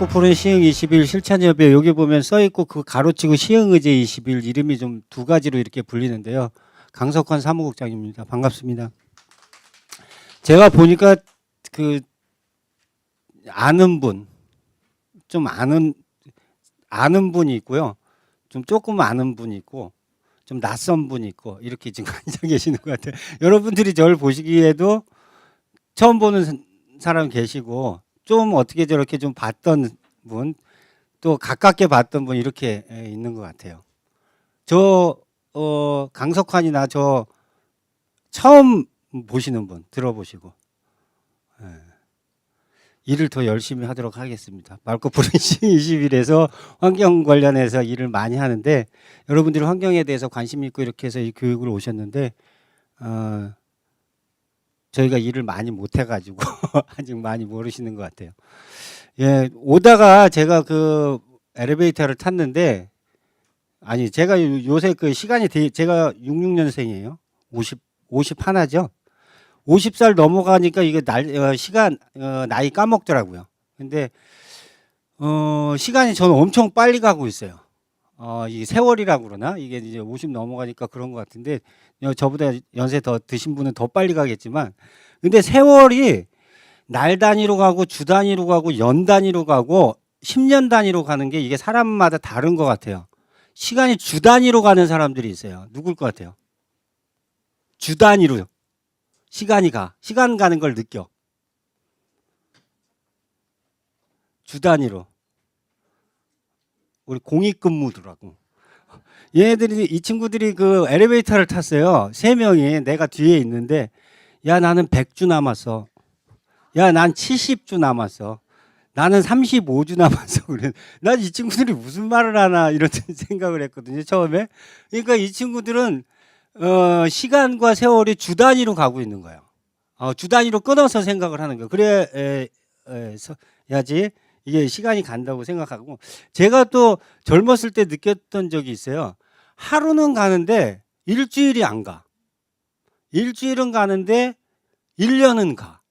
맑고 푸른 시흥 20일 실천협의회 여기 보면 써있고 그 가로치고 시흥의제 20일 이름이 좀 두 가지로 이렇게 불리는데요. 강석환 사무국장입니다. 반갑습니다. 제가 보니까 그 아는 분, 좀 아는 분이 있고요. 좀 조금 아는 분이 있고 좀 낯선 분이 있고 이렇게 지금 앉아 계시는 것 같아요. 여러분들이 저를 보시기에도 처음 보는 사람 계시고 좀 어떻게 저렇게 좀 봤던 분, 또 가깝게 봤던 분 이렇게 있는 것 같아요. 저 강석환이나 저 처음 보시는 분 들어보시고 일을 더 열심히 하도록 하겠습니다. 맑고 푸른 시흥 20일에서 환경 관련해서 일을 많이 하는데 여러분들이 환경에 대해서 관심 있고 이렇게 해서 이 교육을 오셨는데 저희가 일을 많이 못 해가지고 아직 많이 모르시는 것 같아요. 예, 오다가 제가 그 엘리베이터를 탔는데 아니 제가 요새 그 시간이 제가 66년생이에요. 50 하나죠. 50살 넘어가니까 이게 시간 나이 까먹더라고요. 근데 시간이 저는 엄청 빨리 가고 있어요. 이 세월이라고 그러나 이게 이제 50 넘어가니까 그런 것 같은데 저보다 연세 더 드신 분은 더 빨리 가겠지만 근데 세월이 날 단위로 가고 주 단위로 가고 연 단위로 가고 10년 단위로 가는 게 이게 사람마다 다른 것 같아요. 시간이 주 단위로 가는 사람들이 있어요. 누굴 것 같아요? 주 단위로 시간 가는 걸 느껴. 주 단위로. 우리 공익근무더라고. 얘네들이 이 친구들이 그 엘리베이터를 탔어요. 3명이 내가 뒤에 있는데 야 나는 100주 남았어. 야 난 70주 남았어. 나는 35주 남았어. 그래. 난 이 친구들이 무슨 말을 하나 이런 생각을 했거든요. 처음에. 그러니까 이 친구들은 시간과 세월이 주 단위로 가고 있는 거예요. 주 단위로 끊어서 생각을 하는 거예요. 그래야지 이게 시간이 간다고 생각하고 제가 또 젊었을 때 느꼈던 적이 있어요. 하루는 가는데 일주일이 안 가. 일주일은 가는데 1년은 가.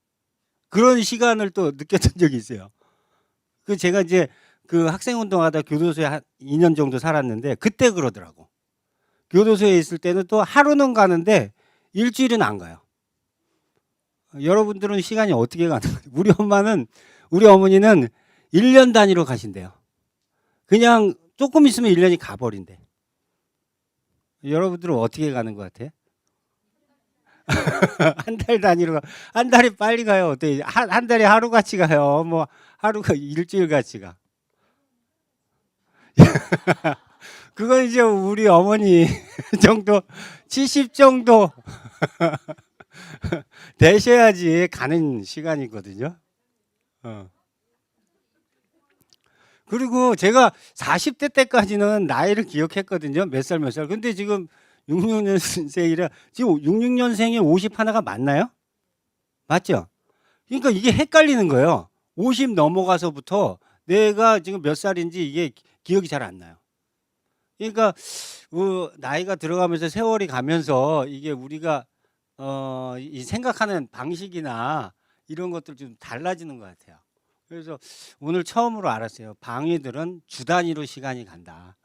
그런 시간을 또 느꼈던 적이 있어요. 그 제가 이제 그 학생 운동하다 교도소에 한 2년 정도 살았는데 그때 그러더라고. 교도소에 있을 때는 또 하루는 가는데 일주일은 안 가요. 여러분들은 시간이 어떻게 가는 거예요? 우리 어머니는 1년 단위로 가신대요. 그냥 조금 있으면 1년이 가버린대. 여러분들은 어떻게 가는 것 같아? 한 달 단위로 가. 한 달이 빨리 가요. 어때? 한 달이 하루같이 가요. 뭐 하루가 일주일같이 가. 그건 이제 우리 어머니 정도 70 정도 되셔야지 가는 시간이거든요. 그리고 제가 40대 때까지는 나이를 기억했거든요. 몇 살. 근데 지금 66년생이라 지금 66년생이 50 하나가 맞나요? 맞죠? 그러니까 이게 헷갈리는 거예요. 50 넘어가서부터 내가 지금 몇 살인지 이게 기억이 잘 안 나요. 그러니까 나이가 들어가면서 세월이 가면서 이게 우리가 이 생각하는 방식이나 이런 것들 좀 달라지는 것 같아요. 그래서 오늘 처음으로 알았어요. 방위들은 주 단위로 시간이 간다.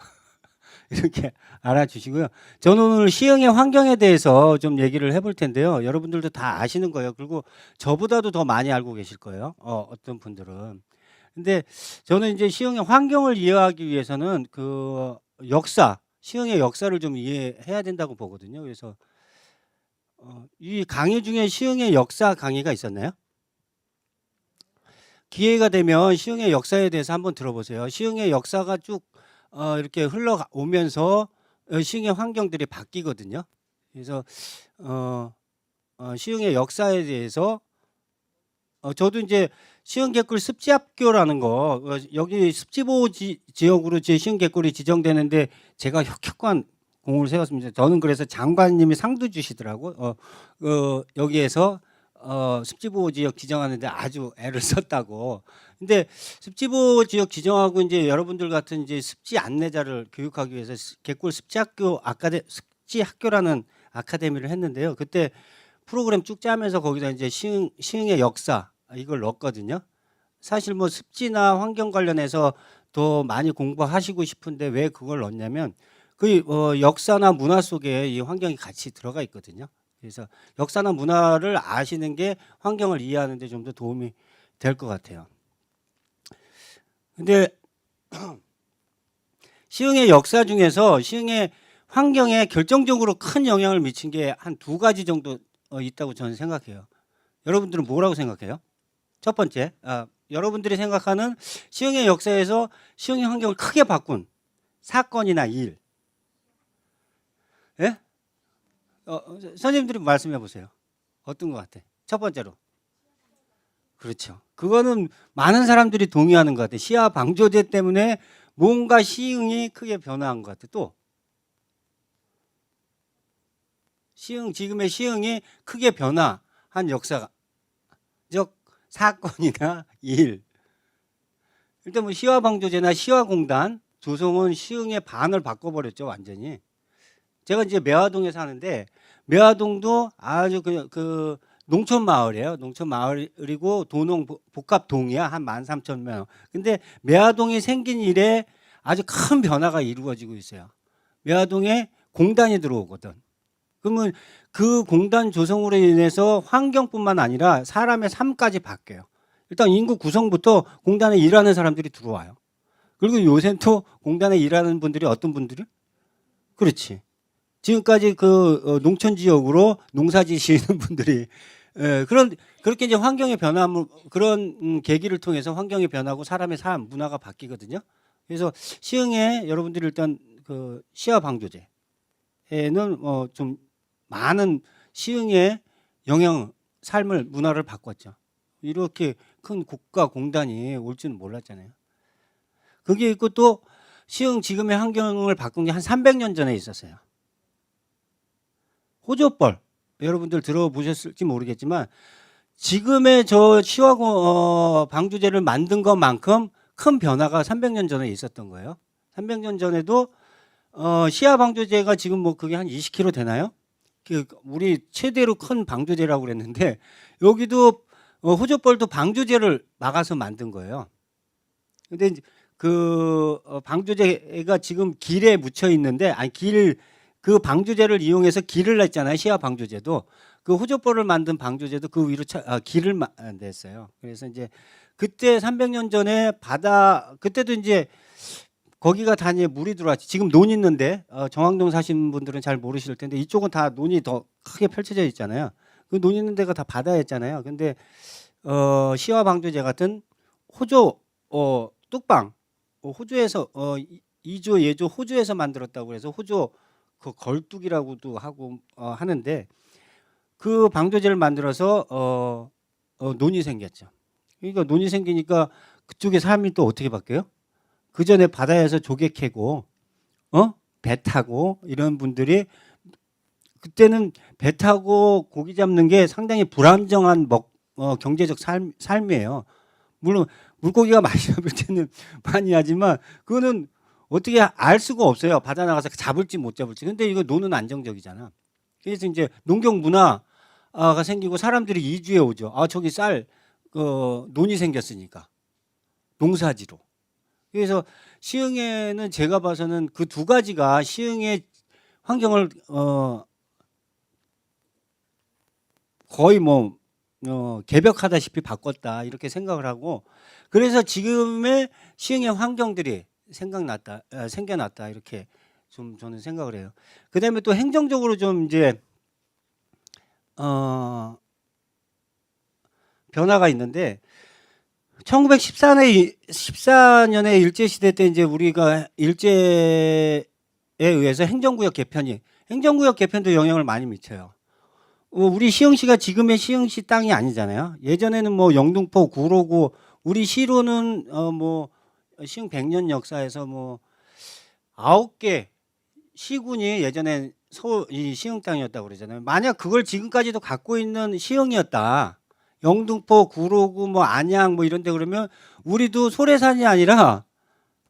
이렇게 알아주시고요. 저는 오늘 시흥의 환경에 대해서 좀 얘기를 해볼 텐데요. 여러분들도 다 아시는 거예요. 그리고 저보다도 더 많이 알고 계실 거예요. 어떤 분들은. 근데 저는 이제 시흥의 환경을 이해하기 위해서는 그 시흥의 역사를 좀 이해해야 된다고 보거든요. 그래서 이 강의 중에 시흥의 역사 강의가 있었나요? 기회가 되면 시흥의 역사에 대해서 한번 들어보세요. 시흥의 역사가 쭉 이렇게 흘러오면서 시흥의 환경들이 바뀌거든요. 그래서 시흥의 역사에 대해서 저도 이제 시흥개꿀 습지학교라는 거 여기 습지보호 지역으로 제 시흥개꿀이 지정되는데 제가 혁혁한 공을 세웠습니다. 저는 그래서 장관님이 상도 주시더라고. 여기에서 습지보호 지역 지정하는데 아주 애를 썼다고. 근데 습지보호 지역 지정하고 이제 여러분들 같은 이제 습지 안내자를 교육하기 위해서 개꿀 습지학교라는 아카데미를 했는데요. 그때 프로그램 쭉 짜면서 거기다 이제 시흥의 역사 이걸 넣었거든요. 사실 뭐 습지나 환경 관련해서 더 많이 공부하시고 싶은데 왜 그걸 넣냐면 그 역사나 문화 속에 이 환경이 같이 들어가 있거든요. 그래서 역사나 문화를 아시는 게 환경을 이해하는 데 좀 더 도움이 될 것 같아요. 근데 시흥의 역사 중에서 시흥의 환경에 결정적으로 큰 영향을 미친 게 한 두 가지 정도 있다고 저는 생각해요. 여러분들은 뭐라고 생각해요? 첫 번째, 여러분들이 생각하는 시흥의 역사에서 시흥의 환경을 크게 바꾼 사건이나 일. 예? 선생님들이 말씀해 보세요. 어떤 것 같아? 첫 번째로. 그렇죠. 그거는 많은 사람들이 동의하는 것 같아. 시야 방조제 때문에 뭔가 시흥이 크게 변화한 것 같아. 또 지금의 시흥이 크게 변화한 역사적 사건이나 일. 일단 뭐 시화 방조제나 시화공단 조성은 시흥의 반을 바꿔버렸죠, 완전히. 제가 이제 매화동에 사는데 매화동도 아주 그 농촌 마을이에요. 농촌 마을이고 도농 복합동이야. 한 13,000명. 근데 매화동이 생긴 이래 아주 큰 변화가 이루어지고 있어요. 매화동에 공단이 들어오거든. 그러면 그 공단 조성으로 인해서 환경뿐만 아니라 사람의 삶까지 바뀌어요. 일단 인구 구성부터 공단에 일하는 사람들이 들어와요. 그리고 요새 또 공단에 일하는 분들이 어떤 분들이? 그렇지. 지금까지 그 농촌 지역으로 농사 지시는 분들이 그렇게 이제 환경의 변화물 그런 계기를 통해서 환경이 변하고 사람의 삶 문화가 바뀌거든요. 그래서 시흥에 여러분들이 일단 그 시야 방조제에는 좀 많은 시흥의 영향 삶을 문화를 바꿨죠. 이렇게 큰 국가 공단이 올 줄은 몰랐잖아요. 그게 있고 또 시흥 지금의 환경을 바꾼 게 한 300년 전에 있었어요. 호조벌 여러분들 들어보셨을지 모르겠지만 지금의 저 시화 방조제를 만든 것만큼 큰 변화가 300년 전에 있었던 거예요. 300년 전에도 시야 방조제가 지금 뭐 그게 한 20kg 되나요? 우리 최대로 큰 방조제라고 그랬는데 여기도 호조벌도 방조제를 막아서 만든 거예요. 근데 그 방조제가 지금 길에 묻혀 있는데 아니 그 방조제를 이용해서 길을 냈잖아요. 시야 방조제도 그 호조벌을 만든 방조제도 그 위로 길을 냈어요. 그래서 이제 그때 300년 전에 그때도 이제 거기가 다 이제 물이 들어왔지. 지금 논 있는데 정왕동 사신 분들은 잘 모르실 텐데 이쪽은 다 논이 더 크게 펼쳐져 있잖아요. 그 논 있는 데가 다 바다였잖아요. 근데 시와 방조제 같은 호조 뚝방 호주에서 이조 예조 호주에서 만들었다고 해서 호조 그 걸뚝이라고도 하고 하는데 그 방조제를 만들어서 논이 생겼죠. 그러니까 논이 생기니까 그쪽에 삶이 또 어떻게 바뀌어요? 그 전에 바다에서 조개 캐고 배 타고 이런 분들이 그때는 배 타고 고기 잡는 게 상당히 불안정한 경제적 삶이에요. 물론 물고기가 많이 잡을 때는 많이 하지만 그거는 어떻게 알 수가 없어요. 바다 나가서 잡을지 못 잡을지. 근데 이거 노는 안정적이잖아. 그래서 이제 농경 문화가 생기고 사람들이 이주해 오죠. 저기 논이 생겼으니까 농사지로. 그래서 시흥에는 제가 봐서는 그 두 가지가 시흥의 환경을 거의 뭐 개벽하다시피 바꿨다 이렇게 생각을 하고 그래서 지금의 시흥의 환경들이 생겨났다 이렇게 좀 저는 생각을 해요. 그다음에 또 행정적으로 좀 이제 변화가 있는데 1914년에 일제시대 때 이제 우리가 일제에 의해서 행정구역 개편도 영향을 많이 미쳐요. 우리 시흥시가 지금의 시흥시 땅이 아니잖아요. 예전에는 뭐 영등포, 구로구, 우리 시로는 뭐 시흥 100년 역사에서 뭐 9개 시군이 예전에 이 시흥 땅이었다고 그러잖아요. 만약 그걸 지금까지도 갖고 있는 시흥이었다. 영등포, 구로구, 뭐 안양 뭐 이런 데 그러면 우리도 소래산이 아니라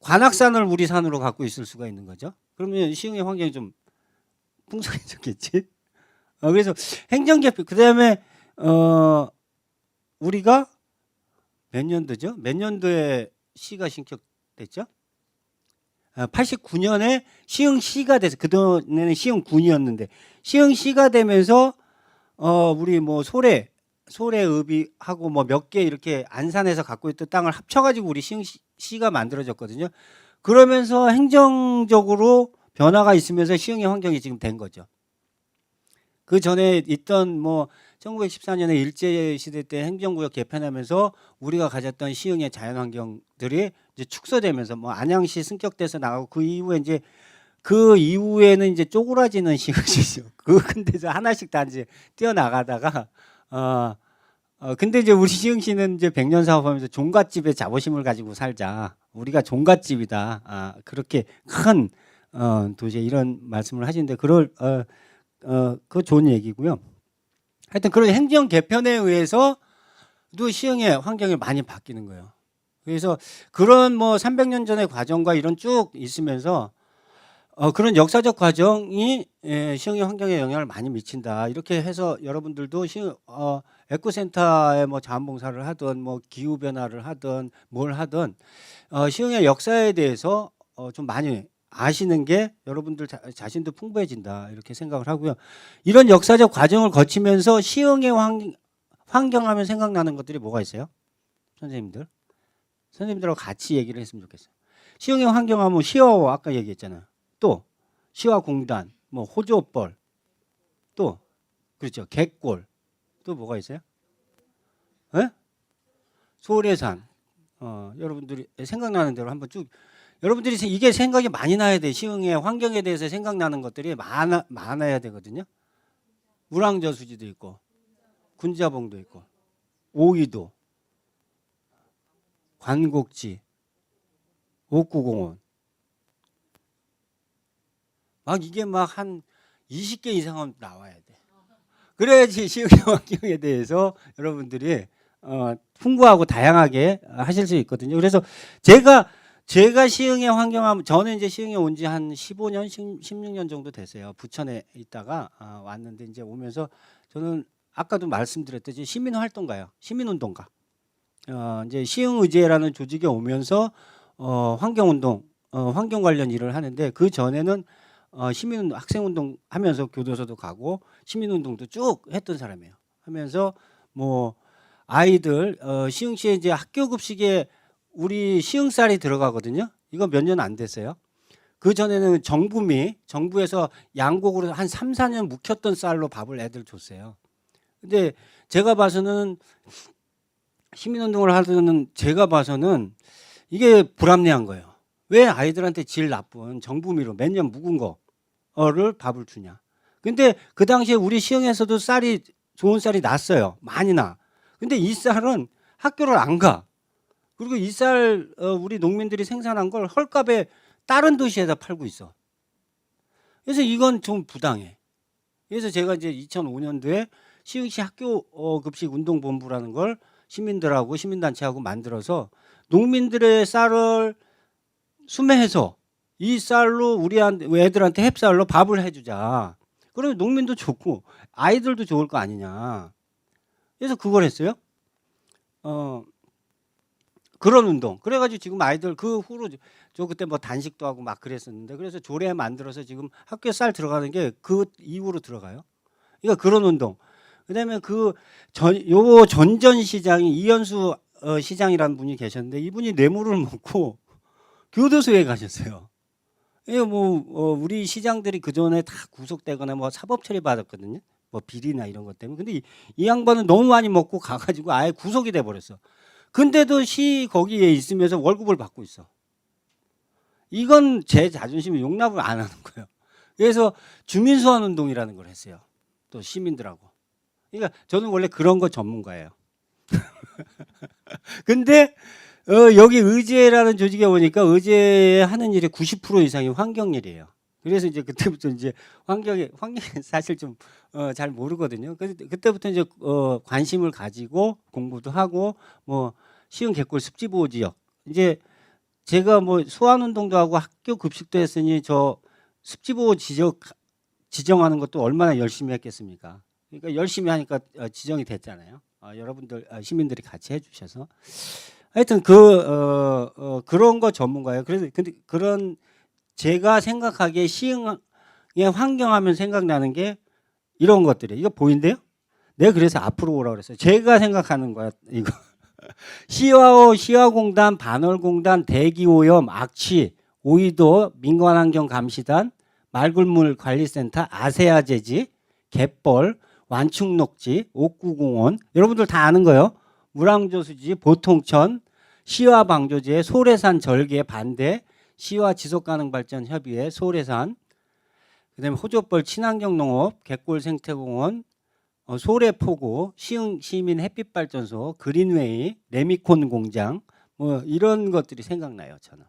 관악산을 우리 산으로 갖고 있을 수가 있는 거죠. 그러면 시흥의 환경이 좀 풍성해졌겠지. 그래서 행정개편 그다음에 우리가 몇 년도죠? 몇 년도에 시가 신격됐죠? 89년에 시흥시가 돼서 그전에는 시흥군이었는데 시흥시가 되면서 우리 뭐 소래읍이하고 뭐 몇 개 이렇게 안산에서 갖고 있던 땅을 합쳐가지고 우리 시흥시가 만들어졌거든요. 그러면서 행정적으로 변화가 있으면서 시흥의 환경이 지금 된 거죠. 그 전에 있던 뭐 1914년에 일제시대 때 행정구역 개편하면서 우리가 가졌던 시흥의 자연환경들이 이제 축소되면서 뭐 안양시 승격돼서 나가고 그 이후에는 이제 쪼그라지는 시흥시죠. 근데서 하나씩 다 이제 뛰어나가다가 근데 이제 우리 시흥시는 이제 100년 사업하면서 종갓집의 자부심을 가지고 살자. 우리가 종갓집이다. 그렇게 큰 도시에 이런 말씀을 하시는데 그거 좋은 얘기고요. 하여튼 그런 행정 개편에 의해서 또 시흥의 환경이 많이 바뀌는 거예요. 그래서 그런 뭐 300년 전의 과정과 이런 쭉 있으면서 그런 역사적 과정이 시흥의 환경에 영향을 많이 미친다. 이렇게 해서 여러분들도 에코센터에 뭐 자원봉사를 하든 뭐 기후 변화를 하든 뭘 하든 시흥의 역사에 대해서 좀 많이 아시는 게 여러분들 자신도 풍부해진다 이렇게 생각을 하고요. 이런 역사적 과정을 거치면서 시흥의 환경하면 생각나는 것들이 뭐가 있어요? 선생님들하고 같이 얘기를 했으면 좋겠어요. 시흥의 환경하면 시와 아까 얘기했잖아요. 또 시와공단, 뭐 호조벌, 또 그렇죠 객골, 또 뭐가 있어요? 에? 소래산. 여러분들이 생각나는 대로 한번 쭉. 여러분들이 이게 생각이 많이 나야 돼. 시흥의 환경에 대해서 생각나는 것들이 많아야 되거든요. 물왕저수지도 있고, 군자봉도 있고, 오이도, 관곡지, 옥구공원. 이게 막 한 20개 이상은 나와야 돼. 그래야지 시흥의 환경에 대해서 여러분들이 풍부하고 다양하게 하실 수 있거든요. 그래서 제가 시흥의 환경하면 저는 이제 시흥에 온 지 한 15년, 16년 정도 됐어요. 부천에 있다가 왔는데 이제 오면서 저는 아까도 말씀드렸듯이 시민활동가요. 시민운동가. 이제 시흥의제라는 조직에 오면서 환경운동, 환경 관련 일을 하는데 그 전에는 시민운동, 학생운동 하면서 교도소도 가고 시민운동도 쭉 했던 사람이에요. 하면서 뭐 아이들 시흥시에 이제 학교 급식에 우리 시흥쌀이 들어가거든요. 이거 몇 년 안 됐어요. 그 전에는 정부에서 양곡으로 한 3, 4년 묵혔던 쌀로 밥을 애들 줬어요. 근데 제가 봐서는 시민운동을 하는 제가 봐서는 이게 불합리한 거예요. 왜 아이들한테 질 나쁜 정부미로 몇 년 묵은 거를 밥을 주냐. 근데 그 당시에 우리 시흥에서도 좋은 쌀이 났어요. 많이 나. 근데 이 쌀은 학교를 안 가. 그리고 이 쌀 우리 농민들이 생산한 걸 헐값에 다른 도시에다 팔고 있어. 그래서 이건 좀 부당해. 그래서 제가 이제 2005년도에 시흥시 학교 급식 운동본부라는 걸 시민들하고 시민단체하고 만들어서 농민들의 쌀을 수매해서 이 쌀로 우리 애들한테 햅쌀로 밥을 해주자. 그러면 농민도 좋고 아이들도 좋을 거 아니냐. 그래서 그걸 했어요. 그런 운동. 그래가지고 지금 아이들 그 후로 저 그때 뭐 단식도 하고 막 그랬었는데 그래서 조례 만들어서 지금 학교에 쌀 들어가는 게 그 이후로 들어가요. 그러니까 그런 운동. 그다음에 요 전전시장이 이현수 시장이라는 분이 계셨는데 이분이 뇌물을 먹고 교도소에 가셨어요. 이게 뭐 우리 시장들이 그 전에 다 구속되거나 뭐 사법 처리 받았거든요. 뭐 비리나 이런 것 때문에. 근데 이 양반은 너무 많이 먹고 가가지고 아예 구속이 돼 버렸어. 근데도 거기에 있으면서 월급을 받고 있어. 이건 제 자존심이 용납을 안 하는 거예요. 그래서 주민소환운동이라는 걸 했어요. 또 시민들하고. 그러니까 저는 원래 그런 거 전문가예요. 근데 여기 의제라는 조직에 오니까 의제에 하는 일의 90% 이상이 환경일이에요. 그래서 이제 그때부터 이제 환경이 사실 좀 잘 모르거든요. 그때부터 이제 관심을 가지고 공부도 하고 뭐 시흥 객골 습지보호 지역 이제 제가 뭐 소환운동도 하고 학교 급식도 했으니 저 습지보호 지역 지정하는 것도 얼마나 열심히 했겠습니까? 그러니까 열심히 하니까 지정이 됐잖아요. 여러분들 시민들이 같이 해주셔서 하여튼 그런 거 전문가예요. 그래서 근데 그런 제가 생각하기에 시흥의 환경하면 생각나는 게 이런 것들이에요. 이거 보인대요? 내가 그래서 앞으로 오라고 그랬어요. 제가 생각하는 거야 이거. 시화공단, 반월공단, 대기오염, 악취, 오이도, 민간환경감시단, 말굴물관리센터, 아세아제지, 갯벌, 완충녹지, 옥구공원, 여러분들 다 아는 거예요. 물왕조수지, 보통천, 시화방조제, 소래산 절개 반대, 시화지속가능발전협의회, 소래산, 그다음에 호조벌 친환경농업, 갯골생태공원, 소래포구, 시흥 시민 햇빛발전소, 그린웨이, 레미콘 공장, 뭐 이런 것들이 생각나요 저는.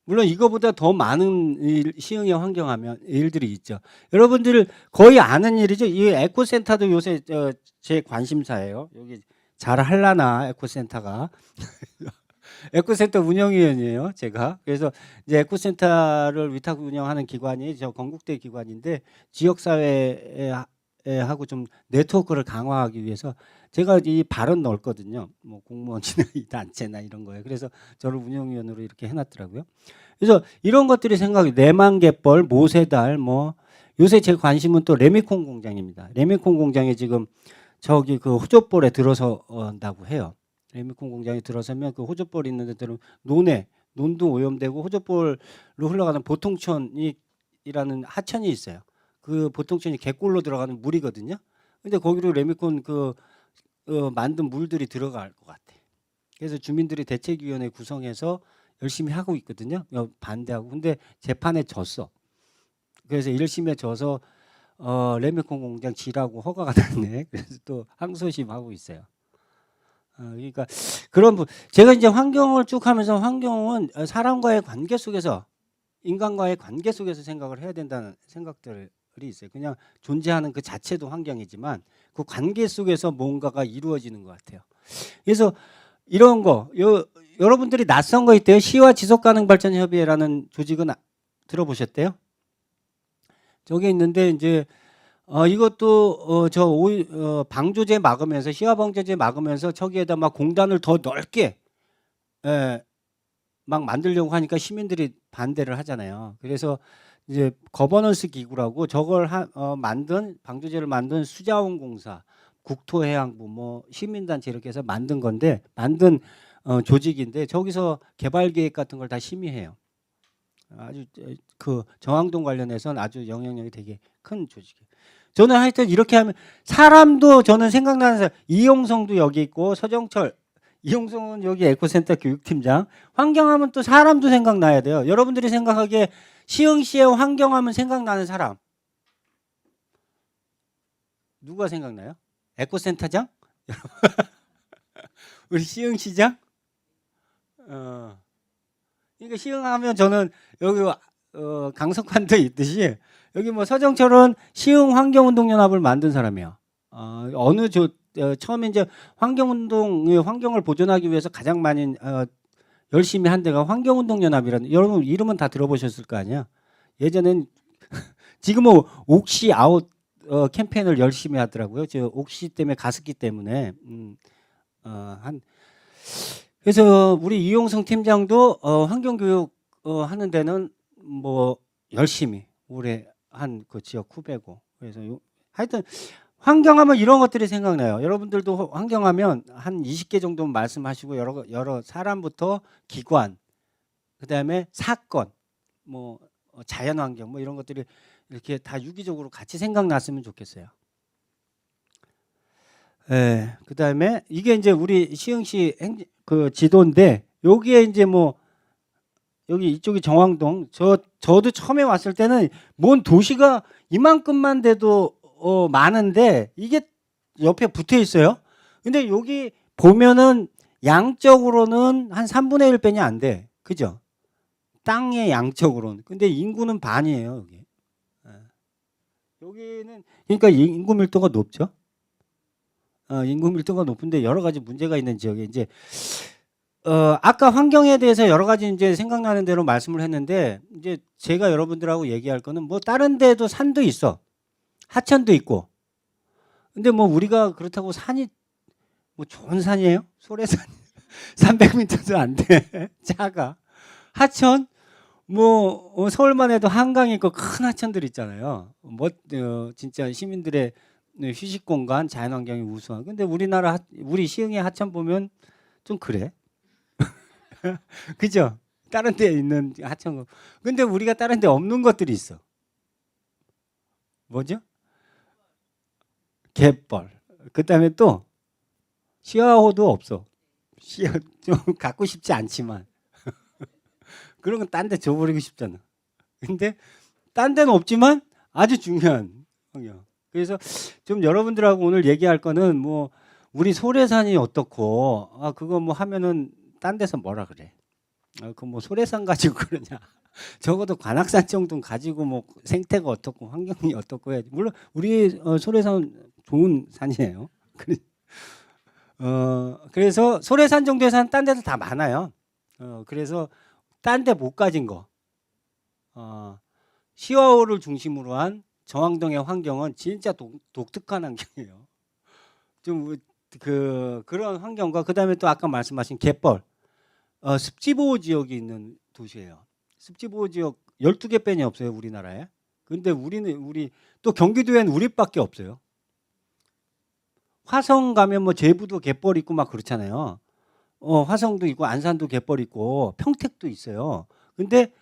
물론 이거보다 더 많은 시흥의 환경하면 일들이 있죠. 여러분들 거의 아는 일이죠. 이 에코센터도 요새 제 관심사예요. 여기 잘 할라나 에코센터가. 에코센터 운영위원이에요 제가. 그래서 이제 에코센터를 위탁 운영하는 기관이 저 건국대 기관인데 지역사회에 하고 좀 네트워크를 강화하기 위해서 제가 이 발언 넣었거든요. 뭐 공무원이나 이 단체나 이런 거에. 그래서 저를 운영위원으로 이렇게 해놨더라고요. 그래서 이런 것들이 생각이 내만갯벌, 모세달 뭐 요새 제 관심은 또 레미콘 공장입니다. 레미콘 공장에 지금 저기 그 호조벌에 들어선다고 해요. 레미콘 공장에 들어서면 그 호조벌 있는 데들은 논도 오염되고 호조벌로 흘러가는 보통천이라는 하천이 있어요. 그 보통천이 갯골로 들어가는 물이거든요. 근데 거기로 레미콘 만든 물들이 들어갈 것 같아. 그래서 주민들이 대책위원회 구성해서 열심히 하고 있거든요. 반대하고. 근데 재판에 졌어. 그래서 1심에 져서 레미콘 공장 지라고 허가가 났네. 그래서 또 항소심 하고 있어요. 그러니까 제가 이제 환경을 쭉 하면서 환경은 사람과의 관계 속에서 인간과의 관계 속에서 생각을 해야 된다는 생각들이 있어요. 그냥 존재하는 그 자체도 환경이지만 그 관계 속에서 뭔가가 이루어지는 것 같아요. 그래서 이런 거 여러분들이 낯선 거 있대요. 시와 지속가능발전협의회라는 조직은 들어보셨대요? 저기 있는데 이제 이것도 방조제 막으면서 시와 방조제 막으면서 저기에다 막 공단을 더 넓게 막 만들려고 하니까 시민들이 반대를 하잖아요. 그래서 이제 거버넌스 기구라고 저걸 방조제를 만든 수자원공사, 국토해양부, 뭐 시민단체 이렇게 해서 만든 조직인데 저기서 개발 계획 같은 걸 다 심의해요. 아주 그 정왕동 관련해서는 아주 영향력이 되게 큰 조직이에요. 저는 하여튼 이렇게 하면 사람도 저는 생각나는 사람 이용성도 여기 있고 서정철 이용성은 여기 에코센터 교육팀장. 환경하면 또 사람도 생각나야 돼요. 여러분들이 생각하기에 시흥시의 환경하면 생각나는 사람 누가 생각나요? 에코센터장? 우리 시흥시장? 그러니까 시흥하면 저는 여기 강석환도 있듯이 여기 뭐 서정철은 시흥 환경운동연합을 만든 사람이에요. 처음에 이제 환경을 보존하기 위해서 가장 많이 열심히 한 데가 환경운동연합이라는 여러분 이름은 다 들어보셨을 거 아니야. 예전엔 지금은 옥시 아웃 캠페인을 열심히 하더라고요. 저 옥시 때문에 가습기 때문에 그래서 우리 이용성 팀장도 환경교육 하는 데는 뭐 열심히 오래 한 그 지역 후배고 그래서 하여튼 환경하면 이런 것들이 생각나요. 여러분들도 환경하면 한 20개 정도 말씀하시고 여러 사람부터 기관, 그다음에 사건, 뭐 자연환경 뭐 이런 것들이 이렇게 다 유기적으로 같이 생각났으면 좋겠어요. 그다음에 이게 이제 우리 시흥시 그 지도인데 여기에 이제 뭐 여기 이쪽이 정왕동 저도 처음에 왔을 때는 뭔 도시가 이만큼만 돼도 많은데 이게 옆에 붙어 있어요. 근데 여기 보면은 양적으로는 한 3분의 1 빼냐 안 돼. 그죠? 땅의 양적으로는. 근데 인구는 반이에요, 여기. 여기는 그러니까 인구 밀도가 높죠. 인구 밀도가 높은데 여러 가지 문제가 있는 지역에 이제 아까 환경에 대해서 여러 가지 이제 생각나는 대로 말씀을 했는데 이제 제가 여러분들하고 얘기할 거는 뭐 다른 데도 산도 있어. 하천도 있고 근데 뭐 우리가 그렇다고 산이 뭐 좋은 산이에요? 소래산 300m도 안 돼. 작아. 하천 뭐 서울만 해도 한강 있고 큰 하천들 있잖아요. 뭐 진짜 시민들의 휴식 공간, 자연환경이 우수한. 근데 우리 시흥의 하천 보면 좀 그래. 그죠? 다른 데 있는 하천. 근데 우리가 다른 데 없는 것들이 있어. 뭐죠? 갯벌. 그다음에 또 시야호도 없어. 시야 좀 갖고 싶지 않지만 그런 건 딴 데 줘버리고 싶잖아. 근데 딴 데는 없지만 아주 중요한 환경. 그래서 좀 여러분들하고 오늘 얘기할 거는 뭐 우리 소래산이 어떻고 그거 뭐 하면은 딴 데서 뭐라 그래. 그 뭐 소래산 가지고 그러냐. 적어도 관악산 정도는 가지고 뭐 생태가 어떻고 환경이 어떻고 해야지. 물론 우리 소래산 좋은 산이에요. 그래서 소래산 정도의 산 딴 데도 다 많아요. 그래서 딴 데 못 가진 거. 시와호를 중심으로 한 정왕동의 환경은 진짜 독특한 환경이에요. 좀 그런 환경과 그다음에 또 아까 말씀하신 갯벌, 습지보호 지역이 있는 도시예요. 습지보호 지역 12개 밴이 없어요, 우리나라에. 근데 우리 또 경기도에는 우리밖에 없어요. 화성 가면 뭐 제부도 갯벌 있고 막 그렇잖아요. 화성도 있고 안산도 갯벌 있고 평택도 있어요. 근데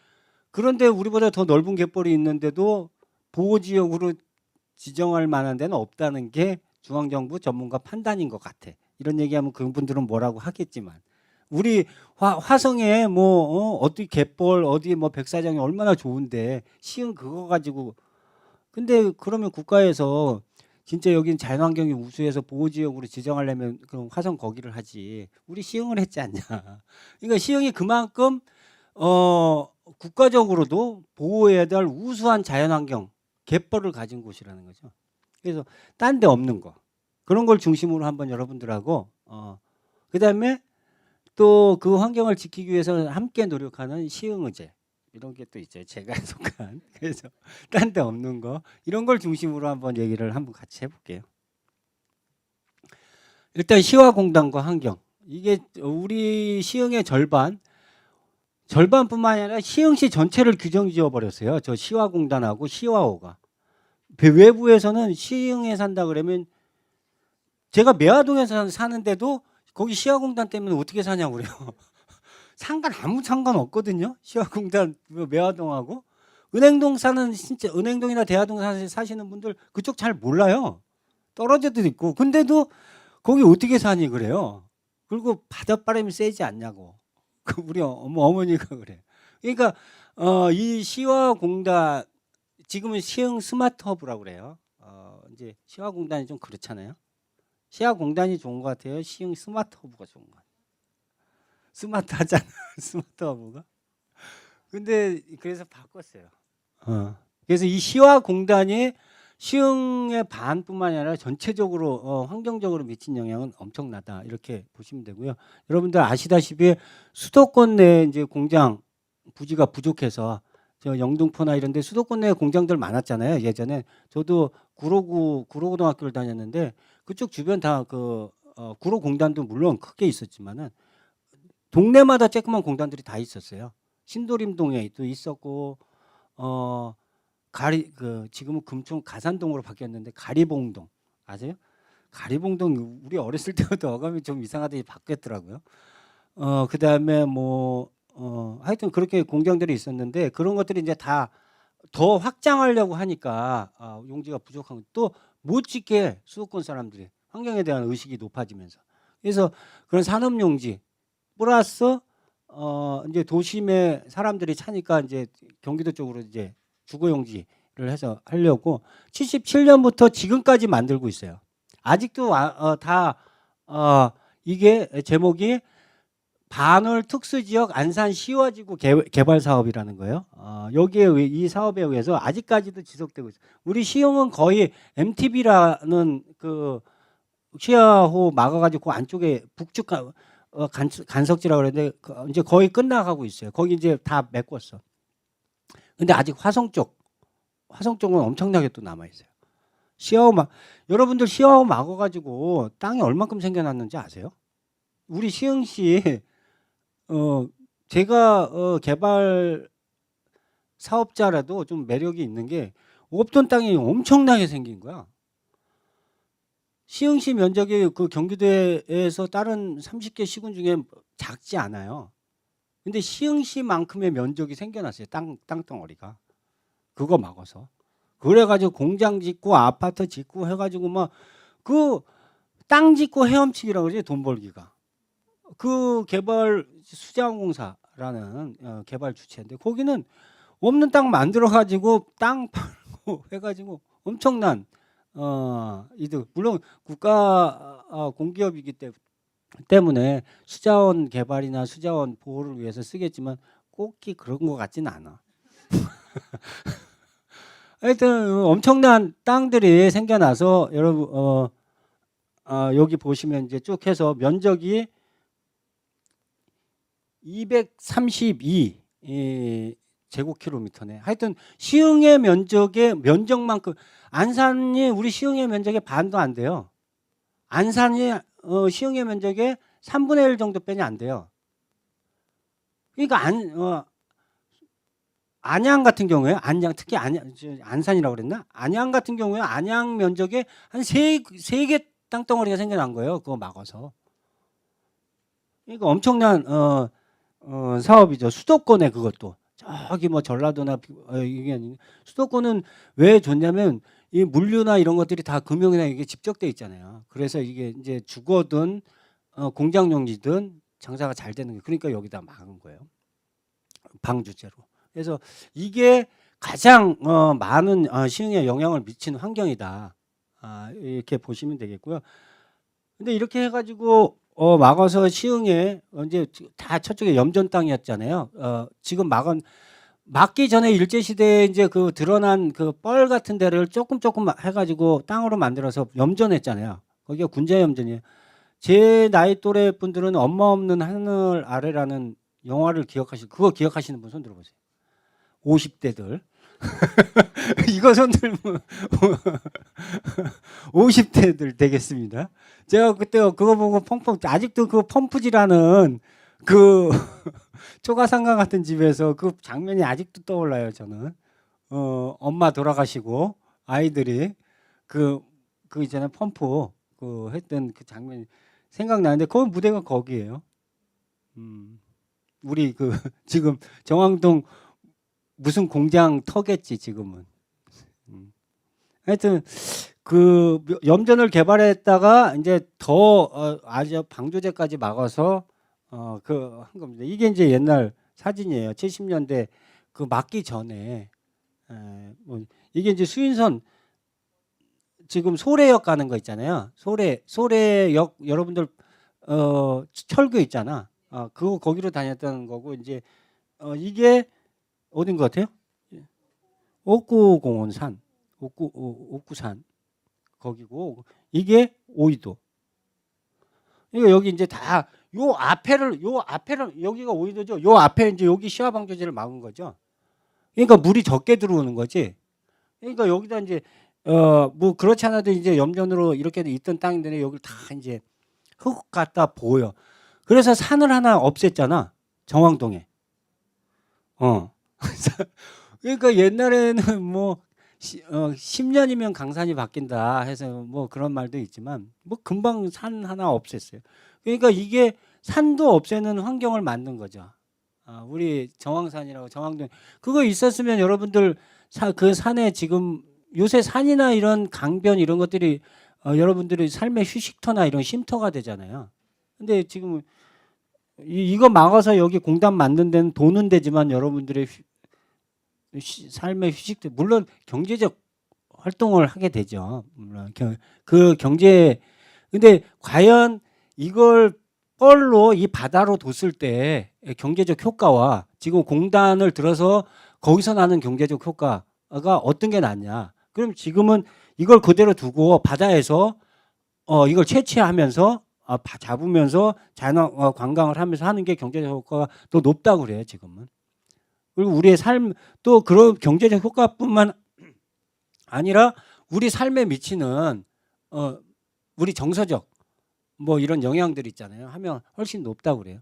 그런데 우리보다 더 넓은 갯벌이 있는데도 보호지역으로 지정할 만한 데는 없다는 게 중앙정부 전문가 판단인 것 같아. 이런 얘기하면 그분들은 뭐라고 하겠지만 우리 화성에 뭐 어디 갯벌 어디 뭐 백사장이 얼마나 좋은데 시흥 그거 가지고 근데 그러면 국가에서 진짜 여긴 자연환경이 우수해서 보호지역으로 지정하려면 그럼 화성 거기를 하지. 우리 시흥을 했지 않냐. 그러니까 시흥이 그만큼 국가적으로도 보호해야 될 우수한 자연환경, 갯벌을 가진 곳이라는 거죠. 그래서 딴 데 없는 거. 그런 걸 중심으로 한번 여러분들하고 그다음에 또 그 환경을 지키기 위해서 함께 노력하는 시흥의제. 이런 게 또 있죠. 제가 속한. 그래서 딴 데 없는 거. 이런 걸 중심으로 한번 얘기를 한번 같이 해볼게요. 일단 시화공단과 환경. 이게 우리 시흥의 절반뿐만 아니라 시흥시 전체를 규정 지어버렸어요. 저 시화공단하고 시화호가. 외부에서는 시흥에 산다 그러면 제가 매화동에서 사는데도 거기 시화공단 때문에 어떻게 사냐고 그래요. 아무 상관 없거든요. 시화공단 매화동하고 은행동 사는 진짜 은행동이나 대화동 사시는 분들 그쪽 잘 몰라요. 떨어져도 있고 근데도 거기 어떻게 사니 그래요. 그리고 바닷바람이 세지 않냐고. 우리 어머니가 그래. 그러니까 이 시화공단 지금은 시흥 스마트허브라고 그래요. 이제 시화공단이 좀 그렇잖아요. 시화공단이 좋은 것 같아요. 시흥 스마트허브가 좋은 것 같아요. 스마트하잖아. 스마트허브가. 근데 그래서 바꿨어요. 그래서 이 시화공단이 시흥의 반뿐만 아니라 전체적으로 환경적으로 미친 영향은 엄청나다 이렇게 보시면 되고요. 여러분들 아시다시피 수도권 내에 이제 공장 부지가 부족해서 저 영등포나 이런데 수도권 내에 공장들 많았잖아요. 예전에 저도 구로고등학교를 다녔는데 그쪽 주변 다 구로공단도 물론 크게 있었지만은 동네마다 조그만 공단들이 다 있었어요. 신도림동에 또 있었고 지금은 금총 가산동으로 바뀌었는데 가리봉동 아세요? 가리봉동 우리 어렸을 때부터 어감이 좀 이상하더니 바뀌었더라고요. 그다음에 하여튼 그렇게 공장들이 있었는데 그런 것들이 이제 다 더 확장하려고 하니까 용지가 부족한 또 못 짓게 수도권 사람들이 환경에 대한 의식이 높아지면서 그래서 그런 산업용지 플러스 이제 도심에 사람들이 차니까 이제 경기도 쪽으로 이제 주거용지를 해서 하려고 77년부터 지금까지 만들고 있어요. 아직도 이게 제목이 반월 특수지역 안산 시화지구 개발 사업이라는 거예요. 여기에 이 사업에 의해서 아직까지도 지속되고 있어요. 우리 시흥은 거의 MTB라는 그 시야호 막아가지고 안쪽에 북측 간석지라고 그러는데 이제 거의 끝나가고 있어요. 거기 이제 다 메꿨어. 근데 아직 화성 쪽은 엄청나게 또 남아 있어요. 시아오 막 여러분들 시아오 막아가지고 땅이 얼마큼 생겨났는지 아세요? 우리 시흥시 제가 개발 사업자라도 좀 매력이 있는 게 없던 땅이 엄청나게 생긴 거야. 시흥시 면적이 그 경기도에서 다른 30개 시군 중에 작지 않아요. 근데 시흥시만큼의 면적이 생겨났어요. 땅덩어리가. 그거 막아서. 그래가지고 공장 짓고 아파트 짓고 해가지고 막 그 땅 짓고 헤엄치기라고 그러지, 돈 벌기가. 그 개발 수자원공사라는 개발 주체인데 거기는 없는 땅 만들어가지고 땅 팔고 해가지고 엄청난 이득. 물론 국가 공기업이기 때문에 수자원 개발이나 수자원 보호를 위해서 쓰겠지만 꼭히 그런 것 같지는 않아. 하여튼 엄청난 땅들이 생겨나서 여러분 여기 보시면 이제 쭉 해서 면적이 232 제곱킬로미터네. 하여튼 시흥의 면적만큼 안산이 우리 시흥의 면적의 반도 안 돼요. 안산이 시흥의 면적의 3분의 1 정도뿐이 안 돼요. 그러니까 안양 같은 경우에 특히 안산이라고 그랬나? 안양 같은 경우에 안양 면적에 한 세 개 땅덩어리가 생겨난 거예요. 그거 막아서. 그러니까 엄청난 사업이죠. 수도권에 그것도. 저기 뭐 전라도나 이게 아닌 수도권은 왜 좋냐면 이 물류나 이런 것들이 다 금융이나 이게 집적돼 있잖아요. 그래서 이게 이제 주거든 공장 용지든 장사가 잘 되는 게 그러니까 여기다 막은 거예요. 방주제로. 그래서 이게 가장 많은 시흥에 영향을 미치는 환경이다. 이렇게 보시면 되겠고요. 근데 이렇게 해가지고 막아서 시흥에 이제 다 저쪽에 염전 땅이었잖아요. 지금 막기 전에 일제 시대에 이제 그 드러난 그 뻘 같은 데를 조금 해가지고 땅으로 만들어서 염전했잖아요. 거기가 군자 염전이에요. 제 나이 또래 분들은 엄마 없는 하늘 아래라는 영화를 그거 기억하시는 분 손 들어보세요. 50대들. 이거 손 들면 50대들 되겠습니다. 제가 그때 그거 보고 아직도 그 펌프질하는 그 초가상가 같은 집에서 그 장면이 아직도 떠올라요, 저는. 엄마 돌아가시고 아이들이 그 있잖아요, 펌프 했던 그 장면이 생각나는데 그 무대가 거기에요. 우리 지금 정왕동 무슨 공장 터겠지 지금은. 하여튼 그 염전을 개발했다가 이제 더 아주 방조제까지 막아서 한 겁니다. 이게 이제 옛날 사진이에요. 70년대 그 막기 전에 뭐 이게 이제 수인선 지금 소래역 가는 거 있잖아요. 소래역 여러분들 철교 있잖아. 그거 거기로 다녔던 거고 이제 이게 어딘 것 같아요? 옥구공원산, 옥구산 거기고 이게 오이도. 그러니까 여기 이제 다 요 앞에를 여기가 오이도죠. 요 앞에 이제 여기 시화방조제를 막은 거죠. 그러니까 물이 적게 들어오는 거지. 그러니까 여기다 이제 뭐 그렇지 않아도 이제 염전으로 이렇게 있던 땅인데 여기를 다 이제 흙 갖다 보여. 그래서 산을 하나 없앴잖아. 정왕동에. 그러니까 옛날에는 뭐 10년이면 강산이 바뀐다 해서 뭐 그런 말도 있지만 뭐 금방 산 하나 없앴어요. 그러니까 이게 산도 없애는 환경을 만든 거죠. 우리 정왕산이라고 정왕동 그거 있었으면 여러분들 그 산에 지금 요새 산이나 이런 강변 이런 것들이 여러분들의 삶의 휴식터나 이런 쉼터가 되잖아요. 근데 지금 이거 막아서 여기 공단 만든 데는 도는 데지만 여러분들의 삶의 휴식도 물론 경제적 활동을 하게 되죠. 물론 그 경제 근데 과연 이걸 뻘로 이 바다로 뒀을 때 경제적 효과와 지금 공단을 들어서 거기서 나는 경제적 효과가 어떤 게 낫냐? 그럼 지금은 이걸 그대로 두고 바다에서 이걸 채취하면서 잡으면서 자연 관광을 하면서 하는 게 경제적 효과가 더 높다고 그래요, 지금은. 그리고 우리의 삶 또 그런 경제적 효과뿐만 아니라 우리 삶에 미치는 우리 정서적 뭐 이런 영향들 있잖아요. 하면 훨씬 높다고 그래요.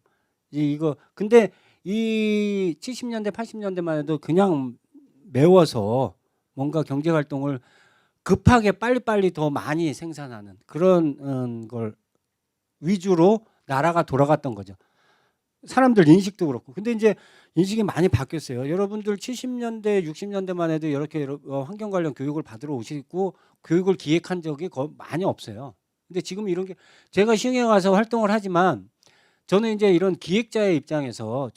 이거 근데 이 70년대 80년대만 해도 그냥 매워서 뭔가 경제 활동을 급하게 빨리빨리 더 많이 생산하는 그런 걸 위주로 나라가 돌아갔던 거죠. 사람들 인식도 그렇고. 근데 이제 인식이 많이 바뀌었어요. 여러분들 70년대 60년대만 해도 이렇게 환경 관련 교육을 받으러 오시고 교육을 기획한 적이 많이 없어요. 근데 지금 이런 게 제가 시흥에 가서 활동을 하지만 저는 이제 이런 기획자의 입장에서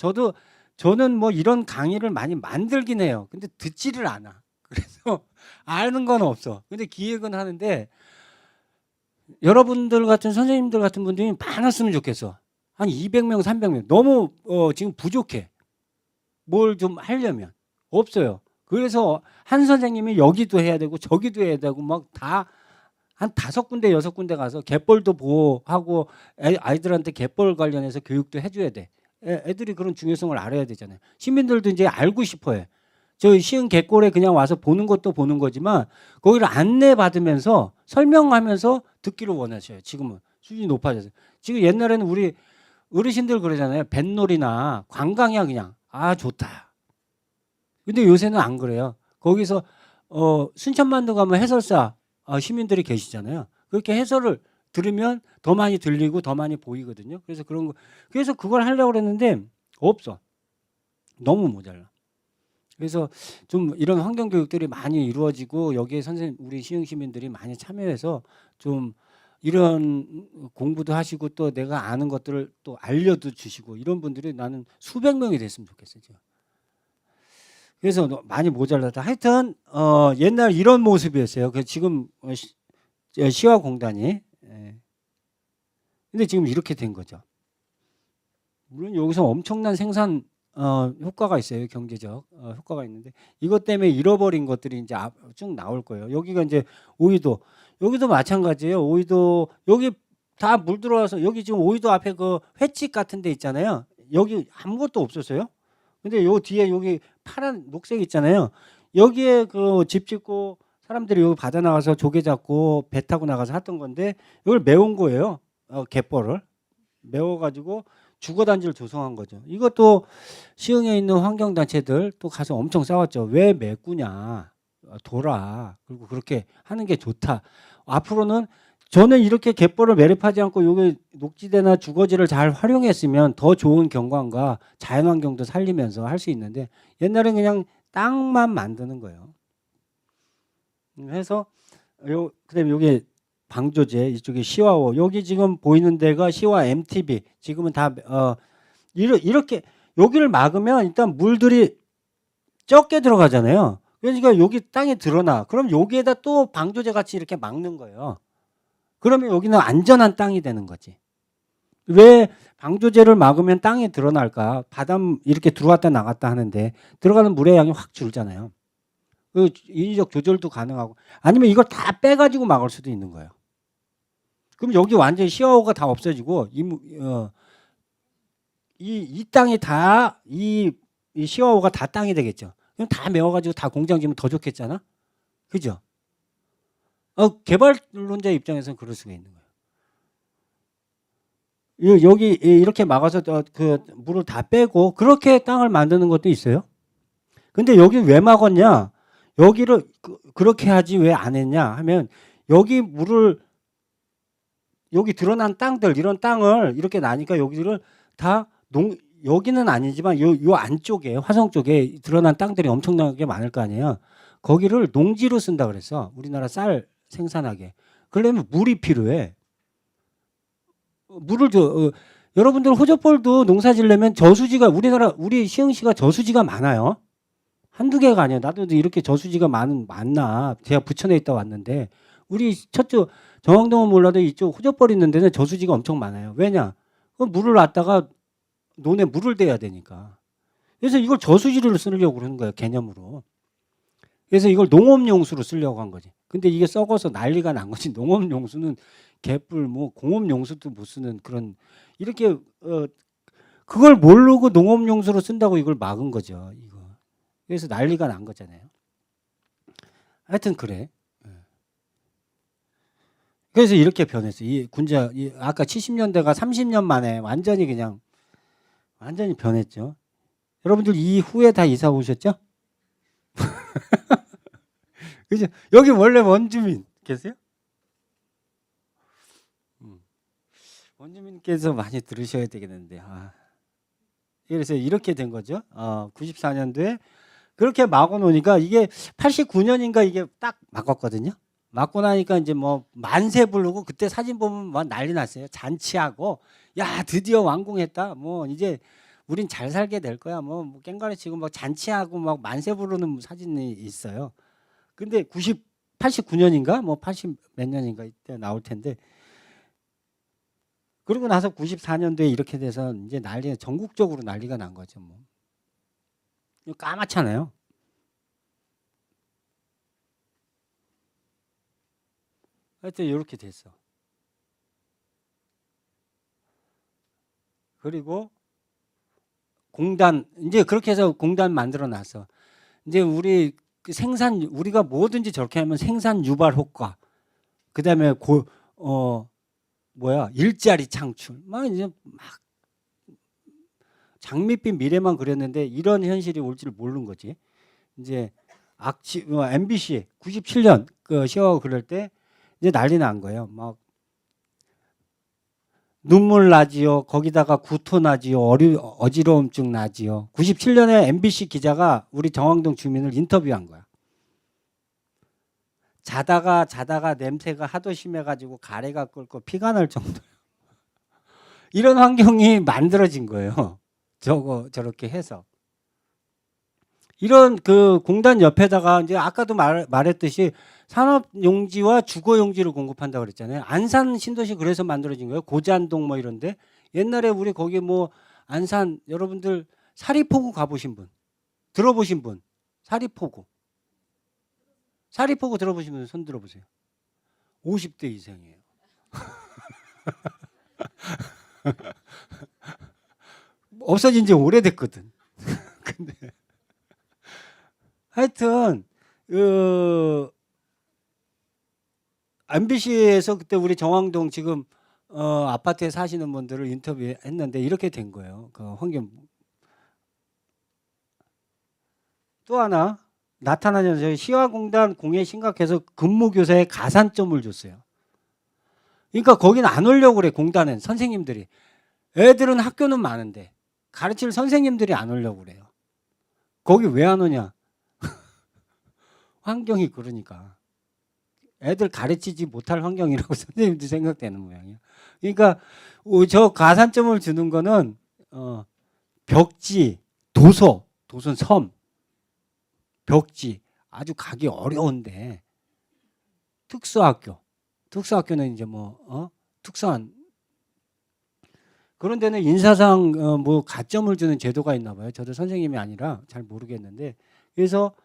저는 뭐 이런 강의를 많이 만들긴 해요. 근데 듣지를 않아. 그래서 아는 건 없어. 근데 기획은 하는데 여러분들 같은 선생님들 같은 분들이 많았으면 좋겠어. 한 200명, 300명. 너무 지금 부족해. 뭘 좀 하려면 없어요. 그래서 한 선생님이 여기도 해야 되고 저기도 해야 되고 막 다 한 5군데 6군데 가서 갯벌도 보호하고 아이들한테 갯벌 관련해서 교육도 해줘야 돼. 애들이 그런 중요성을 알아야 되잖아요. 시민들도 이제 알고 싶어요. 저 시흥 갯골에 그냥 와서 보는 것도 보는 거지만 거기를 안내받으면서 설명하면서 듣기를 원하셔요. 지금은 수준이 높아져서. 지금 옛날에는 우리 어르신들 그러잖아요. 뱃놀이나 관광이야 그냥. 아 좋다. 근데 요새는 안 그래요. 거기서 순천만도 가면 해설사 시민들이 계시잖아요. 그렇게 해설을 들으면 더 많이 들리고 더 많이 보이거든요. 그래서 그런 거 그래서 그걸 하려고 그랬는데 없어. 너무 모자라. 그래서 좀 이런 환경 교육들이 많이 이루어지고 여기에 선생님 우리 시흥 시민들이 많이 참여해서 좀 이런 공부도 하시고 또 내가 아는 것들을 또 알려도 주시고 이런 분들이 나는 수백 명이 됐으면 좋겠어요. 지금. 그래서 많이 모자라다. 하여튼 옛날 이런 모습이었어요. 그 지금 시화공단이. 근데 지금 이렇게 된 거죠. 물론 여기서 엄청난 생산 효과가 있어요. 경제적 효과가 있는데 이것 때문에 잃어버린 것들이 이제 쭉 나올 거예요. 여기가 이제 오이도 여기도 마찬가지예요. 오이도 여기 다 물 들어와서 여기 지금 오이도 앞에 그 횟집 같은 데 있잖아요. 여기 아무것도 없었어요. 근데 요 뒤에 여기 파란 녹색 있잖아요. 여기에 그 집 짓고 사람들이 여기 바다 나가서 조개 잡고 배 타고 나가서 했던 건데 이걸 메운 거예요. 갯벌을 메워가지고 주거단지를 조성한 거죠. 이것도 시흥에 있는 환경단체들 또 가서 엄청 싸웠죠. 왜 메꾸냐. 돌아. 그리고 그렇게 하는 게 좋다. 앞으로는 저는 이렇게 갯벌을 매립하지 않고 여기 녹지대나 주거지를 잘 활용했으면 더 좋은 경관과 자연환경도 살리면서 할 수 있는데 옛날엔 그냥 땅만 만드는 거예요. 해서 그다음에 여기 방조제 이쪽에 시화호 여기 지금 보이는 데가 시화 MTB 지금은 다 이렇게 여기를 막으면 일단 물들이 적게 들어가잖아요. 그러니까 여기 땅에 드러나. 그럼 여기에다 또 방조제 같이 이렇게 막는 거예요. 그러면 여기는 안전한 땅이 되는 거지. 왜 방조제를 막으면 땅에 드러날까? 바닷 이렇게 들어왔다 나갔다 하는데 들어가는 물의 양이 확 줄잖아요. 그 인위적 조절도 가능하고 아니면 이걸 다 빼가지고 막을 수도 있는 거예요. 그럼 여기 완전히 시야호가 다 없어지고 이 땅이 다 이 시야호가 다 땅이 되겠죠. 그럼 다 메워가지고 다 공장 지으면 더 좋겠잖아. 그죠? 개발론자 입장에서는 그럴 수가 있는 거예요. 여기 이렇게 막아서 그 물을 다 빼고 그렇게 땅을 만드는 것도 있어요. 근데 여기 왜 막았냐? 여기를 그렇게 하지 왜 안 했냐 하면 여기 물을 여기 드러난 땅들 이런 땅을 이렇게 나니까 여기를 다 여기는 아니지만 요 안쪽에 화성 쪽에 드러난 땅들이 엄청나게 많을 거 아니에요. 거기를 농지로 쓴다 그랬어. 우리나라 쌀 생산하게. 그러려면 물이 필요해. 물을 여러분들 호접벌도 농사 지려면 저수지가 우리 시흥시가 저수지가 많아요. 한두 개가 아니야. 나도 이렇게 저수지가 많나. 제가 부천에 있다 왔는데 우리 저쪽 정왕동은 몰라도 이쪽 호접벌 있는 데는 저수지가 엄청 많아요. 왜냐? 물을 놨다가 논에 물을 대야 되니까. 그래서 이걸 저수지를 쓰려고 그러는 거예요. 개념으로. 그래서 이걸 농업용수로 쓰려고 한 거지. 근데 이게 썩어서 난리가 난 거지. 농업용수는 개뿔 뭐 공업용수도 못 쓰는 그런 이렇게 그걸 모르고 농업용수로 쓴다고 이걸 막은 거죠. 이거. 그래서 난리가 난 거잖아요. 하여튼 그래. 그래서 이렇게 변했어요. 이 군자 아까 70년대가 30년 만에 완전히 그냥 완전히 변했죠. 여러분들 이후에 다 이사 오셨죠? 그죠? 여기 원래 원주민 계세요? 원주민께서 많이 들으셔야 되겠는데. 그래서 이렇게 된 거죠. 94년도에 그렇게 막아 놓으니까 이게 89년인가 이게 딱 막았거든요. 막고 나니까 이제 뭐 만세 부르고 그때 사진 보면 막 난리 났어요. 잔치하고 야 드디어 완공했다. 뭐 이제 우린 잘 살게 될 거야. 뭐 깽가리 치고 막 잔치하고 막 만세 부르는 사진이 있어요. 근데 89년인가 뭐 80 몇 년인가 이때 나올 텐데 그러고 나서 94년도에 이렇게 돼서 이제 전국적으로 난리가 난 거죠. 뭐 까맣잖아요. 하여튼 이렇게 됐어. 그리고 공단 이제 그렇게 해서 공단 만들어 놨어. 이제 우리 우리가 뭐든지 저렇게 하면 생산 유발 효과. 그다음에 일자리 창출. 막 이제 막 장밋빛 미래만 그렸는데 이런 현실이 올 줄 모르는 거지. 이제 MBC 97년 그 시어하고 그럴 때 이제 난리 난 거예요. 막 눈물 나지요. 거기다가 구토 나지요. 어지러움증 나지요. 97년에 MBC 기자가 우리 정왕동 주민을 인터뷰한 거야. 자다가 냄새가 하도 심해가지고 가래가 끓고 피가 날 정도예요. 이런 환경이 만들어진 거예요. 저렇게 해서. 이런 그 공단 옆에다가 이제 아까도 말했듯이 산업용지와 주거용지를 공급한다고 그랬잖아요. 안산 신도시 그래서 만들어진 거예요. 고잔동 뭐 이런데. 옛날에 우리 거기 뭐 안산 여러분들 사리포구 가보신 분, 들어보신 분, 사리포구 들어보신 분 손 들어보세요. 50대 이상이에요. 없어진 지 오래됐거든. 근데 하여튼 MBC에서 그때 우리 정왕동 지금 아파트에 사시는 분들을 인터뷰했는데 이렇게 된 거예요. 그 환경. 또 하나 나타나는 저희 시화공단 공해 심각해서 근무교사에 가산점을 줬어요. 그러니까 거기는 안 오려고 그래. 공단은 선생님들이. 애들은 학교는 많은데 가르칠 선생님들이 안 오려고 그래요. 거기 왜 안 오냐? 환경이 그러니까. 애들 가르치지 못할 환경이라고 선생님들 생각되는 모양이에요. 그러니까 저 가산점을 주는 거는 벽지, 도서는 섬, 벽지 아주 가기 어려운데 특수학교는 이제 뭐 특수한 그런 데는 인사상 뭐 가점을 주는 제도가 있나 봐요. 저도 선생님이 아니라 잘 모르겠는데 그래서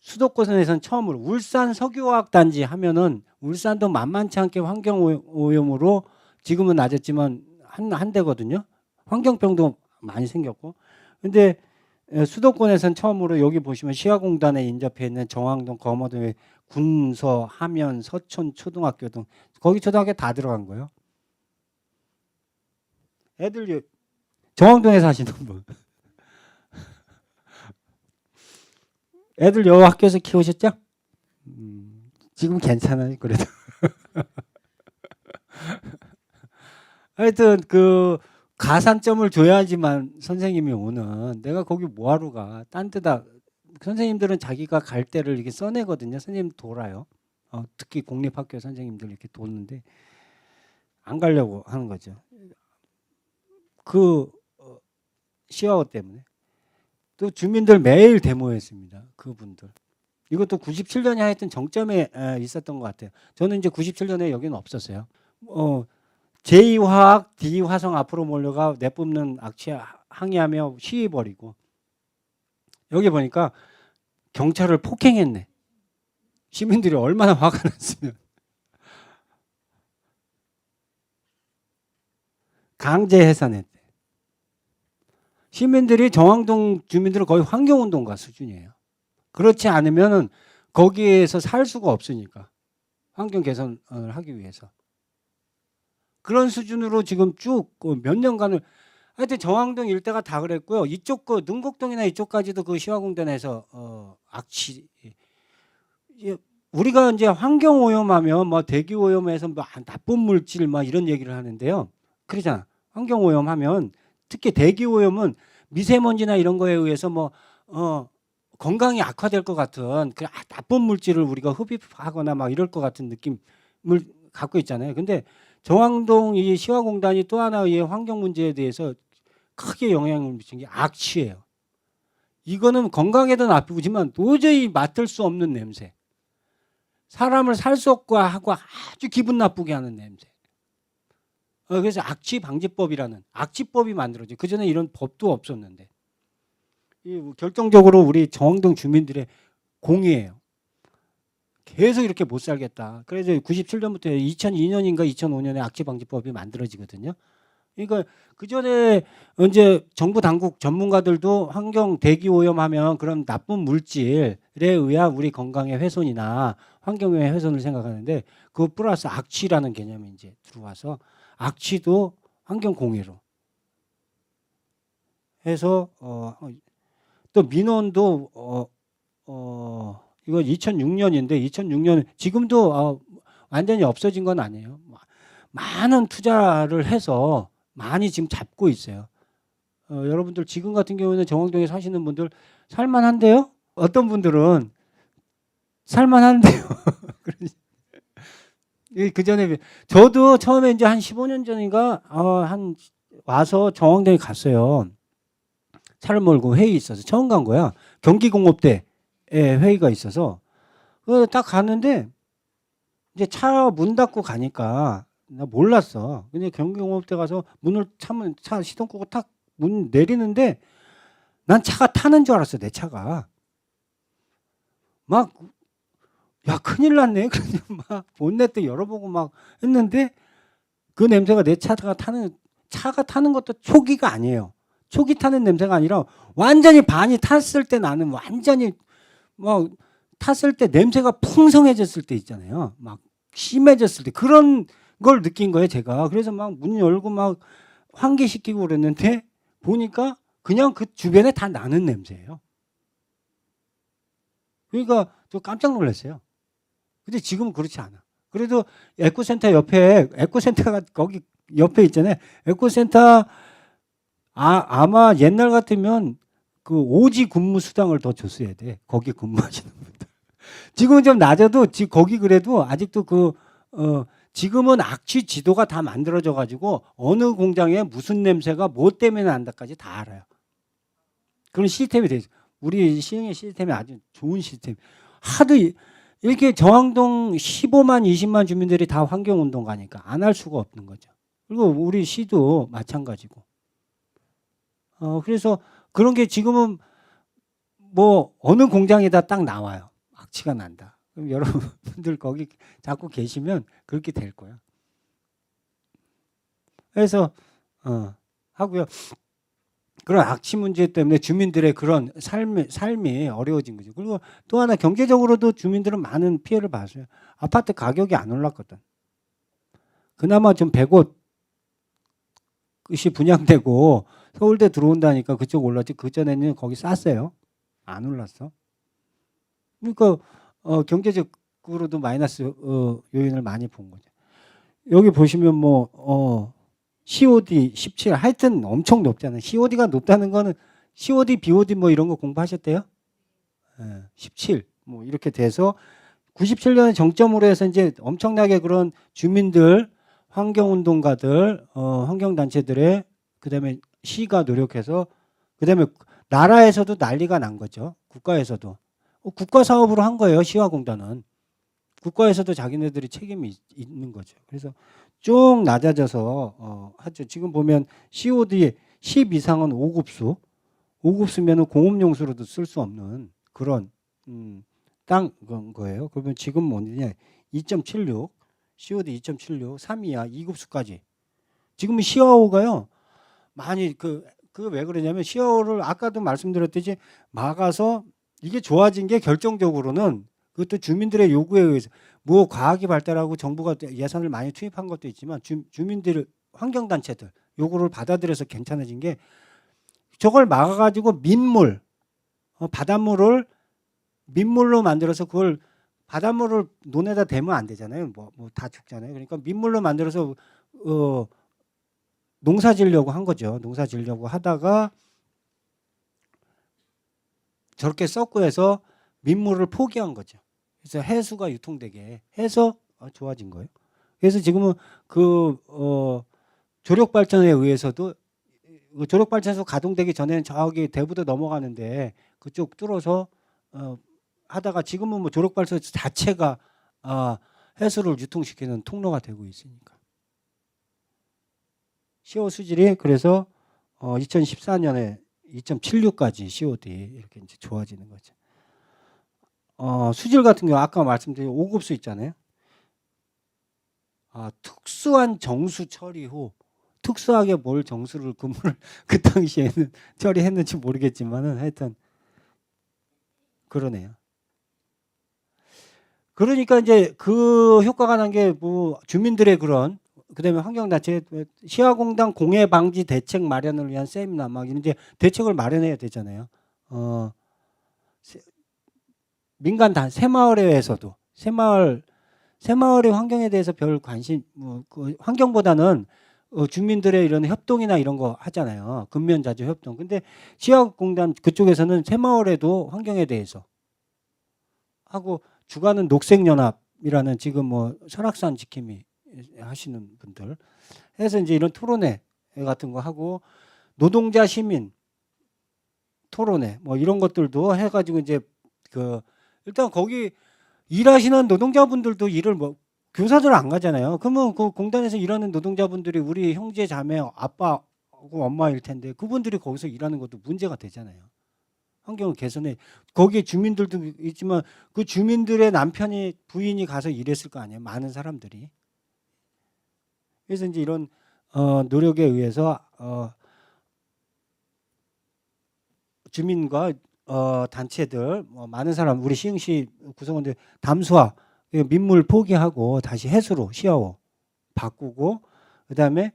수도권에서는 처음으로 울산 석유화학단지 하면은 울산도 만만치 않게 환경오염으로 지금은 낮았지만 한 대거든요. 환경병도 많이 생겼고. 근데 수도권에서는 처음으로 여기 보시면 시화공단에 인접해 있는 정왕동, 거머동의 군서, 하면, 서촌 초등학교 등 거기 초등학교 다 들어간 거예요. 애들 정왕동에 사시는 분. 애들 여 학교에서 키우셨죠? 지금 괜찮아요. 그래도. 하여튼 그 가산점을 줘야지만 선생님이 오는. 내가 거기 뭐하러 가? 딴 데다 선생님들은 자기가 갈 때를 이렇게 써내거든요. 선생님 돌아요. 특히 공립학교 선생님들 이렇게 도는데 안 가려고 하는 거죠. 그 시화호 때문에. 또 주민들 매일 데모했습니다. 그분들. 이것도 97년에 하여튼 정점에 있었던 것 같아요. 저는 이제 97년에 여기는 없었어요. 제2화학, D화성 앞으로 몰려가 내뿜는 악취 항의하며 시위 벌이고 여기 보니까 경찰을 폭행했네. 시민들이 얼마나 화가 났으면. 강제 해산했대. 시민들이 정왕동 주민들은 거의 환경운동가 수준이에요. 그렇지 않으면 거기에서 살 수가 없으니까 환경 개선을 하기 위해서 그런 수준으로 지금 쭉 몇 년간을 하여튼 정왕동 일대가 다 그랬고요. 이쪽 그 능곡동이나 이쪽까지도 그 시화공단에서 악취 우리가 이제 환경 오염하면 뭐 대기 오염에서 뭐 나쁜 물질 막 이런 얘기를 하는데요. 그러잖아. 환경 오염하면 특히 대기 오염은 미세먼지나 이런 거에 의해서 뭐 건강이 악화될 것 같은 그 나쁜 물질을 우리가 흡입하거나 막 이럴 것 같은 느낌을 갖고 있잖아요. 근데 정왕동 이 시화공단이 또 하나의 환경 문제에 대해서 크게 영향을 미친 게 악취예요. 이거는 건강에도 나쁘지만 도저히 맡을 수 없는 냄새. 사람을 살 수 없고 하고 아주 기분 나쁘게 하는 냄새. 그래서 악취 방지법이라는 악취법이 만들어져. 그 전에 이런 법도 없었는데. 결정적으로 우리 정왕동 주민들의 공의예요. 계속 이렇게 못 살겠다. 그래서 97년부터 2002년인가 2005년에 악취 방지법이 만들어지거든요. 그러니까 그 전에 이제 정부 당국 전문가들도 환경 대기 오염하면 그런 나쁜 물질에 의한 우리 건강의 훼손이나 환경의 훼손을 생각하는데 그 플러스 악취라는 개념이 이제 들어와서 악취도 환경 공해로 해서 또 민원도 이거 2006년인데 2006년 지금도 완전히 없어진 건 아니에요. 많은 투자를 해서 많이 지금 잡고 있어요. 여러분들 지금 같은 경우에는 정왕동에 사시는 분들 살만한데요? 어떤 분들은 살만한데요. 그 전에 저도 처음에 이제 한 15년 전인가 한 와서 정왕동에 갔어요. 차를 몰고 회의 있어서 처음 간 거야. 경기공업대에 회의가 있어서 딱 갔는데 이제 차 문 닫고 가니까 나 몰랐어. 근데 경기공업대 가서 문을 차면 차 시동 끄고 탁 문 내리는데 난 차가 타는 줄 알았어. 내 차가 막 야 큰일 났네. 그래서 막 본네트 열어보고 막 했는데 그 냄새가 내 차가 타는 것도 초기가 아니에요. 초기 타는 냄새가 아니라 완전히 반이 탔을 때 나는 완전히 막 탔을 때 냄새가 풍성해졌을 때 있잖아요. 막 심해졌을 때 그런 걸 느낀 거예요, 제가. 그래서 막 문 열고 막 환기시키고 그랬는데 보니까 그냥 그 주변에 다 나는 냄새예요. 그러니까 저 깜짝 놀랐어요. 근데 지금은 그렇지 않아. 그래도 에코센터 옆에 에코센터가 거기 옆에 있잖아요. 에코센터 아마 옛날 같으면 그 오지 근무 수당을 더 줬어야 돼. 거기 근무하시는 분들. 지금은 좀 낮아도 거기 그래도 아직도 지금은 악취 지도가 다 만들어져 가지고 어느 공장에 무슨 냄새가 뭐 때문에 난다까지 다 알아요. 그런 시스템이 돼 있어. 우리 시흥의 시스템이 아주 좋은 시스템. 하도 이렇게 정왕동 15만 20만 주민들이 다 환경운동 가니까 안 할 수가 없는 거죠. 그리고 우리 시도 마찬가지고. 그래서 그런 게 지금은 뭐 어느 공장에다 딱 나와요. 악취가 난다. 그럼 여러분들 거기 자꾸 계시면 그렇게 될 거야. 그래서 하고요. 그런 악취 문제 때문에 주민들의 그런 삶이 어려워진 거죠. 그리고 또 하나 경제적으로도 주민들은 많은 피해를 봤어요. 아파트 가격이 안 올랐거든. 그나마 좀 100곳이 분양되고 서울대 들어온다니까 그쪽 올랐지. 그전에는 거기 쌌어요. 안 올랐어. 그러니까 경제적으로도 마이너스 요인을 많이 본 거죠. 여기 보시면 뭐 COD 17 하여튼 엄청 높잖아요. COD가 높다는 거는 COD, BOD 뭐 이런 거 공부하셨대요? 17 뭐 이렇게 돼서 97년에 정점으로 해서 이제 엄청나게 그런 주민들, 환경운동가들, 환경단체들의 그다음에 시가 노력해서 그다음에 나라에서도 난리가 난 거죠. 국가에서도 국가 사업으로 한 거예요. 시화공단은 국가에서도 자기네들이 책임이 있는 거죠. 그래서 쭉 낮아져서 하죠. 지금 보면 COD 10 이상은 5급수, 5급수면은 공업용수로도 쓸 수 없는 그런 땅 거예요. 그러면 지금 뭐냐 2.76, COD 2.76, 3 이하 2급수까지. 지금은 시화호가요 많이 그 왜 그러냐면 시화호를 아까도 말씀드렸듯이 막아서 이게 좋아진 게 결정적으로는 이것도 주민들의 요구에 의해서 뭐 과학이 발달하고 정부가 예산을 많이 투입한 것도 있지만 주민들 환경단체들 요구를 받아들여서 괜찮아진 게 저걸 막아가지고 민물 바닷물을 민물로 만들어서 그걸 바닷물을 논에다 대면 안 되잖아요. 뭐 다 죽잖아요. 그러니까 민물로 만들어서 농사 지으려고 한 거죠. 농사 지으려고 하다가 저렇게 썩고 해서 민물을 포기한 거죠. 그래서 해수가 유통되게 해서 좋아진 거예요. 그래서 지금은 조력 발전에 의해서도 조력 발전소 가동되기 전에는 저기 대부도 넘어가는데 그쪽 뚫어서 하다가 지금은 뭐 조력 발전소 자체가 해수를 유통시키는 통로가 되고 있으니까. CO 수질이 그래서 2014년에 2.76까지 COD 이렇게 이제 좋아지는 거죠. 수질 같은 경우 아까 말씀드린 5급수 있잖아요. 특수한 정수 처리 후 특수하게 뭘 정수를 그물을 그 당시에는 처리했는지 모르겠지만은 하여튼 그러네요. 그러니까 이제 그 효과가 난 게 뭐 주민들의 그다음에 환경단체 시야공단 공해 방지 대책 마련을 위한 세미나 막 이제 대책을 마련해야 되잖아요. 민간 새마을회에서도 새마을의 환경에 대해서 별 관심 그 환경보다는 주민들의 이런 협동이나 이런 거 하잖아요. 근면자주 협동. 근데 시야공단 그쪽에서는 새마을에도 환경에 대해서 하고 주관은 녹색연합이라는 지금 뭐 설악산 지킴이 하시는 분들 해서 이제 이런 토론회 같은 거 하고 노동자 시민 토론회 뭐 이런 것들도 해가지고 이제 일단 거기 일하시는 노동자분들도 일을 뭐 교사들 안 가잖아요. 그러면 그 공단에서 일하는 노동자분들이 우리 형제 자매 아빠하고 엄마일 텐데 그분들이 거기서 일하는 것도 문제가 되잖아요. 환경 개선에 거기에 주민들도 있지만 그 주민들의 남편이 부인이 가서 일했을 거 아니에요. 많은 사람들이. 그래서 이제 이런 노력에 의해서 주민과 단체들 많은 사람 우리 시흥시 구성원들 담수화 민물 포기하고 다시 해수로 시야호 바꾸고 그다음에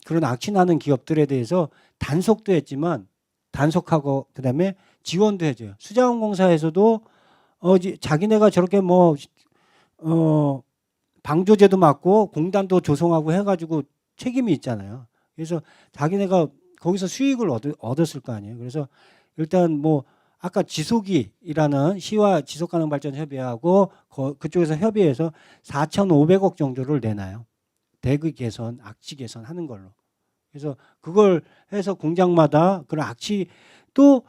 그런 악취 나는 기업들에 대해서 단속도 했지만 단속하고 그다음에 지원도 해줘요. 수자원공사에서도 자기네가 저렇게 방조제도 맡고 공단도 조성하고 해가지고 책임이 있잖아요. 그래서 자기네가 거기서 수익을 얻었을 거 아니에요. 그래서 일단 뭐 아까 지속이라는 시와 지속가능발전협의회하고 그쪽에서 협의해서 4,500억 정도를 내놔요. 대기 개선, 악취 개선하는 걸로. 그래서 그걸 해서 공장마다 그런 악취 또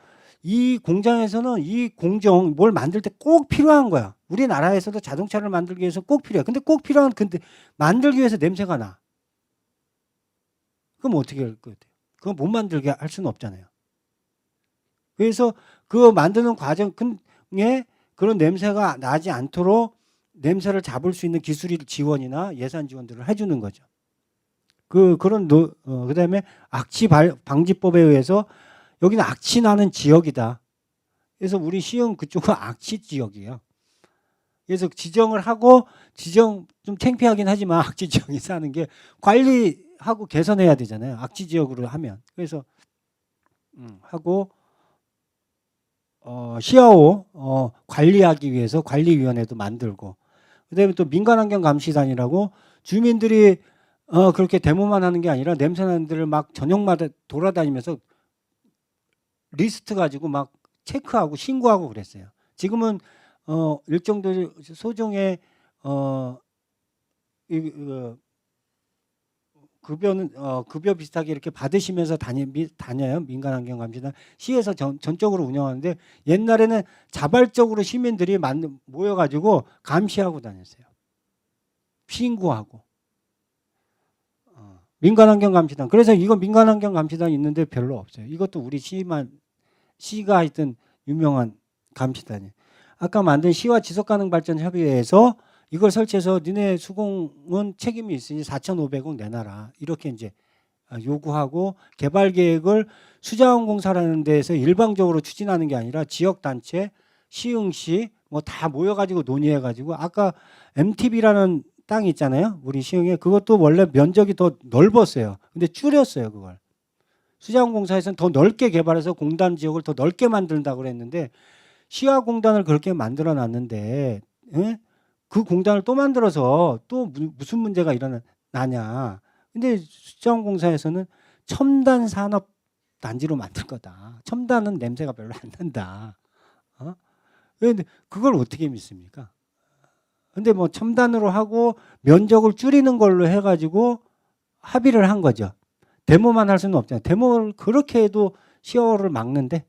이 공장에서는 이 공정 뭘 만들 때 꼭 필요한 거야. 우리나라에서도 자동차를 만들기 위해서 꼭 필요해. 근데 꼭 필요한 근데 만들기 위해서 냄새가 나. 그럼 어떻게 할 것 같아요? 그거 못 만들게 할 수는 없잖아요. 그래서 그 만드는 과정에 그런 냄새가 나지 않도록 냄새를 잡을 수 있는 기술 지원이나 예산 지원들을 해주는 거죠. 그다음에 악취 방지법에 의해서 여기는 악취 나는 지역이다. 그래서 우리 시흥 그쪽은 악취 지역이에요. 그래서 지정을 하고 좀 창피하긴 하지만 악취 지역이 사는 게 관리하고 개선해야 되잖아요. 악취 지역으로 하면. 그래서 하고 시야호 관리하기 위해서 관리위원회도 만들고 그다음에 또 민간환경감시단이라고 주민들이 그렇게 데모만 하는 게 아니라 냄새나는 데를 막 저녁마다 돌아다니면서 리스트 가지고 막 체크하고 신고하고 그랬어요. 지금은 일정도 소정의 급여 비슷하게 이렇게 받으시면서 다녀요. 민간환경감시단 시에서 전적으로 운영하는데 옛날에는 자발적으로 시민들이 모여가지고 감시하고 다녔어요. 신고하고. 민간환경감시단. 그래서 이거 민간환경감시단 있는데 별로 없어요. 이것도 우리 시가 하여튼 유명한 감시단이에요. 아까 만든 시와 지속가능발전협의회에서 이걸 설치해서 니네 수공은 책임이 있으니 4,500억 내놔라. 이렇게 이제 요구하고 개발 계획을 수자원공사라는 데에서 일방적으로 추진하는 게 아니라 지역단체, 시흥시, 뭐 다 모여가지고 논의해가지고 아까 MTB라는 땅 있잖아요. 우리 시흥에 그것도 원래 면적이 더 넓었어요. 근데 줄였어요 그걸. 수자원공사에서는 더 넓게 개발해서 공단 지역을 더 넓게 만든다고 그랬는데 시화공단을 그렇게 만들어 놨는데 예? 그 공단을 또 만들어서 또 무슨 문제가 일어나냐. 근데 수자원공사에서는 첨단 산업 단지로 만들 거다. 첨단은 냄새가 별로 안 난다. 어? 근데 그걸 어떻게 믿습니까? 근데 뭐 첨단으로 하고 면적을 줄이는 걸로 해가지고 합의를 한 거죠. 데모만 할 수는 없잖아요. 데모를 그렇게 해도 시어를 막는데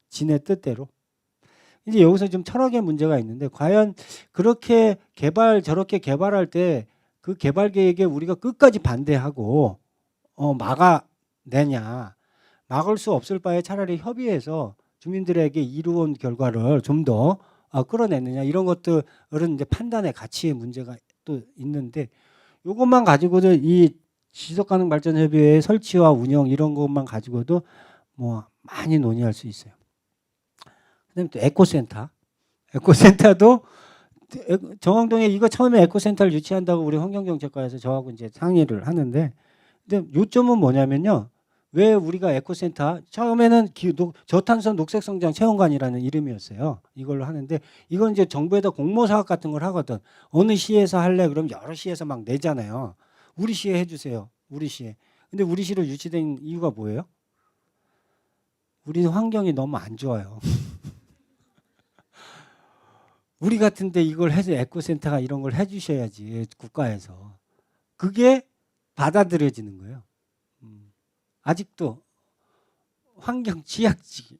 지네 뜻대로. 이제 여기서 좀 철학의 문제가 있는데 과연 그렇게 저렇게 개발할 때 그 개발 계획에 우리가 끝까지 반대하고 막아내냐. 막을 수 없을 바에 차라리 협의해서 주민들에게 이루어온 결과를 좀 더 끌어내느냐 이런 것들은 이제 판단의 가치의 문제가 또 있는데 이것만 가지고도 이 지속가능발전협의회의 설치와 운영 이런 것만 가지고도 뭐 많이 논의할 수 있어요. 그다음에 또 에코센터도 정왕동에 이거 처음에 에코센터를 유치한다고 우리 환경정책과에서 저하고 이제 상의를 하는데 근데 요점은 뭐냐면요. 왜 우리가 에코센터 처음에는 저탄소 녹색성장 체험관이라는 이름이었어요. 이걸로 하는데 이건 이제 정부에다 공모 사업 같은 걸 하거든. 어느 시에서 할래? 그럼 여러 시에서 막 내잖아요. 우리 시에 해주세요. 우리 시에. 근데 우리 시로 유치된 이유가 뭐예요? 우리 환경이 너무 안 좋아요. 우리 같은데 이걸 해서 에코센터가 이런 걸 해주셔야지 국가에서. 그게 받아들여지는 거예요. 아직도 환경 취약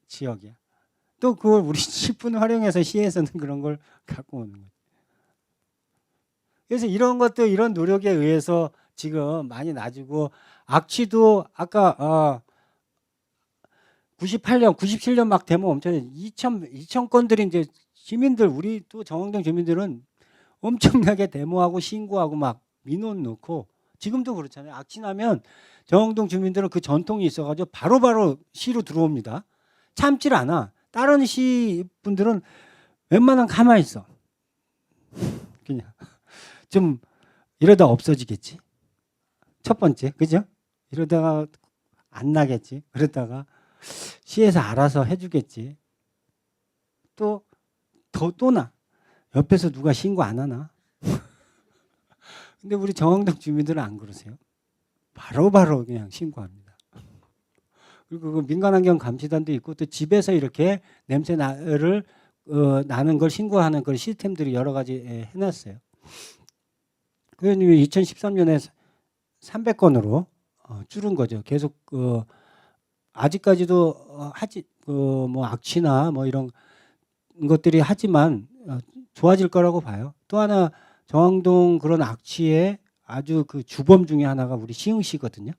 지역이야. 또 그걸 우리 10분 활용해서 시에서는 그런 걸 갖고 오는 거예요. 그래서 이런 것도 이런 노력에 의해서 지금 많이 낮아지고 악취도 아까 98년, 97년 막 데모 엄청 2천 건들이 이제 시민들 우리 또 정왕동 주민들은 엄청나게 데모하고 신고하고 막 민원 넣고 지금도 그렇잖아요. 악취 나면 정왕동 주민들은 그 전통이 있어가지고 바로바로 시로 들어옵니다. 참질 않아. 다른 시 분들은 웬만하면 가만히 있어. 그냥 좀 이러다 없어지겠지. 첫 번째, 그죠? 이러다가 안 나겠지. 그러다가 시에서 알아서 해주겠지. 또 나. 옆에서 누가 신고 안 하나? 근데 우리 정왕동 주민들은 안 그러세요. 바로바로 그냥 신고합니다. 그리고 그 민간환경감시단도 있고 또 집에서 이렇게 냄새 나는 걸 신고하는 그런 시스템들이 여러 가지 해놨어요. 그래서 2013년에 300건으로 줄은 거죠. 계속 아직까지도 뭐 악취나 뭐 이런 것들이 하지만 좋아질 거라고 봐요. 또 하나 정왕동 그런 악취의 아주 그 주범 중에 하나가 우리 시흥시거든요.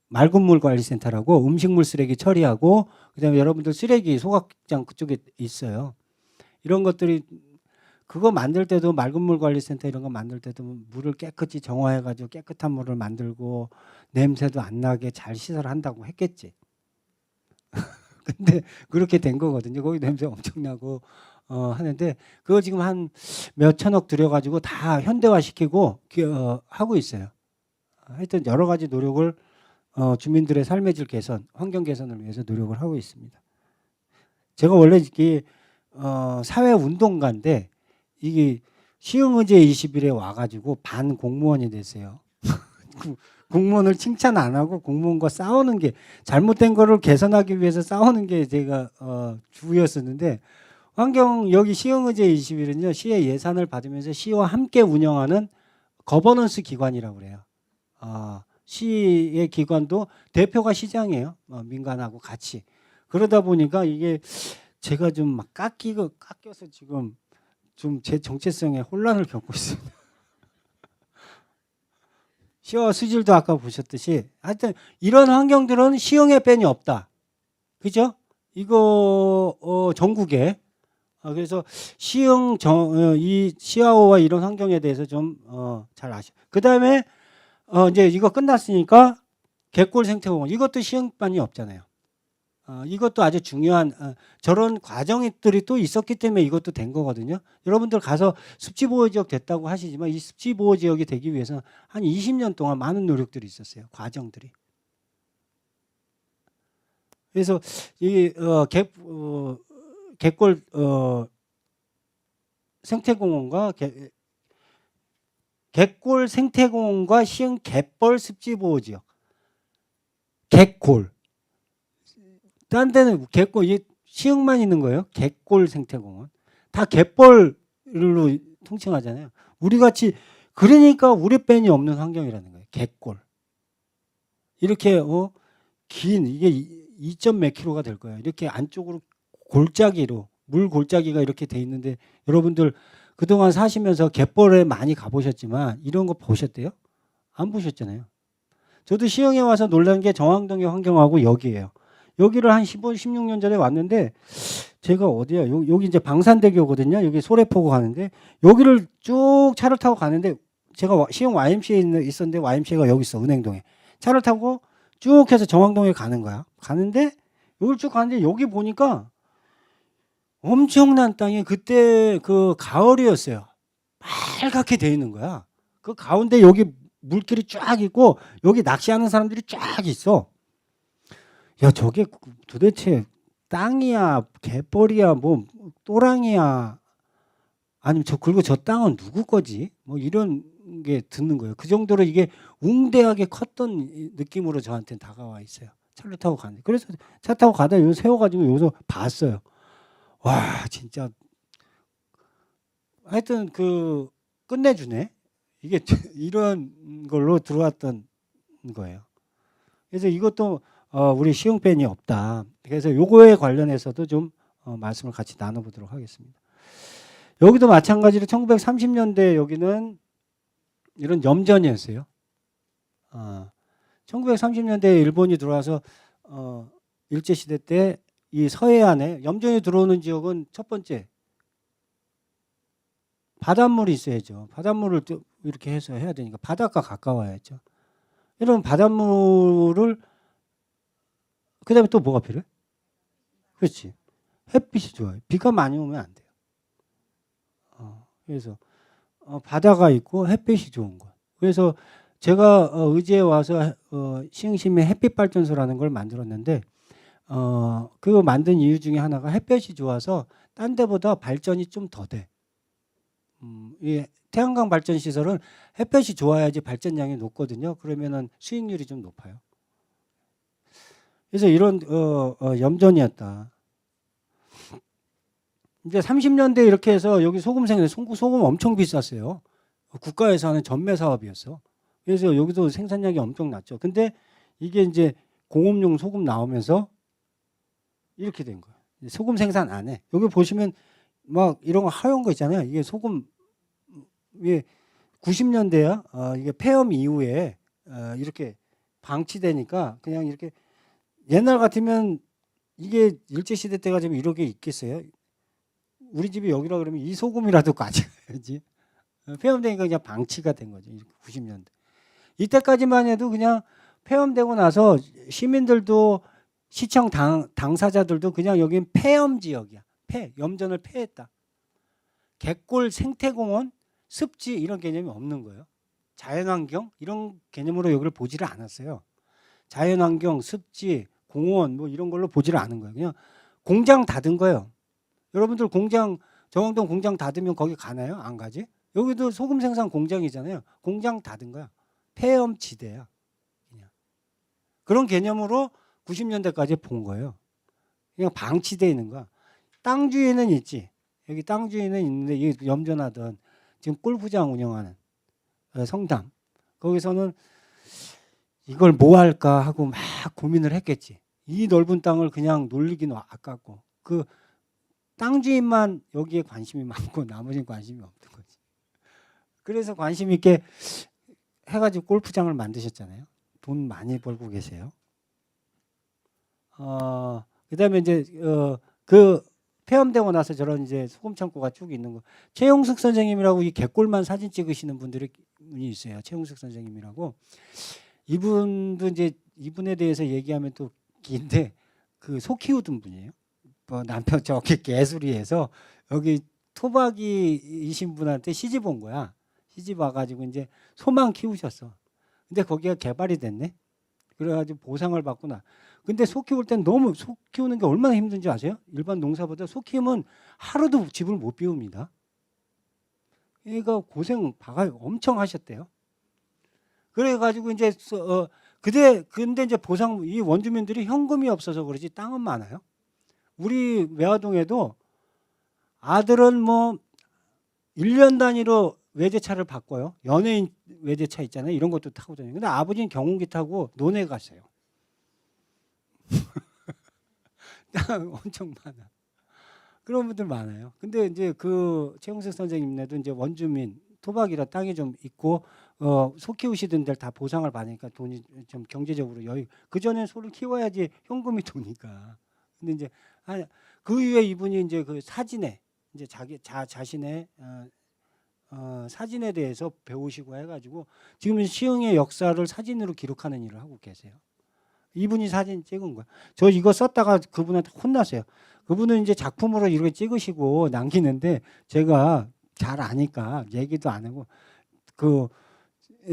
맑은 물 관리센터라고 음식물 쓰레기 처리하고 그다음에 여러분들 쓰레기 소각장 그쪽에 있어요. 이런 것들이 그거 만들 때도 맑은 물 관리센터 이런 거 만들 때도 물을 깨끗이 정화해 가지고 깨끗한 물을 만들고 냄새도 안 나게 잘 시설한다고 했겠지. 근데 그렇게 된 거거든요. 거기 냄새 엄청 나고 하는데 그거 지금 한 몇 천억 들여가지고 다 현대화시키고 하고 있어요. 하여튼 여러 가지 노력을 주민들의 삶의 질 개선, 환경 개선을 위해서 노력을 하고 있습니다. 제가 원래 이게 사회 운동가인데 이게 시흥의제 20일에 와가지고 반 공무원이 됐어요. 공무원을 칭찬 안 하고 공무원과 싸우는 게 잘못된 거를 개선하기 위해서 싸우는 게 제가 주였었는데 환경 여기 시흥의제 20일은요 시의 예산을 받으면서 시와 함께 운영하는 거버넌스 기관이라고 그래요. 시의 기관도 대표가 시장이에요. 민간하고 같이. 그러다 보니까 이게 제가 좀 막 깎여서 지금 좀 제 정체성에 혼란을 겪고 있습니다. 시와 수질도 아까 보셨듯이 하여튼 이런 환경들은 시흥에 뺀이 없다. 그죠? 이거 전국에 그래서 시흥 이 시아오와 이런 환경에 대해서 좀 잘 아시죠. 그다음에 이제 이거 끝났으니까 갯골 생태공원 이것도 시흥반이 없잖아요. 이것도 아주 중요한 저런 과정들이 또 있었기 때문에 이것도 된 거거든요. 여러분들 가서 습지보호 지역 됐다고 하시지만 이 습지보호 지역이 되기 위해서는 한 20년 동안 많은 노력들이 있었어요. 과정들이. 그래서 이 갯골 생태공원과 갯골 생태공원과 시흥 갯벌 습지보호 지역. 갯골. 딴 데는 갯골, 시흥만 있는 거예요. 갯골 생태공원. 다 갯벌로 통칭하잖아요. 우리 같이, 그러니까 우레뺀이 없는 환경이라는 거예요. 갯골. 이렇게, 긴, 이게 2점 몇 킬로가 될 거예요. 이렇게 안쪽으로 골짜기로, 물 골짜기가 이렇게 돼 있는데, 여러분들 그동안 사시면서 갯벌에 많이 가보셨지만, 이런 거 보셨대요? 안 보셨잖아요. 저도 시흥에 와서 놀란 게 정왕동의 환경하고 여기예요. 여기를 한 15, 16년 전에 왔는데 제가 어디야? 여기 이제 방산대교거든요. 여기 소래포구 가는데 여기를 쭉 차를 타고 가는데 제가 시흥 YMCA에 있었는데 YMCA가 여기 있어. 은행동에. 차를 타고 쭉 해서 정왕동에 가는 거야. 가는데 여기를 쭉 가는데 여기 보니까 엄청난 땅이 그때 그 가을이었어요. 빨갛게 돼 있는 거야. 그 가운데 여기 물길이 쫙 있고 여기 낚시하는 사람들이 쫙 있어. 야, 저게 도대체 땅이야, 갯벌이야, 뭐 또랑이야, 아니면 그리고 저 땅은 누구 거지? 뭐 이런 게 드는 거예요. 그 정도로 이게 웅대하게 컸던 느낌으로 저한테는 다가와 있어요. 차를 타고 가는데. 그래서 차 타고 가다 여기 세워가지고 여기서 봤어요. 와, 진짜. 하여튼 끝내주네. 이게 이런 걸로 들어왔던 거예요. 그래서 이것도 우리 시흥팬이 없다. 그래서 요거에 관련해서도 좀 말씀을 같이 나눠보도록 하겠습니다. 여기도 마찬가지로 1930년대 여기는 이런 염전이었어요. 1930년대에 일본이 들어와서 일제시대 때 이 서해안에 염전이 들어오는 지역은 첫 번째 바닷물이 있어야죠. 바닷물을 이렇게 해서 해야 되니까 바닷가 가까워야죠. 이런 바닷물을 그 다음에 또 뭐가 필요해? 그렇지. 햇빛이 좋아요. 비가 많이 오면 안 돼요. 그래서 바다가 있고 햇빛이 좋은 거. 그래서 제가 의제에 와서 시흥시민 햇빛발전소라는 걸 만들었는데 그거 만든 이유 중에 하나가 햇볕이 좋아서 딴 데보다 발전이 좀 더 돼. 이 태양광 발전 시설은 햇볕이 좋아야지 발전량이 높거든요. 그러면은 수익률이 좀 높아요. 그래서 이런 염전이었다. 이제 30년대 이렇게 해서 여기 소금 엄청 비쌌어요. 국가에서 하는 전매 사업이었어. 그래서 여기도 생산량이 엄청 났죠. 근데 이게 이제 공업용 소금 나오면서 이렇게 된 거예요. 소금 생산 안 해. 여기 보시면 막 이런 거 하얀 거 있잖아요. 이게 소금, 이게 90년대야. 이게 폐업 이후에 이렇게 방치되니까 그냥 이렇게 옛날 같으면 이게 일제시대 때 가지고 이렇게 있겠어요? 우리 집이 여기라 그러면 이 소금이라도 가져가야지. 폐업되니까 그냥 방치가 된 거죠. 90년대. 이때까지만 해도 그냥 폐업되고 나서 시민들도 시청 당사자들도 그냥 여긴 폐염 지역이야. 염전을 폐했다. 갯골 생태공원, 습지 이런 개념이 없는 거예요. 자연환경 이런 개념으로 여기를 보지를 않았어요. 자연환경, 습지, 공원 뭐 이런 걸로 보지를 않은 거예요. 그냥 공장 닫은 거예요. 여러분들 정왕동 공장 닫으면 거기 가나요? 안 가지? 여기도 소금 생산 공장이잖아요. 공장 닫은 거야. 폐염 지대야. 그냥. 그런 개념으로 90년대까지 본 거예요. 그냥 방치되어 있는 거야. 땅 주인은 있지. 여기 땅 주인은 있는데 여기 염전하던 지금 골프장 운영하는 성담. 거기서는 이걸 뭐 할까 하고 막 고민을 했겠지. 이 넓은 땅을 그냥 놀리기는 아깝고 그 땅 주인만 여기에 관심이 많고 나머지는 관심이 없는 거지. 그래서 관심 있게 해가지고 골프장을 만드셨잖아요. 돈 많이 벌고 계세요. 그다음에 이제 그 폐업되고 나서 저런 이제 소금 창고가 쭉 있는 거. 최용숙 선생님이라고 이 갯골만 사진 찍으시는 분들이 있어요. 최용숙 선생님이라고. 이분도 이제 이분에 대해서 얘기하면 또 긴데 그 소 키우던 분이에요. 뭐 남편 저기 개수리에서 여기 토박이이신 분한테 시집 온 거야. 시집 와가지고 이제 소만 키우셨어. 근데 거기가 개발이 됐네. 그래가지고 보상을 받구나. 근데 소 키울 땐 너무 소 키우는 게 얼마나 힘든지 아세요? 일반 농사보다 소 키우면 하루도 집을 못 비웁니다. 그러니까 고생 엄청 하셨대요. 그래가지고 이제 근데 이제 보상 이 원주민들이 현금이 없어서 그러지 땅은 많아요. 우리 외화동에도 아들은 뭐 1년 단위로 외제차를 바꿔요. 연예인 외제차 있잖아요. 이런 것도 타고 다녀요. 근데 아버지는 경운기 타고 논에 갔어요. 땅 엄청 많아. 그런 분들 많아요. 근데 이제 그 최홍석 선생님네도 이제 원주민 토박이라 땅이 좀 있고 소 키우시던 데를 다 보상을 받으니까 돈이 좀 경제적으로 여유. 그 전엔 소를 키워야지 현금이 도니까. 근데 이제 그 이후에 이분이 이제 그 사진에 이제 자신의 사진에 대해서 배우시고 해가지고 지금은 시흥의 역사를 사진으로 기록하는 일을 하고 계세요. 이분이 사진 찍은 거야. 저 이거 썼다가 그분한테 혼났어요. 그분은 이제 작품으로 이렇게 찍으시고 남기는데 제가 잘 아니까 얘기도 안 하고 그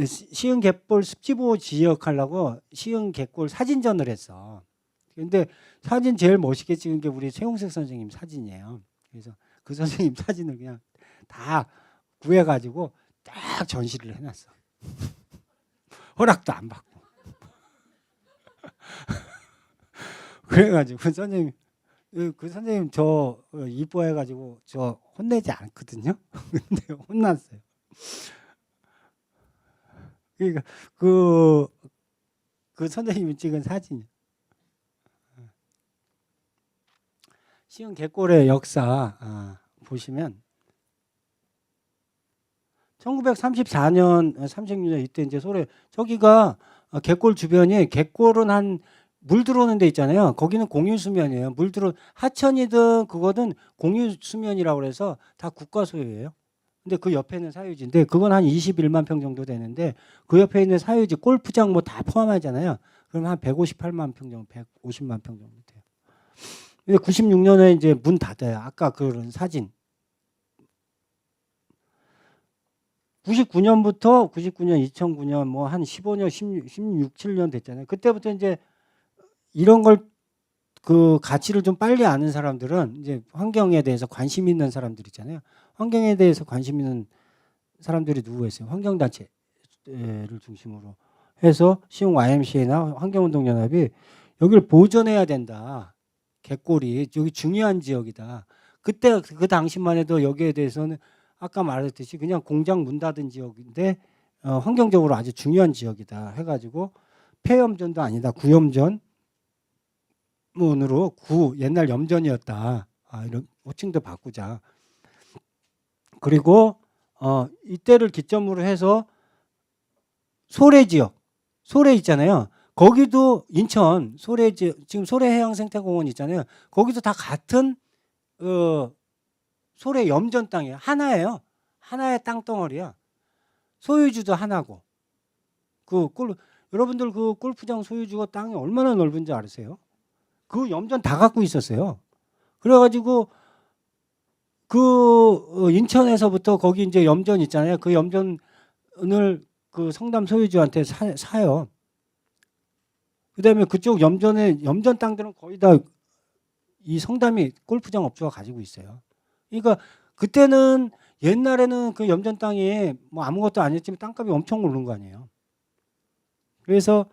시흥 갯벌 습지보 지역하려고 시흥 갯벌 사진전을 했어. 근데 사진 제일 멋있게 찍은 게 우리 최홍석 선생님 사진이에요. 그래서 그 선생님 사진을 그냥 다 구해가지고 딱 전시를 해놨어. 허락도 안 받고. 그래가지고 그 선생님 저 이뻐해가지고 저 혼내지 않거든요. 근데 혼났어요. 그러니까 그 선생님이 찍은 사진이 시흥 갯골의 역사 보시면 1934년, 36년 이때 이제 저기가 갯골 주변이 갯골은 한 물 들어오는 데 있잖아요. 거기는 공유 수면이에요. 하천이든 그거든 공유 수면이라고 그래서 다 국가 소유예요. 근데 그 옆에는 사유지인데 그건 한 21만 평 정도 되는데 그 옆에 있는 사유지 골프장 뭐 다 포함하잖아요. 그럼 한 158만 평 정도, 150만 평 정도 돼요. 근데 96년에 이제 문 닫아요. 아까 그런 사진. 99년부터 99년, 2009년 뭐 한 15년, 16, 17년 됐잖아요. 그때부터 이제 이런 걸 그 가치를 좀 빨리 아는 사람들은 이제 환경에 대해서 관심 있는 사람들 있잖아요. 환경에 대해서 관심 있는 사람들이 누구였어요? 환경단체를 중심으로 해서 시흥 YMCA나 환경운동연합이 여기를 보존해야 된다. 갯골이 여기 중요한 지역이다. 그때 그 당시만 해도 여기에 대해서는 아까 말했듯이 그냥 공장 문 닫은 지역인데 환경적으로 아주 중요한 지역이다 해가지고 폐염전도 아니다. 구염전 문으로 옛날 염전이었다. 이런 호칭도 바꾸자. 그리고 이때를 기점으로 해서 소래 지역, 소래 있잖아요. 거기도 인천 소래 지역, 지금 소래해양생태공원 있잖아요. 거기도 다 같은 소래 염전 땅이에요. 하나예요. 하나의 땅덩어리야. 소유주도 하나고. 여러분들 그 골프장 소유주가 땅이 얼마나 넓은지 아세요? 그 염전 다 갖고 있었어요. 그래가지고 인천에서부터 거기 이제 염전 있잖아요. 그 염전을 그 성담 소유주한테 사요. 그다음에 그쪽 염전 땅들은 거의 다 이 성담이 골프장 업주가 가지고 있어요. 그러니까 그때는 옛날에는 그 염전 땅이 뭐 아무것도 아니었지만 땅값이 엄청 오른 거 아니에요. 그래서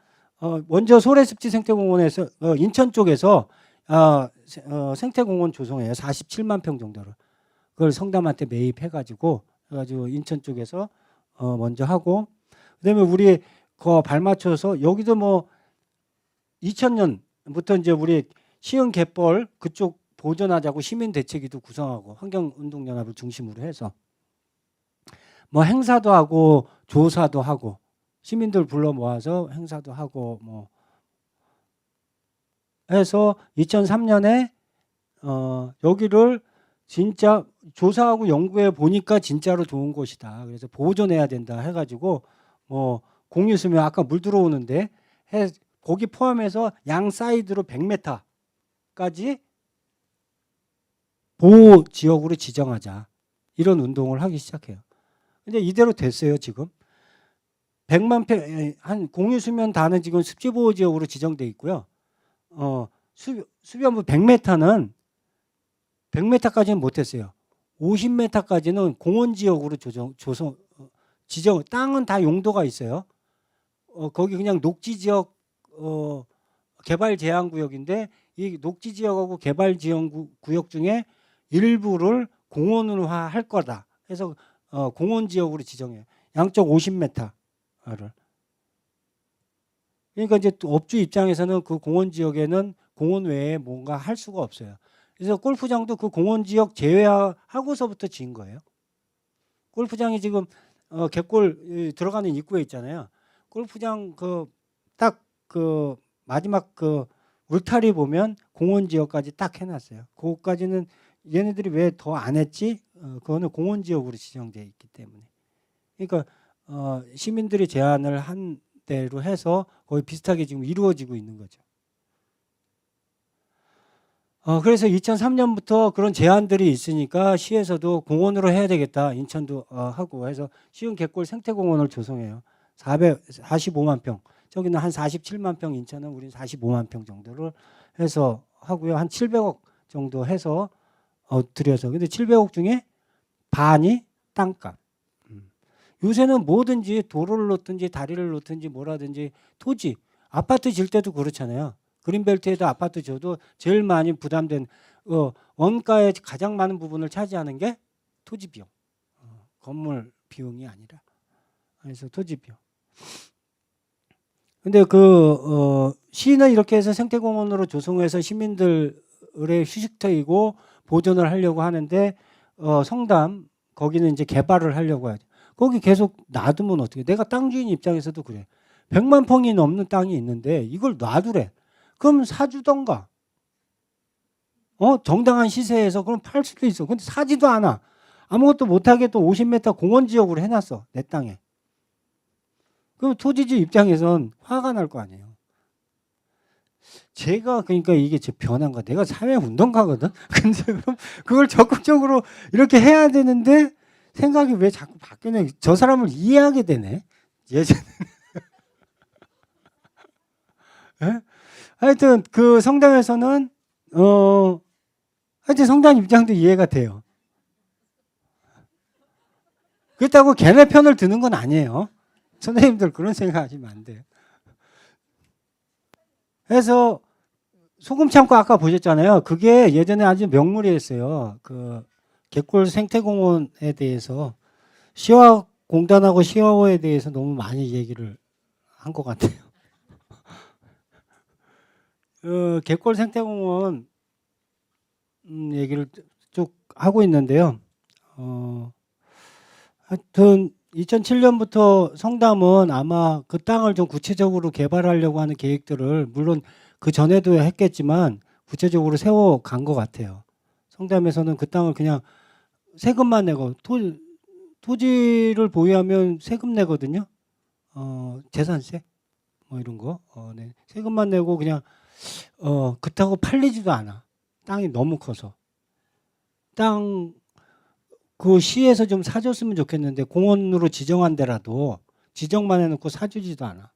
먼저 소래습지 생태공원에서 인천 쪽에서 생태공원 조성해요. 47만 평 정도로. 그걸 성담한테 매입해가지고 인천 쪽에서 먼저 하고 그다음에 우리 그 발맞춰서 여기도 뭐 2000년부터 이제 우리 시흥 갯벌 그쪽 보존하자고 시민대책위도 구성하고 환경운동연합을 중심으로 해서 뭐 행사도 하고 조사도 하고 시민들 불러 모아서 행사도 하고 뭐 해서 2003년에 여기를 진짜 조사하고 연구해 보니까 진짜로 좋은 곳이다. 그래서 보존해야 된다 해가지고 뭐 공유수면 아까 물 들어오는데 거기 포함해서 양 사이드로 100m 때까지 보호 지역으로 지정하자. 이런 운동을 하기 시작해요. 근데 이대로 됐어요, 지금. 100만 평, 한 공유 수면 다는 지금 습지 보호 지역으로 지정돼 있고요. 수변부 100m는 100m까지는 못했어요. 50m까지는 공원 지역으로 지정, 땅은 다 용도가 있어요. 거기 그냥 녹지 지역, 개발 제한 구역인데 이 녹지 지역하고 개발 지역 구역 중에 일부를 공원화 할 거다. 그래서 공원 지역으로 지정해요. 양쪽 50m를. 그러니까 이제 업주 입장에서는 그 공원 지역에는 공원 외에 뭔가 할 수가 없어요. 그래서 골프장도 그 공원 지역 제외하고서부터 지은 거예요. 골프장이 지금 갯골 들어가는 입구에 있잖아요. 골프장 딱 그 마지막 그 울타리 보면 공원 지역까지 딱 해놨어요. 그거까지는 얘네들이 왜 더 안 했지? 그거는 공원 지역으로 지정되어 있기 때문에. 그러니까 시민들이 제안을 한 대로 해서 거의 비슷하게 지금 이루어지고 있는 거죠. 그래서 2003년부터 그런 제안들이 있으니까 시에서도 공원으로 해야 되겠다. 인천도 하고 해서 시흥 갯골 생태공원을 조성해요. 445만 평. 저기는 한 47만 평, 인천은 우린 45만 평 정도를 해서 하고요. 한 700억 정도 해서 들여서. 근데 700억 중에 반이 땅값. 요새는 뭐든지 도로를 놓든지 다리를 놓든지 뭐라든지 토지, 아파트 질 때도 그렇잖아요. 그린벨트에도 아파트 줘도 제일 많이 부담된 원가의 가장 많은 부분을 차지하는 게 토지 비용. 건물 비용이 아니라. 그래서 토지 비용. 근데 시는 이렇게 해서 생태공원으로 조성해서 시민들의 휴식터이고 보존을 하려고 하는데 성담 거기는 이제 개발을 하려고 하죠. 거기 계속 놔두면 어떻게? 내가 땅 주인 입장에서도 그래. 100만 평이 넘는 땅이 있는데 이걸 놔두래. 그럼 사주던가. 정당한 시세에서 그럼 팔 수도 있어. 근데 사지도 않아. 아무것도 못하게 또 50m 공원 지역으로 해놨어. 내 땅에. 그럼 토지주 입장에선 화가 날 거 아니에요. 제가 그러니까 이게 제 변화인가. 내가 사회운동가거든. 근데 그럼 그걸 적극적으로 이렇게 해야 되는데 생각이 왜 자꾸 바뀌네. 저 사람을 이해하게 되네. 예전에. 네? 하여튼 그 성당에서는 하여튼 성당 입장도 이해가 돼요. 그렇다고 걔네 편을 드는 건 아니에요. 선생님들 그런 생각하시면 안 돼요. 그래서 소금 창고 아까 보셨잖아요. 그게 예전에 아주 명물이었어요. 그 갯골 생태공원에 대해서 시화공단하고 시화호에 대해서 너무 많이 얘기를 한 것 같아요. 갯골 생태공원 얘기를 쭉 하고 있는데요. 하여튼 2007년부터 성담은 아마 그 땅을 좀 구체적으로 개발하려고 하는 계획들을 물론 그 전에도 했겠지만 구체적으로 세워간 것 같아요. 성담에서는 그 땅을 그냥 세금만 내고 토지를 보유하면 세금 내거든요. 재산세 뭐 이런 거. 네. 세금만 내고 그냥 그렇다고 팔리지도 않아. 땅이 너무 커서. 땅 그 시에서 좀 사줬으면 좋겠는데 공원으로 지정한 데라도 지정만 해놓고 사주지도 않아.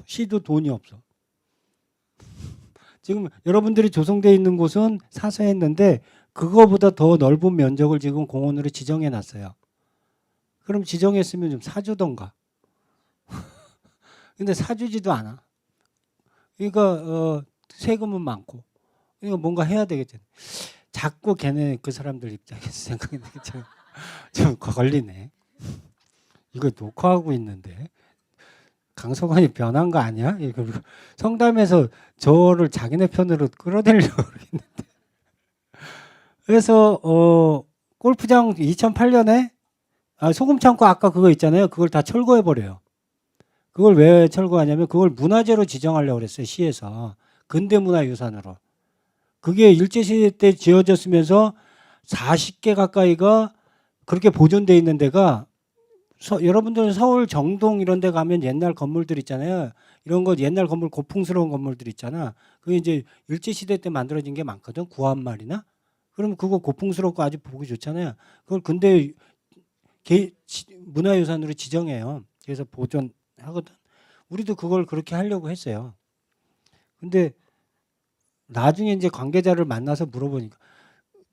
시도 돈이 없어. 지금 여러분들이 조성되어 있는 곳은 사서 했는데 그거보다 더 넓은 면적을 지금 공원으로 지정해 놨어요. 그럼 지정했으면 좀 사주던가. 근데 사주지도 않아. 그러니까 세금은 많고. 이거 뭔가 해야 되겠잖아요. 자꾸 걔네 그 사람들 입장에서 생각이 좀 걸리네. 이거 녹화하고 있는데 강서관이 변한 거 아니야? 성담에서 저를 자기네 편으로 끌어들이려고 그러겠는데. 그래서 골프장 2008년에 소금창고 아까 그거 있잖아요. 그걸 다 철거해 버려요. 그걸 왜 철거하냐면 그걸 문화재로 지정하려고 그랬어요. 시에서. 근대문화유산으로. 그게 일제시대 때 지어졌으면서 40개 가까이가 그렇게 보존돼 있는 데가 여러분들은 서울 정동 이런 데 가면 옛날 건물들 있잖아요. 이런 거 옛날 건물 고풍스러운 건물들 있잖아. 그게 이제 일제시대 때 만들어진 게 많거든. 구한말이나. 그러면 그거 고풍스럽고 아주 보기 좋잖아요. 그걸 근데 문화유산으로 지정해요. 그래서 보존하거든. 우리도 그걸 그렇게 하려고 했어요. 근데 나중에 이제 관계자를 만나서 물어보니까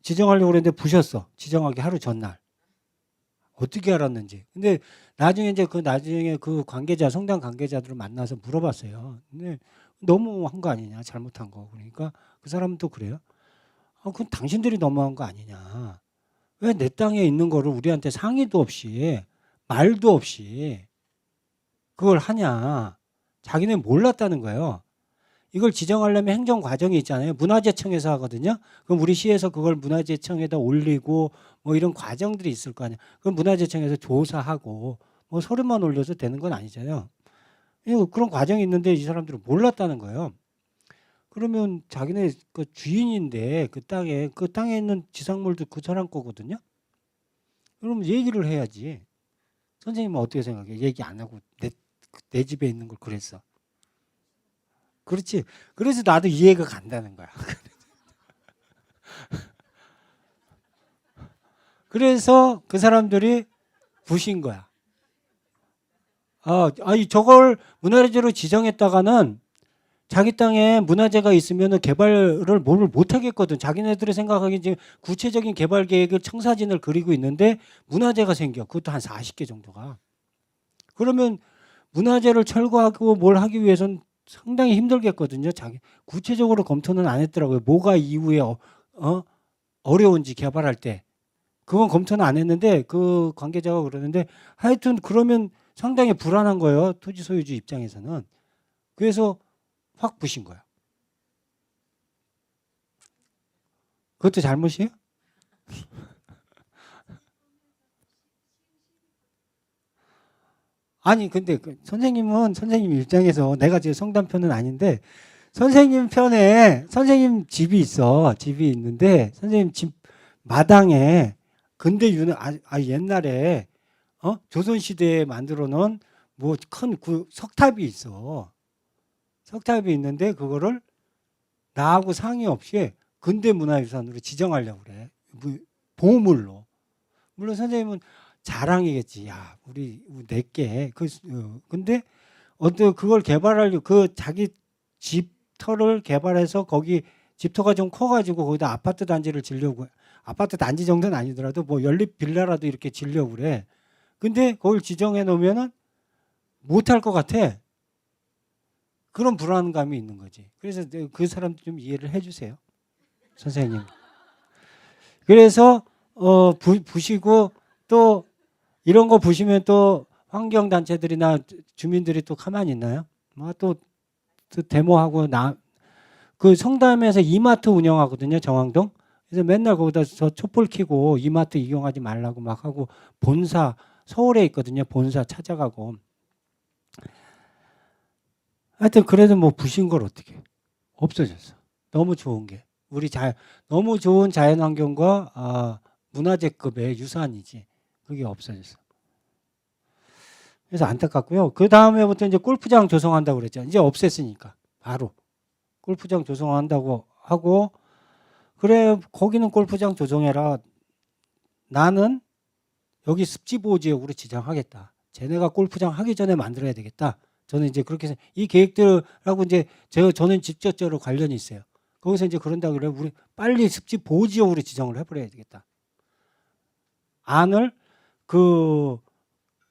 지정하려고 그랬는데 부셨어. 지정하기 하루 전날. 어떻게 알았는지. 근데 나중에 이제 나중에 그 관계자, 성당 관계자들을 만나서 물어봤어요. 근데 너무 한 거 아니냐, 잘못한 거. 그러니까 그 사람도 그래요. 그건 당신들이 너무한 거 아니냐. 왜 내 땅에 있는 거를 우리한테 상의도 없이, 말도 없이 그걸 하냐. 자기는 몰랐다는 거예요. 이걸 지정하려면 행정 과정이 있잖아요. 문화재청에서 하거든요. 그럼 우리 시에서 그걸 문화재청에다 올리고 뭐 이런 과정들이 있을 거 아니야. 그럼 문화재청에서 조사하고 뭐 서류만 올려서 되는 건 아니잖아요. 그런 과정이 있는데 이 사람들은 몰랐다는 거예요. 그러면 자기네 그 주인인데 그 땅에 있는 지상물도 그 사람 거거든요. 그럼 얘기를 해야지. 선생님은 어떻게 생각해? 얘기 안 하고 내 집에 있는 걸 그랬어. 그렇지. 그래서 나도 이해가 간다는 거야. 그래서 그 사람들이 부신 거야. 아니 저걸 문화재로 지정했다가는 자기 땅에 문화재가 있으면 개발을 못 하겠거든. 자기네들이 생각하기엔 지금 구체적인 개발 계획을 청사진을 그리고 있는데 문화재가 생겨. 그것도 한 40개 정도가. 그러면 문화재를 철거하고 뭘 하기 위해서는 상당히 힘들겠거든요. 구체적으로 검토는 안 했더라고요. 뭐가 이후에 어려운지 개발할 때. 그건 검토는 안 했는데 그 관계자가 그러는데 하여튼 그러면 상당히 불안한 거예요. 토지 소유주 입장에서는. 그래서 확 부신 거야. 그것도 잘못이에요? 아니 근데 선생님은 선생님 입장에서 내가 지금 성담편은 아닌데 선생님 편에 선생님 집이 있어. 집이 있는데 선생님 집 마당에 근대 옛날에 조선시대에 만들어 놓은 뭐 큰 석탑이 있어. 석탑이 있는데 그거를 나하고 상의 없이 근대문화유산으로 지정하려고 그래. 보물로. 물론 선생님은 자랑이겠지. 야, 우리 내게 근데 그걸 개발하려고 자기 집터를 개발해서 거기 집터가 좀 커가지고 거기다 아파트 단지를 지려고 아파트 단지 정도는 아니더라도 뭐 연립 빌라라도 이렇게 지려고 그래. 근데 그걸 지정해 놓으면은 못할 것 같아. 그런 불안감이 있는 거지. 그래서 그 사람도 좀 이해를 해주세요, 선생님. 그래서 부시고 또 이런 거 부시면 또 환경 단체들이나 주민들이 또 가만히 있나요? 또 데모하고 그 성담에서 이마트 운영하거든요, 정왕동. 그래서 맨날 거기다 저 촛불 켜고 이마트 이용하지 말라고 막 하고 본사 서울에 있거든요, 본사 찾아가고. 하여튼 그래도 뭐 부신 걸 어떻게 없어졌어. 너무 좋은 게 너무 좋은 자연환경과 문화재급의 유산이지 그게 없어졌어. 그래서 안타깝고요. 그 다음에부터 이제 골프장 조성한다고 그랬죠. 이제 없앴으니까 바로 골프장 조성한다고 하고 그래 거기는 골프장 조성해라. 나는 여기 습지보호지역으로 지정하겠다. 쟤네가 골프장 하기 전에 만들어야 되겠다. 저는 이제 그렇게 해서 이 계획들하고 이제 저는 직접적으로 관련이 있어요. 거기서 이제 그런다 그래 우리 빨리 습지 보호 지역으로 지정을 해버려야 되겠다. 안을 그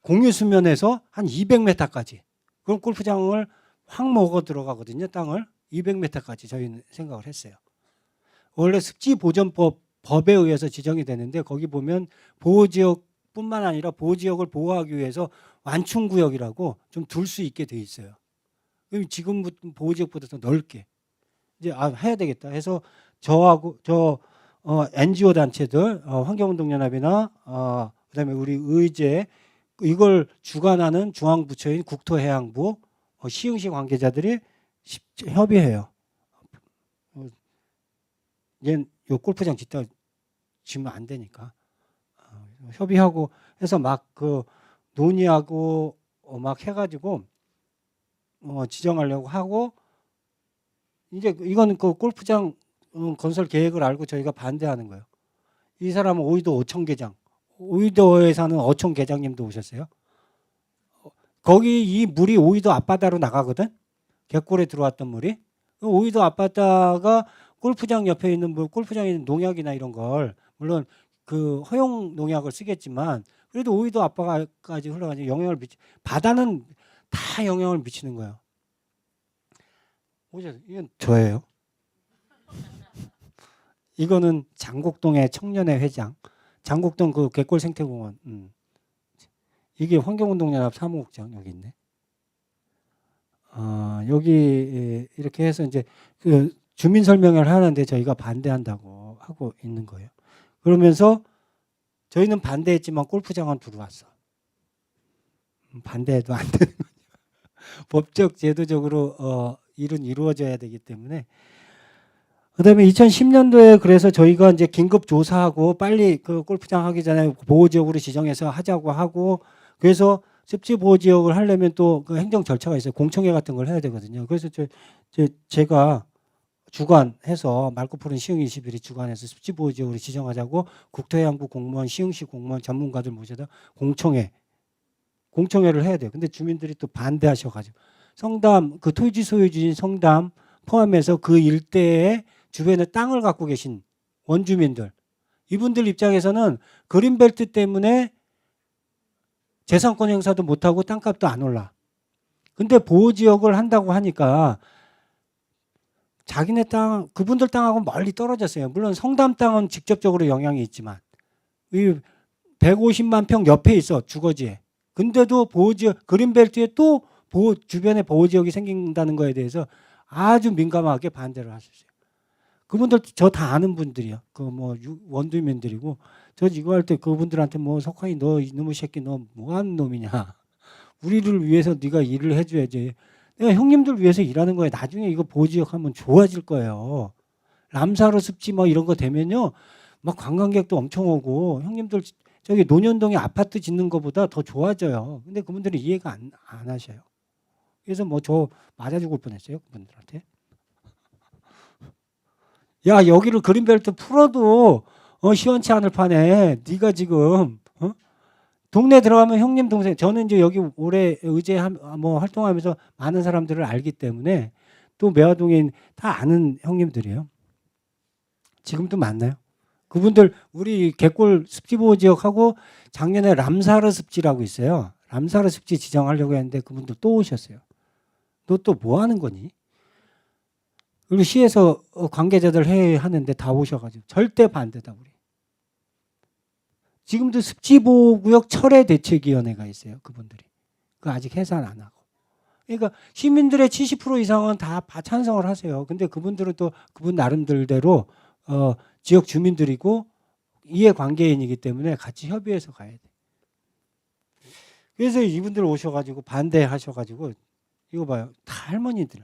공유 수면에서 한 200m까지. 그럼 골프장을 확 먹어 들어가거든요. 땅을 200m까지 저희는 생각을 했어요. 원래 습지보전법 법에 의해서 지정이 되는데 거기 보면 보호지역뿐만 아니라 보호지역을 보호하기 위해서 완충구역이라고 좀 둘 수 있게 돼 있어요. 그럼 지금 보호지역보다 더 넓게 이제 해야 되겠다 해서 저하고 NGO 단체들 환경운동연합이나 그다음에 우리 의제 이걸 주관하는 중앙부처인 국토해양부 시흥시 관계자들이 협의해요. 얘 요 골프장 짓다 지면 안 되니까 협의하고 해서 막 논의하고 막 해가지고 지정하려고 하고 이제 이거는 그 골프장 건설 계획을 알고 저희가 반대하는 거예요. 이 사람은 오이도 어촌계장, 오이도에 사는 어촌계장님도 오셨어요. 거기 이 물이 오이도 앞바다로 나가거든. 갯골에 들어왔던 물이. 오이도 앞바다가 골프장 옆에 있는 물, 골프장에 있는 농약이나 이런 걸 물론 그 허용 농약을 쓰겠지만 그래도 오이도 앞바다까지 흘러가지고 영향을 바다는 다 영향을 미치는 거예요. 이건 저예요. 이거는 장곡동의 청년회 회장. 장곡동 그 갯골 생태공원. 이게 환경운동연합 사무국장 여기 있네. 여기 이렇게 해서 이제 그 주민 설명을 하는데 저희가 반대한다고 하고 있는 거예요. 그러면서 저희는 반대했지만 골프장은 들어왔어. 반대해도 안 되는 거죠. 법적 제도적으로 일은 이루어져야 되기 때문에. 그다음에 2010년도에 그래서 저희가 이제 긴급 조사하고 빨리 그 골프장 하기 전에 보호지역으로 지정해서 하자고 하고 그래서 습지 보호 지역을 하려면 또 그 행정 절차가 있어요. 공청회 같은 걸 해야 되거든요. 그래서 제가 주관해서 맑고 푸른 시흥 21이 주관해서 습지 보호 지역으로 지정하자고 국토해양부 공무원, 시흥시 공무원 전문가들 모셔다 공청회를 해야 돼요. 근데 주민들이 또 반대하셔가지고 성담 그 토지 소유주인 성담 포함해서 그 일대에 주변에 땅을 갖고 계신 원주민들 이분들 입장에서는 그린벨트 때문에 재산권 행사도 못하고 땅값도 안 올라. 근데 보호지역을 한다고 하니까 자기네 땅, 그분들 땅하고 멀리 떨어졌어요. 물론 성담 땅은 직접적으로 영향이 있지만 이 150만 평 옆에 있어 주거지에. 근데도 보호지역, 그린벨트에 또 주변에 보호지역이 생긴다는 거에 대해서 아주 민감하게 반대를 하셨어요. 그분들 저 다 아는 분들이요. 그 뭐 원주민들이고 저 이거 할 때 그분들한테 뭐 석환이 너 이놈의 새끼 너 뭐하는 놈이냐. 우리를 위해서 네가 일을 해줘야지. 내가 형님들 위해서 일하는 거예요. 나중에 이거 보호지역 하면 좋아질 거예요. 람사로 습지 뭐 이런 거 되면요. 막 관광객도 엄청 오고 형님들 저기 논현동에 아파트 짓는 것보다 더 좋아져요. 근데 그분들은 이해가 안 하셔요. 그래서 뭐 저 맞아 죽을 뻔했어요. 그분들한테. 야 여기를 그린벨트 풀어도 시원치 않을 판에 네가 지금 동네 들어가면 형님 동생 저는 이제 여기 올해 의제 뭐 활동하면서 많은 사람들을 알기 때문에 또 매화동에 다 아는 형님들이에요. 지금도 만나요. 그분들 우리 갯골 습지보호 지역하고 작년에 람사르 습지라고 있어요. 람사르 습지 지정하려고 했는데 그분들 또 오셨어요. 너 또 뭐 하는 거니? 그리고 시에서 관계자들 회의하는데 다 오셔가지고 절대 반대다 우리. 지금도 습지보호구역 철회대책위원회가 있어요. 그분들이. 그 아직 해산 안 하고. 그러니까 시민들의 70% 이상은 다 찬성을 하세요. 근데 그분들은 또 그분 나름대로 지역 주민들이고 이해관계인이기 때문에 같이 협의해서 가야 돼. 그래서 이분들 오셔가지고 반대하셔가지고 이거 봐요. 다 할머니들.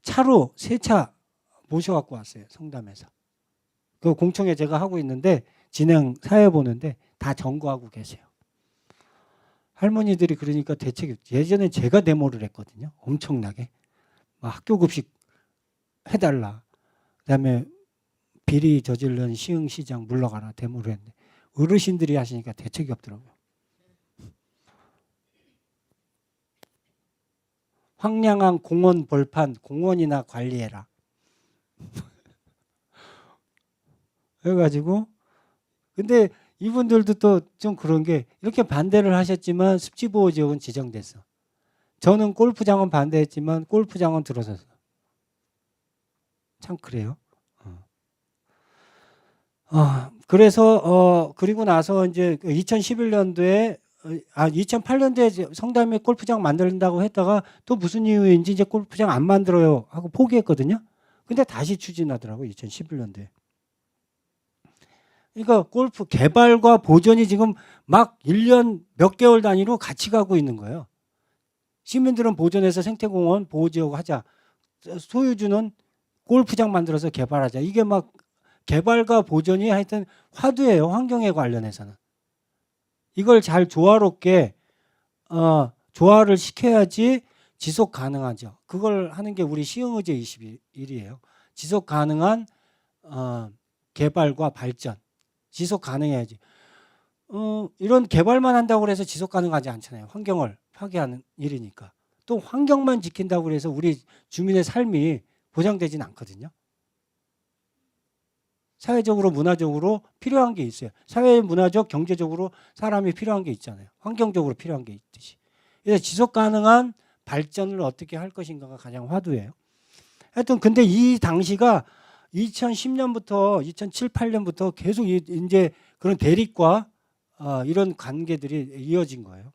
차로 3차 모셔갖고 왔어요. 성담에서. 그 공청회 제가 하고 있는데 진행 사회 보는데 다 점거하고 계세요. 할머니들이 그러니까 대책이 예전에 제가 데모를 했거든요. 엄청나게. 학교 급식 해달라. 그다음에 비리 저지른 시흥시장 물러가라 데모를 했는데 어르신들이 하시니까 대책이 없더라고요. 황량한 공원 벌판 공원이나 관리해라. 그래가지고 근데 이분들도 또 좀 그런 게 이렇게 반대를 하셨지만 습지보호지역은 지정됐어. 저는 골프장은 반대했지만 골프장은 들어섰어. 참 그래요. 그래서 그리고 나서 이제 2011년도에 2008년도에 성담에 골프장 만든다고 했다가 또 무슨 이유인지 이제 골프장 안 만들어요 하고 포기했거든요. 근데 다시 추진하더라고요. 2011년도에. 그러니까 골프 개발과 보존이 지금 막 1년 몇 개월 단위로 같이 가고 있는 거예요. 시민들은 보존해서 생태공원 보호지역 하자. 소유주는 골프장 만들어서 개발하자. 이게 막 개발과 보존이 하여튼 화두예요. 환경에 관련해서는. 이걸 잘 조화롭게 조화를 시켜야지 지속 가능하죠. 그걸 하는 게 우리 시흥의제 21이에요. 지속 가능한 개발과 발전. 지속 가능해야지. 이런 개발만 한다고 해서 지속 가능하지 않잖아요. 환경을 파괴하는 일이니까. 또 환경만 지킨다고 해서 우리 주민의 삶이 보장되지는 않거든요. 사회적으로 문화적으로 필요한 게 있어요. 사회 문화적 경제적으로 사람이 필요한 게 있잖아요. 환경적으로 필요한 게 있듯이. 그래서 지속 가능한 발전을 어떻게 할 것인가가 가장 화두예요. 하여튼 근데 이 당시가 2010년부터 2007, 8년부터 계속 이제 그런 대립과 이런 관계들이 이어진 거예요.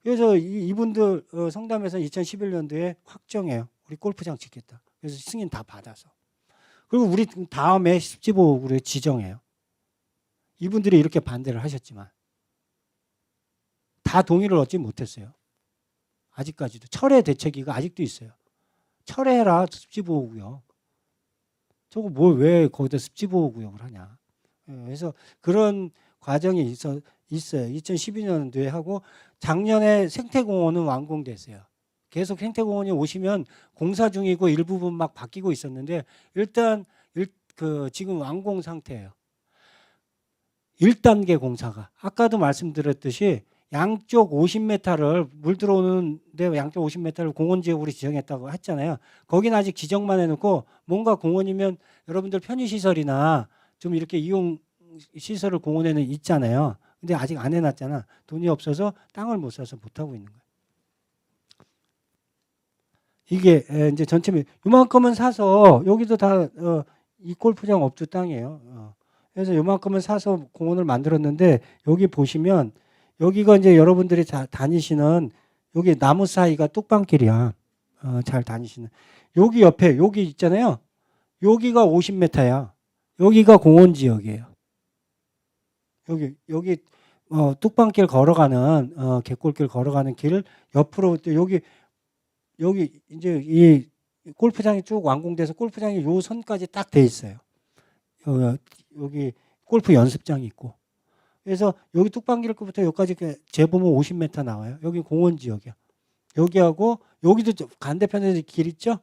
그래서 이분들 성담에서 2011년도에 확정해요. 우리 골프장 짓겠다. 그래서 승인 다 받아서. 그리고 우리 다음에 습지보호구를 지정해요. 이분들이 이렇게 반대를 하셨지만 다 동의를 얻지 못했어요. 아직까지도. 철회 대책위가 아직도 있어요. 철회해라 습지보호구역. 저거 뭘 왜 거기다 습지보호구역을 하냐. 그래서 그런 과정이 있어요. 2012년도에 하고 작년에 생태공원은 완공됐어요. 계속 생태공원이 오시면 공사 중이고 일부분 막 바뀌고 있었는데 일단 지금 완공 상태예요. 1단계 공사가 아까도 말씀드렸듯이 양쪽 50m를 물 들어오는데 양쪽 50m를 공원지역으로 지정했다고 했잖아요. 거기는 아직 지정만 해놓고 뭔가 공원이면 여러분들 편의시설이나 좀 이렇게 이용 시설을 공원에는 있잖아요. 근데 아직 안 해놨잖아. 돈이 없어서 땅을 못 사서 못하고 있는 거예요. 이게 이제 전체 요만큼은 사서 여기도 다 이 골프장 업주 땅이에요. 그래서 요만큼은 사서 공원을 만들었는데 여기 보시면 여기가 이제 여러분들이 다니시는 여기 나무 사이가 뚝방길이야. 잘 다니시는. 여기 옆에 여기 있잖아요. 여기가 50m야. 여기가 공원 지역이에요. 여기 뚝방길 걸어가는 갯골길 걸어가는 길 옆으로 또 여기 이제 이 골프장이 쭉 완공돼서 골프장이 요 선까지 딱 돼 있어요. 여기 골프 연습장이 있고. 그래서 여기 뚝방길부터 여기까지 재보면 50m 나와요. 여기 공원 지역이야. 여기하고 여기도 반대편에 길 있죠?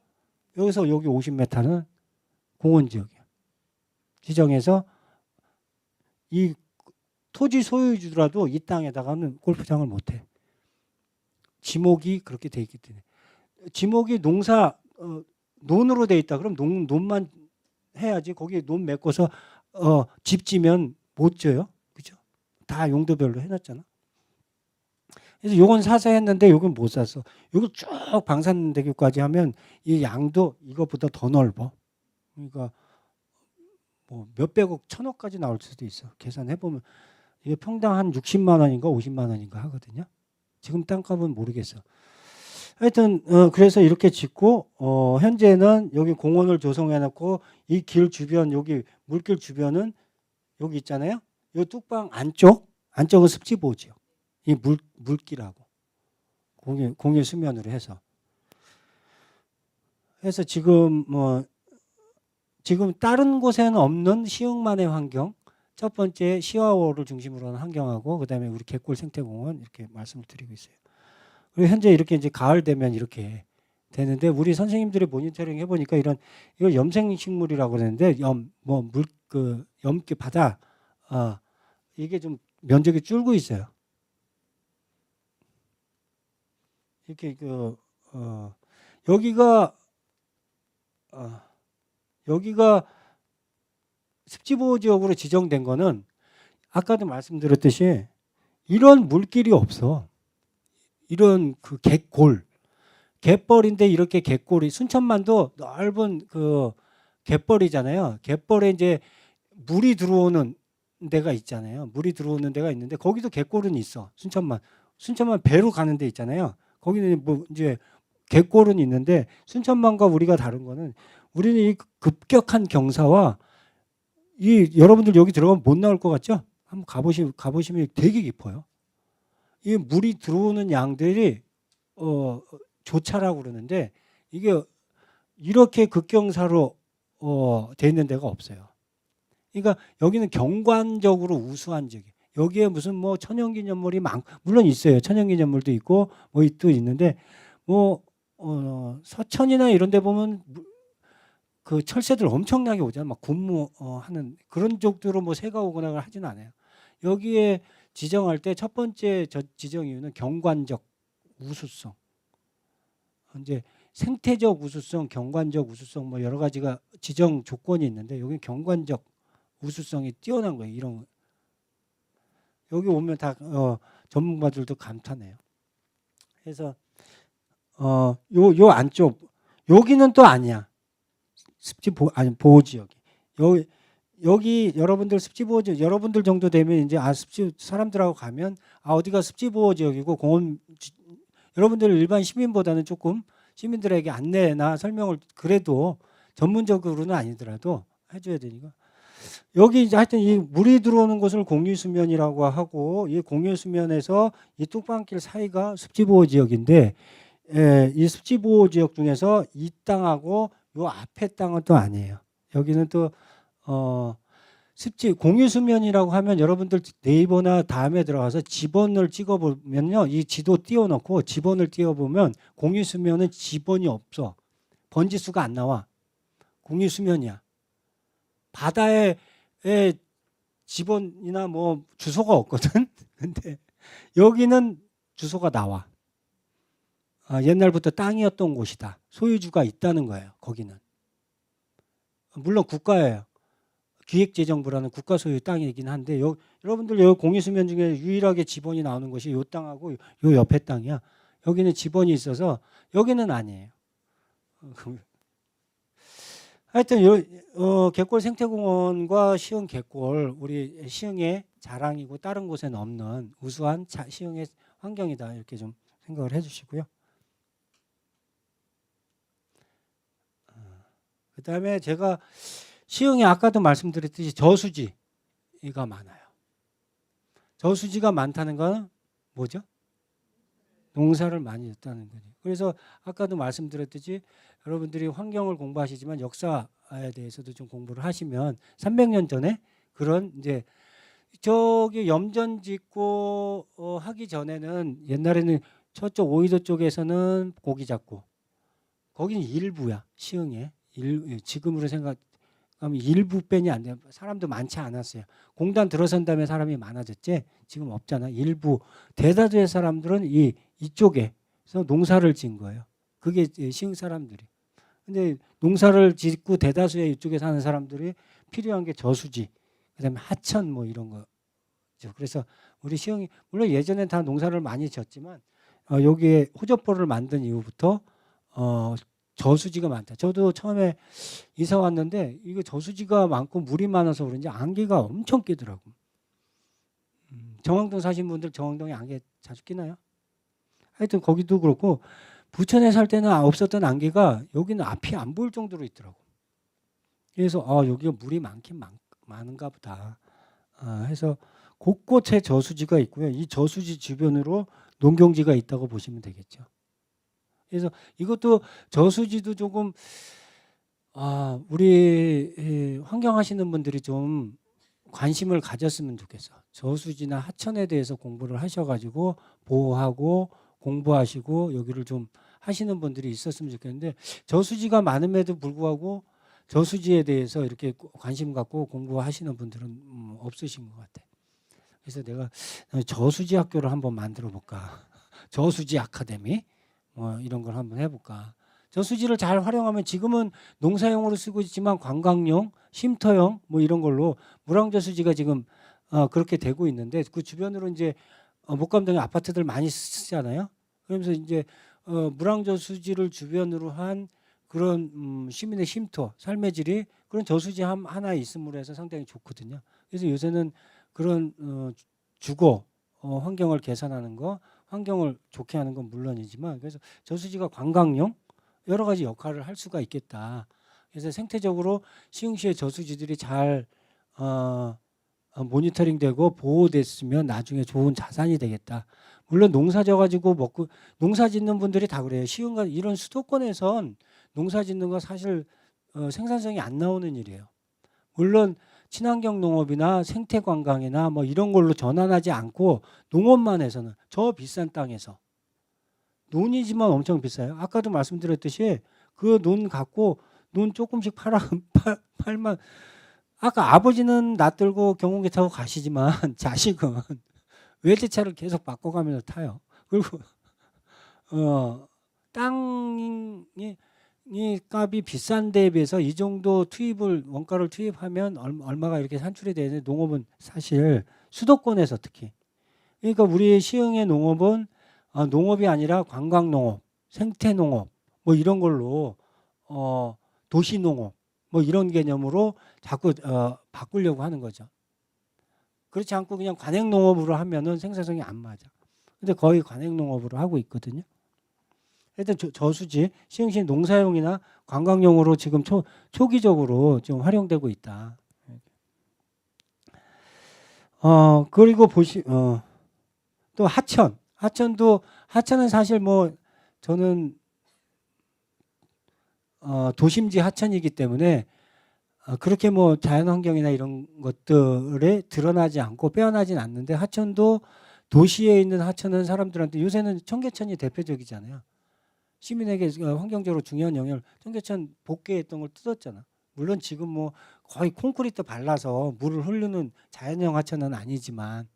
여기서 여기 50m는 공원 지역이야. 지정해서 이 토지 소유주라도 이 땅에다가는 골프장을 못 해. 지목이 그렇게 돼 있기 때문에. 지목이 논으로 돼 있다. 그럼 논만 해야지. 거기에 논 메꿔서 집 지면 못 져요. 그죠? 다 용도별로 해놨잖아. 그래서 요건 사서 했는데 요건 못 샀어. 요거 쭉 방산대교까지 하면 이 양도 이것보다 더 넓어. 그러니까 뭐 몇백억, 천억까지 나올 수도 있어. 계산해보면 이게 평당 한 60만 원인가 50만 원인가 하거든요. 지금 땅값은 모르겠어. 하여튼 그래서 이렇게 짓고 현재는 여기 공원을 조성해놓고 이 길 주변 여기 물길 주변은 여기 있잖아요. 이 뚝방 안쪽은 습지보지요. 이 물길하고 공유 수면으로 해서 지금 지금 다른 곳에는 없는 시흥만의 환경. 첫 번째 시화호를 중심으로 하는 환경하고 그다음에 우리 갯골 생태공원 이렇게 말씀을 드리고 있어요. 그리고 현재 이렇게 이제 가을 되면 이렇게 되는데 우리 선생님들이 모니터링 해보니까 이걸 염생식물이라고 그러는데 염기 바다 이게 좀 면적이 줄고 있어요. 이렇게 여기가 습지보호 지역으로 지정된 거는 아까도 말씀드렸듯이 이런 물길이 없어. 이런 그 갯벌인데 이렇게 갯골이 순천만도 넓은 그 갯벌이잖아요. 갯벌에 이제 물이 들어오는 데가 있잖아요. 물이 들어오는 데가 있는데 거기도 갯골은 있어. 순천만 배로 가는 데 있잖아요. 거기는 뭐 이제 갯골은 있는데 순천만과 우리가 다른 거는 우리는 이 급격한 경사와 여러분들 여기 들어가면 못 나올 것 같죠? 한번 가보시면 되게 깊어요. 이 물이 들어오는 양들이 조차라고 그러는데 이게 이렇게 급경사로 돼 있는 데가 없어요. 그러니까 여기는 경관적으로 우수한 지역이에요. 여기에 무슨 뭐 천연기념물이 물론 있어요. 천연기념물도 있고 뭐 또 있는데 뭐 서천이나 이런 데 보면 그 철새들 엄청나게 오잖아요. 막 군무하는 그런 쪽으로 뭐 새가 오거나 하진 않아요. 여기에 지정할 때 첫 번째 지정 이유는 경관적 우수성. 이제 생태적 우수성, 경관적 우수성 뭐 여러 가지가 지정 조건이 있는데 여기 경관적 우수성이 뛰어난 거예요. 이런 여기 오면 다 전문가들도 감탄해요. 그래서 요 안쪽 여기는 또 아니야. 습지 보호 지역이 여기 여러분들 습지 보호 지역 여러분들 정도 되면 이제 습지 사람들하고 가면 어디가 습지 보호 지역이고 공원 여러분들 일반 시민보다는 조금 시민들에게 안내나 설명을 그래도 전문적으로는 아니더라도 해줘야 되니까 여기 이제 하여튼 이 물이 들어오는 곳을 공유수면이라고 하고 이 공유수면에서 이 뚝방길 사이가 습지보호 지역인데 이 습지보호 지역 중에서 이 땅하고 요 앞에 땅은 또 아니에요. 여기는 또 습지 공유수면이라고 하면 여러분들 네이버나 다음에 들어가서 지번을 찍어보면요. 이 지도 띄워놓고 지번을 띄워보면 공유수면은 지번이 없어. 번지수가 안 나와. 공유수면이야. 바다에 지번이나 뭐 주소가 없거든. 근데 여기는 주소가 나와. 옛날부터 땅이었던 곳이다. 소유주가 있다는 거예요. 거기는. 물론 국가예요. 기획재정부라는 국가 소유 땅이긴 한데 여러분들 여기 공유수면 중에 유일하게 지번이 나오는 곳이 요 땅하고 요 옆에 땅이야. 여기는 지번이 있어서 여기는 아니에요. 하여튼 갯골 생태공원과 시흥 갯골 우리 시흥의 자랑이고 다른 곳에는 없는 우수한 시흥의 환경이다 이렇게 좀 생각을 해주시고요. 그 다음에 제가 시흥에 아까도 말씀드렸듯이 저수지가 많아요. 저수지가 많다는 건 뭐죠? 농사를 많이 짓다는 거죠. 그래서 아까도 말씀드렸듯이 여러분들이 환경을 공부하시지만 역사에 대해서도 좀 공부를 하시면 300년 전에 그런 이제 저기 염전 짓고 하기 전에는 옛날에는 저쪽 오이도 쪽에서는 고기 잡고 거기는 일부야. 시흥에 지금으로 생각하면 일부 뺀이 안 돼요. 사람도 많지 않았어요. 공단 들어선 다음에 사람이 많아졌지 지금 없잖아. 일부 대다수의 사람들은 이쪽에서 농사를 지은 거예요. 그게 시흥 사람들이. 근데 농사를 짓고 대다수의 이쪽에 사는 사람들이 필요한 게 저수지, 그다음에 하천 뭐 이런 거죠. 그래서 우리 시흥이 물론 예전엔 다 농사를 많이 지었지만 여기에 호접보를 만든 이후부터 저수지가 많다. 저도 처음에 이사 왔는데 이거 저수지가 많고 물이 많아서 그런지 안개가 엄청 끼더라고. 정왕동 사신 분들 정왕동에 안개 자주 끼나요? 하여튼 거기도 그렇고 부천에 살 때는 없었던 안개가 여기는 앞이 안 보일 정도로 있더라고. 그래서 여기가 물이 많은가 보다 해서 곳곳에 저수지가 있고요. 이 저수지 주변으로 농경지가 있다고 보시면 되겠죠. 그래서 이것도 저수지도 조금 우리 환경하시는 분들이 좀 관심을 가졌으면 좋겠어. 저수지나 하천에 대해서 공부를 하셔가지고 보호하고 공부하시고 여기를 좀 하시는 분들이 있었으면 좋겠는데 저수지가 많음에도 불구하고 저수지에 대해서 이렇게 관심 갖고 공부하시는 분들은 없으신 것 같아. 그래서 내가 저수지 학교를 한번 만들어 볼까. 저수지 아카데미 이런 걸 한번 해볼까. 저수지를 잘 활용하면 지금은 농사용으로 쓰고 있지만 관광용, 쉼터용 뭐 이런 걸로 물왕저수지가 지금 그렇게 되고 있는데 그 주변으로 이제 목감동에 아파트들 많이 쓰잖아요. 그러면서 이제 물왕저수지를 주변으로 한 그런 시민의 쉼터, 삶의 질이 그런 저수지 하나 있음으로 해서 상당히 좋거든요. 그래서 요새는 그런 주거 환경을 개선하는 거, 환경을 좋게 하는 건 물론이지만 그래서 저수지가 관광용 여러 가지 역할을 할 수가 있겠다. 그래서 생태적으로 시흥시의 저수지들이 잘 모니터링되고 보호됐으면 나중에 좋은 자산이 되겠다. 물론 농사 져가지고 먹고 농사 짓는 분들이 다 그래요. 시흥과 이런 수도권에선 농사 짓는 거 사실 생산성이 안 나오는 일이에요. 물론 친환경 농업이나 생태 관광이나 뭐 이런 걸로 전환하지 않고 농업만 해서는 저 비싼 땅에서 논이지만 엄청 비싸요. 아까도 말씀드렸듯이 그 논 갖고 논 조금씩 팔만 아까 아버지는 낯들고 경운기 타고 가시지만 자식은 외제차를 계속 바꿔가면서 타요. 그리고 땅이 이 값이 비싼 데에 비해서 이 정도 원가를 투입하면 얼마가 이렇게 산출이 되는데 농업은 사실 수도권에서 특히 그러니까 우리 시흥의 농업은 농업이 아니라 관광농업, 생태농업 뭐 이런 걸로 도시농업 뭐 이런 개념으로 자꾸 바꾸려고 하는 거죠. 그렇지 않고 그냥 관행농업으로 하면은 생산성이 안 맞아. 근데 거의 관행농업으로 하고 있거든요. 일단 저수지, 시흥시 농사용이나 관광용으로 지금 초기적으로 좀 활용되고 있다. 그리고 또 하천은 사실 뭐 저는 도심지 하천이기 때문에 그렇게 뭐 자연환경이나 이런 것들에 드러나지 않고 빼어나진 않는데 하천도 도시에 있는 하천은 사람들한테 요새는 청계천이 대표적이잖아요. 시민에게 환경적으로 중요한 영향을 청계천 복개했던 걸 뜯었잖아. 물론 지금 뭐 거의 콘크리트 발라서 물을 흐르는 자연형 하천은 아니지만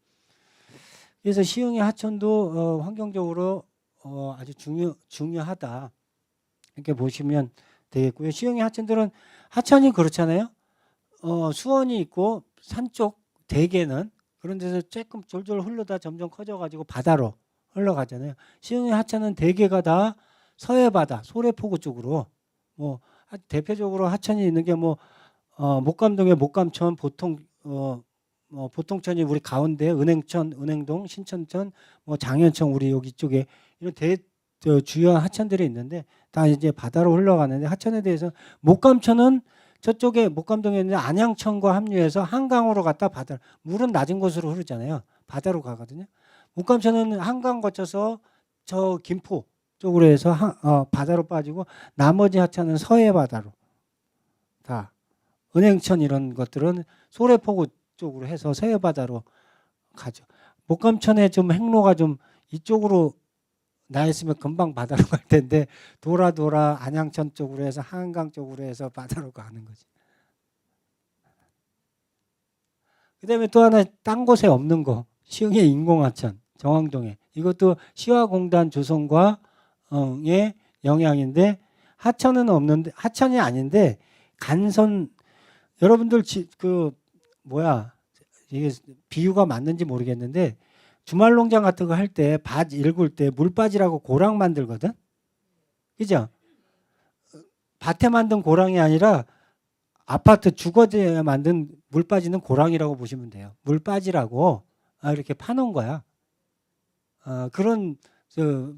그래서 시흥의 하천도 환경적으로 아주 중요하다 이렇게 보시면 되겠고요. 시흥의 하천이 그렇잖아요. 수원이 있고 산 쪽 대개는 그런 데서 조금 졸졸 흘러다 점점 커져가지고 바다로 흘러가잖아요. 시흥의 하천은 대개가 다 서해바다, 소래포구 쪽으로 뭐 대표적으로 하천이 있는 게 뭐 목감동의 목감천, 보통천이 우리 가운데 은행천, 은행동, 신천천, 뭐 장현천 우리 여기 쪽에 이런 주요한 하천들이 있는데 다 이제 바다로 흘러가는데 하천에 대해서 목감천은 저쪽에 목감동에 있는 안양천과 합류해서 한강으로 갔다 바다 물은 낮은 곳으로 흐르잖아요. 바다로 가거든요. 목감천은 한강 거쳐서 저 김포 쪽으로 해서 바다로 빠지고 나머지 하천은 서해 바다로 다 은행천 이런 것들은 소래포구 쪽으로 해서 서해 바다로 가죠. 목감천의 좀 행로가 좀 이쪽으로 나였으면 금방 바다로 갈 텐데 돌아 안양천 쪽으로 해서 한강 쪽으로 해서 바다로 가는 거지. 그다음에 또 하나 딴 곳에 없는 거 시흥의 인공하천 정왕동에 이것도 시화공단 조성과 의 영향인데 하천이 아닌데 간선 여러분들 이게 비유가 맞는지 모르겠는데 주말 농장 같은 거 할 때 밭 일굴 때 물빠지라고 고랑 만들거든. 그죠? 밭에 만든 고랑이 아니라 아파트 주거지에 만든 물빠지는 고랑이라고 보시면 돼요. 물빠지라고 이렇게 파놓은 거야. 그런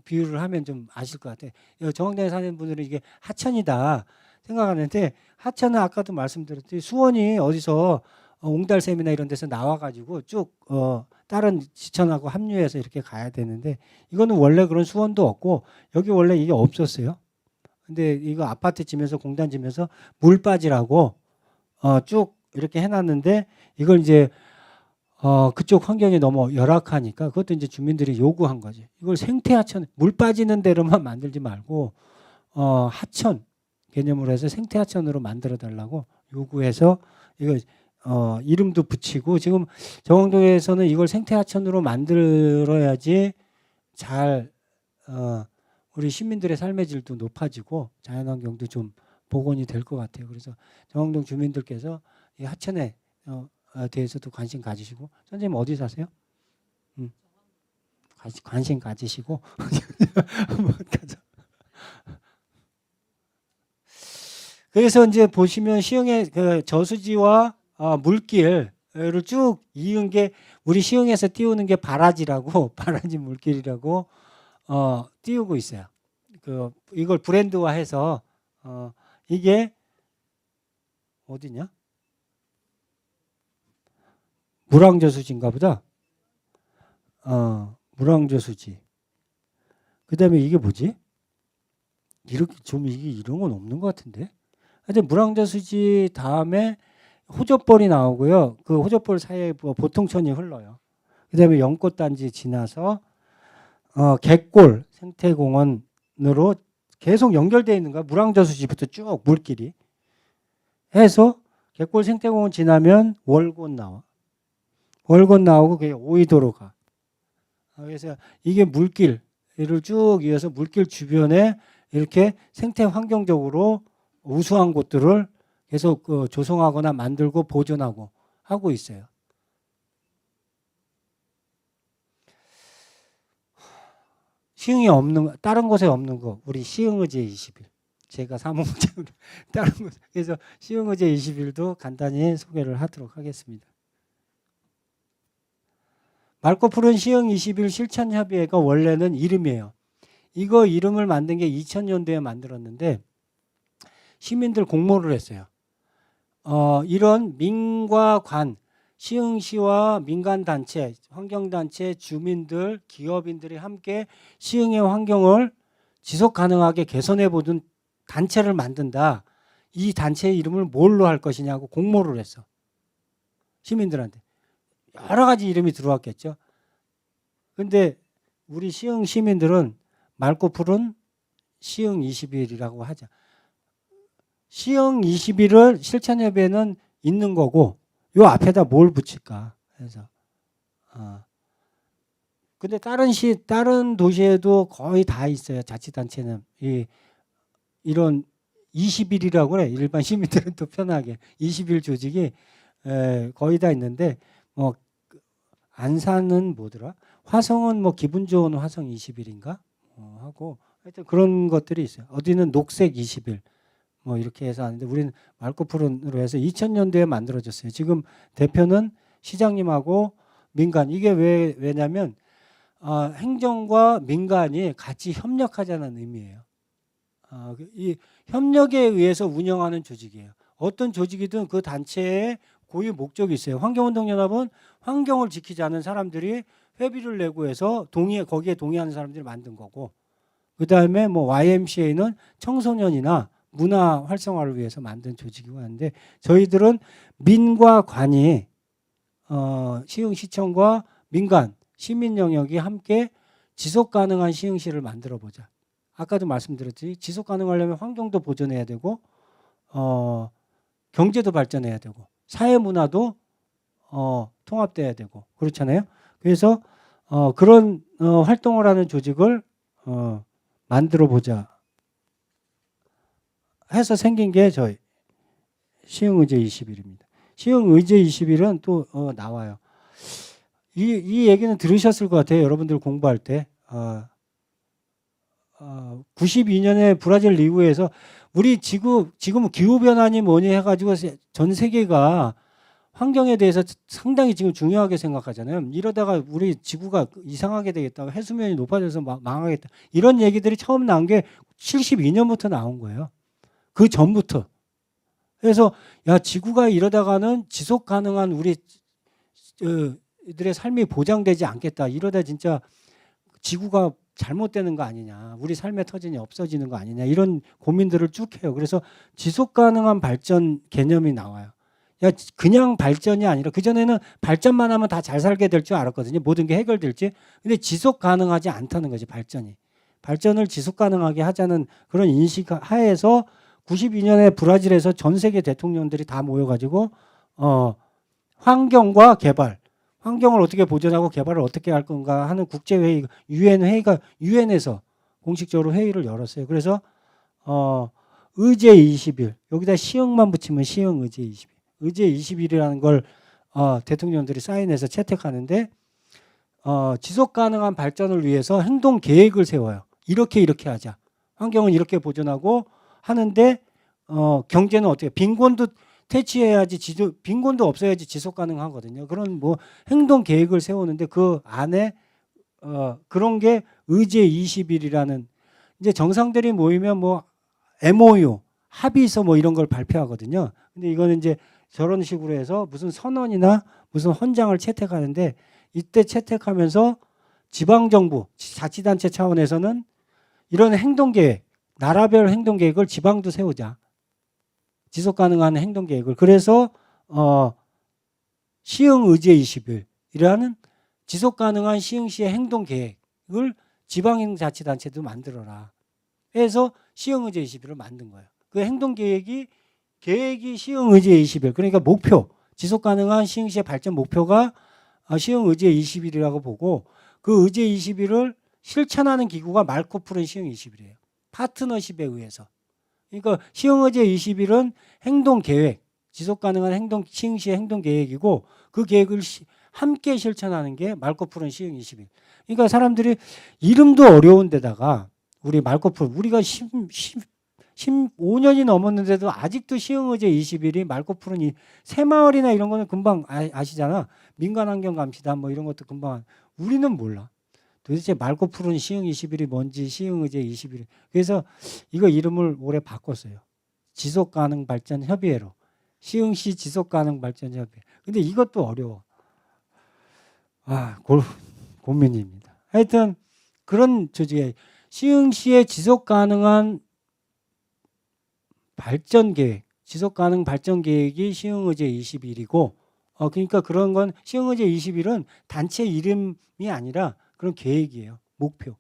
비유를 하면 좀 아실 것 같아요. 정황동에 사는 분들은 이게 하천이다 생각하는데 하천은 아까도 말씀드렸듯이 수원이 어디서 옹달샘이나 이런 데서 나와가지고 쭉 다른 지천하고 합류해서 이렇게 가야 되는데 이거는 원래 그런 수원도 없고 여기 원래 이게 없었어요. 근데 이거 아파트 지면서 공단 지면서 물빠지라고 쭉 이렇게 해놨는데 이걸 이제 그쪽 환경이 너무 열악하니까 그것도 이제 주민들이 요구한 거지. 이걸 생태하천, 물 빠지는 데로만 만들지 말고, 하천 개념으로 해서 생태하천으로 만들어 달라고 요구해서 이거, 이름도 붙이고 지금 정왕동에서는 이걸 생태하천으로 만들어야지 잘, 우리 시민들의 삶의 질도 높아지고 자연환경도 좀 복원이 될 것 같아요. 그래서 정왕동 주민들께서 이 하천에, 대해서도 관심 가지시고 선생님 어디 사세요? 관심 가지시고 그래서 이제 보시면 시흥의 그 저수지와 물길을 쭉 이은 게 우리 시흥에서 띄우는 게 바라지라고 바라지 물길이라고 띄우고 있어요. 이걸 브랜드화해서 이게 어디냐? 물왕저수지인가 보다. 물왕저수지. 그 다음에 이게 뭐지? 이렇게 좀 이게 이런 건 없는 것 같은데. 하여튼 물왕저수지 다음에 호접벌이 나오고요. 그 호접벌 사이에 뭐 보통천이 흘러요. 그다음에 연꽃단지 지나서 갯골 생태공원으로 계속 연결되어 있는 거야. 물왕저수지부터 쭉 물길이 해서 갯골 생태공원 지나면 월곶 나와. 월곶 나오고 그게 오이도로 가. 그래서 이게 물길을 쭉 이어서 물길 주변에 이렇게 생태 환경적으로 우수한 곳들을 계속 조성하거나 만들고 보존하고 하고 있어요. 시흥이 없는 거, 다른 곳에 없는 거, 우리 시흥의제 20일. 제가 사무국장으로 다른 곳, 그래서 시흥의제 20일도 간단히 소개를 하도록 하겠습니다. 맑고 푸른 시흥 20일 실천협의회가 원래는 이름이에요. 이거 이름을 만든 게 2000년도에 만들었는데 시민들 공모를 했어요. 이런 민과 관, 시흥시와 민간단체, 환경단체, 주민들, 기업인들이 함께 시흥의 환경을 지속 가능하게 개선해 보던 단체를 만든다. 이 단체의 이름을 뭘로 할 것이냐고 공모를 했어. 시민들한테. 여러 가지 이름이 들어왔겠죠. 근데 우리 시흥 시민들은 맑고 푸른 시흥 20일이라고 하자. 시흥 20일을 실천협의회는 있는 거고 요 앞에다 뭘 붙일까 해서 근데 다른 도시에도 거의 다 있어요. 자치단체는 이런 20일이라고 그래. 일반 시민들은 또 편하게 20일 조직이 거의 다 있는데 뭐 안산은 뭐더라? 화성은 뭐 기분 좋은 화성 20일인가 하고 하여튼 그런 것들이 있어요. 어디는 녹색 20일 뭐 이렇게 해서 하는데 우리는 맑고 푸른으로 해서 2000년도에 만들어졌어요. 지금 대표는 시장님하고 민간. 이게 왜냐면 행정과 민간이 같이 협력하자는 의미예요. 이 협력에 의해서 운영하는 조직이에요. 어떤 조직이든 그 단체의 고유 목적이 있어요. 환경운동연합은 환경을 지키자는 사람들이 회비를 내고 해서 거기에 동의하는 사람들이 만든 거고, 그 다음에 뭐 YMCA는 청소년이나 문화 활성화를 위해서 만든 조직이고 하는데 저희들은 민과 관이 시흥시청과 민간, 시민 영역이 함께 지속 가능한 시흥시를 만들어 보자. 아까도 말씀드렸지 지속 가능하려면 환경도 보존해야 되고 경제도 발전해야 되고 사회 문화도 통합돼야 되고 그렇잖아요. 그래서 그런 활동을 하는 조직을 만들어 보자 해서 생긴 게 저희 시흥의제 20일입니다. 시흥의제 20일은 또 나와요. 이 얘기는 들으셨을 것 같아요. 여러분들 공부할 때. 92년에 브라질 리우에서 우리 지금 기후변화니 뭐니 해가지고 전 세계가 환경에 대해서 상당히 지금 중요하게 생각하잖아요. 이러다가 우리 지구가 이상하게 되겠다. 해수면이 높아져서 망하겠다. 이런 얘기들이 처음 나온 게 72년부터 나온 거예요. 그 전부터. 그래서 야 지구가 이러다가는 지속 가능한 우리 이들의 삶이 보장되지 않겠다. 이러다 진짜 지구가 잘못되는 거 아니냐. 우리 삶의 터전이 없어지는 거 아니냐. 이런 고민들을 쭉 해요. 그래서 지속 가능한 발전 개념이 나와요. 야 그냥 발전이 아니라 그전에는 발전만 하면 다 잘 살게 될 줄 알았거든요. 모든 게 해결될지. 근데 지속 가능하지 않다는 거지 발전이. 발전을 지속 가능하게 하자는 그런 인식 하에서 92년에 브라질에서 전 세계 대통령들이 다 모여가지고 환경과 개발, 환경을 어떻게 보존하고 개발을 어떻게 할 건가 하는 국제회의, 유엔에서 공식적으로 회의를 열었어요. 그래서 의제 20일, 여기다 시흥만 붙이면 시흥 의제 20일, 의제 20일이라는 걸 대통령들이 사인해서 채택하는데 지속 가능한 발전을 위해서 행동 계획을 세워요. 이렇게 하자. 환경은 이렇게 보존하고 하는데 경제는 어떻게 빈곤도 퇴치해야지 빈곤도 없어야지 지속 가능하거든요. 그런 뭐 행동 계획을 세우는데 그 안에 그런 게 의제 20일이라는 이제 정상들이 모이면 뭐 MOU 합의서 뭐 이런 걸 발표하거든요. 근데 이거는 이제 저런 식으로 해서 무슨 선언이나 무슨 헌장을 채택하는데 이때 채택하면서 지방정부 자치단체 차원에서는 이런 행동계획 나라별 행동계획을 지방도 세우자. 지속 가능한 행동계획을. 그래서 시흥의제 21이라는 지속가능한 시흥시의 행동계획을 지방자치단체도 만들어라 해서 시흥의제 21을 만든 거예요. 그 행동계획이 시흥의제 21, 그러니까 목표, 지속가능한 시흥시의 발전 목표가 시흥의제 21이라고 보고, 그 의제 21을 실천하는 기구가 말코푸른 시흥 21이에요. 파트너십에 의해서. 그러니까 시흥의제 21은 행동계획, 지속가능한 시흥시의 행동계획이고, 그 계획을 함께 실천하는 게 말코푸른 시흥 21. 그러니까 사람들이 이름도 어려운 데다가 우리 말코푸른, 우리가 15년이 넘었는데도 아직도 시흥의제 21이 말코푸른 새마을이나 이런 거는 금방 아시잖아. 민간환경감시단 뭐 이런 것도 금방. 우리는 몰라. 도대체 말코푸른 시흥 21이 뭔지, 시흥의제 21이. 그래서 이거 이름을 올해 바꿨어요. 지속가능발전협의회로. 시흥시 지속가능발전협의회. 근데 이것도 어려워. 고민입니다. 하여튼 그런 조직에 시흥시의 지속가능한 발전계획, 지속가능 발전계획이 시흥의제 21이고, 그러니까 그런 건 시흥의제 21은 단체 이름이 아니라 그런 계획이에요. 목표.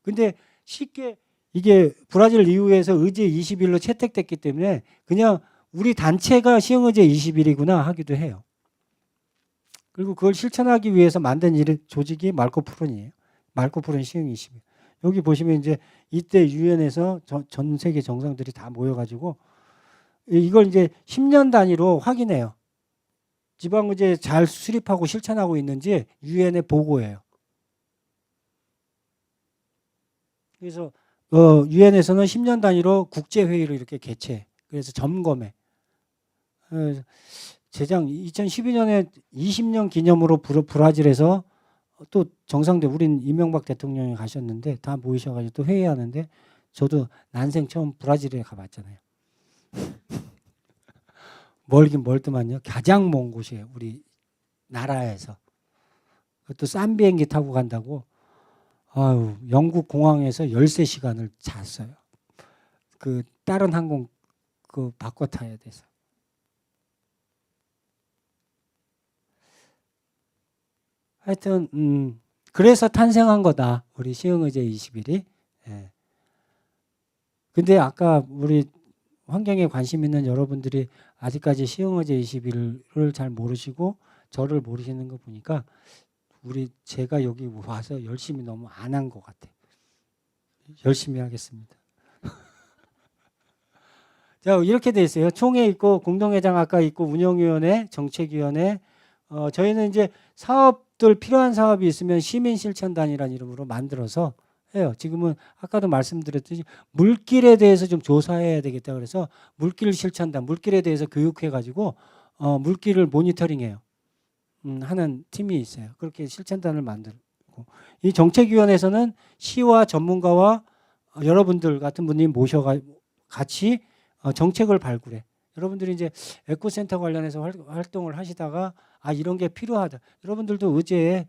근데 쉽게 이게 브라질 이후에서 의제 21로 채택됐기 때문에 그냥 우리 단체가 시흥의제 21이구나 하기도 해요. 그리고 그걸 실천하기 위해서 만든 조직이 말코푸른이에요. 말코푸른 시흥 21. 여기 보시면 이제 이때 유엔에서 전 세계 정상들이 다 모여가지고 이걸 이제 10년 단위로 확인해요. 지방의제 잘 수립하고 실천하고 있는지 유엔에 보고해요. 그래서 유엔에서는 10년 단위로 국제회의를 이렇게 개최해. 그래서 점검해. 재작 2012년에 20년 기념으로 브라질에서 또 정상들, 우린 이명박 대통령이 가셨는데 다 모이셔가지고 또 회의하는데, 저도 난생 처음 브라질에 가봤잖아요. 멀긴 멀더만요. 가장 먼 곳이에요. 우리 나라에서. 또 싼 비행기 타고 간다고. 영국 공항에서 13시간을 잤어요. 그 다른 항공 바꿔 타야 돼서. 하여튼 그래서 탄생한 거다. 우리 시흥의제 21이. 예. 근데 아까 우리 환경에 관심 있는 여러분들이 아직까지 시흥의제 21을 잘 모르시고 저를 모르시는 거 보니까 제가 여기 와서 열심히 너무 안 한 것 같아. 열심히 하겠습니다. 자, 이렇게 돼 있어요. 총회 있고 공동회장 아까 있고 운영위원회, 정책위원회. 저희는 이제 사업들 필요한 사업이 있으면 시민실천단이라는 이름으로 만들어서 해요. 지금은 아까도 말씀드렸듯이 물길에 대해서 좀 조사해야 되겠다 그래서 물길 실천단, 물길에 대해서 교육해가지고 물길을 모니터링해요. 하는 팀이 있어요. 그렇게 실천단을 만들고, 이 정책위원회에서는 시와 전문가와 여러분들 같은 분이 모셔가 같이 정책을 발굴해. 여러분들이 이제 에코센터 관련해서 활동을 하시다가 이런 게 필요하다. 여러분들도 의제에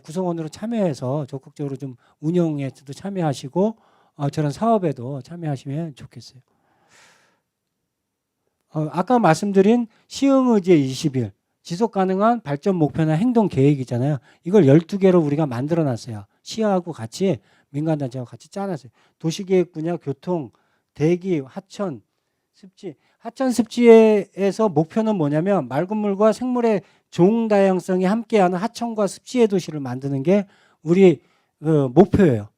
구성원으로 참여해서 적극적으로 좀 운영에도 참여하시고 저런 사업에도 참여하시면 좋겠어요. 아까 말씀드린 시흥의제 21 지속가능한 발전 목표나 행동 계획이잖아요. 이걸 12개로 우리가 만들어 놨어요. 시하고 같이 민간단체하고 같이 짜놨어요. 도시계획 분야, 교통, 대기, 하천, 습지. 하천 습지에서 목표는 뭐냐면 맑은 물과 생물의 종다양성이 함께하는 하천과 습지의 도시를 만드는 게 우리 목표예요.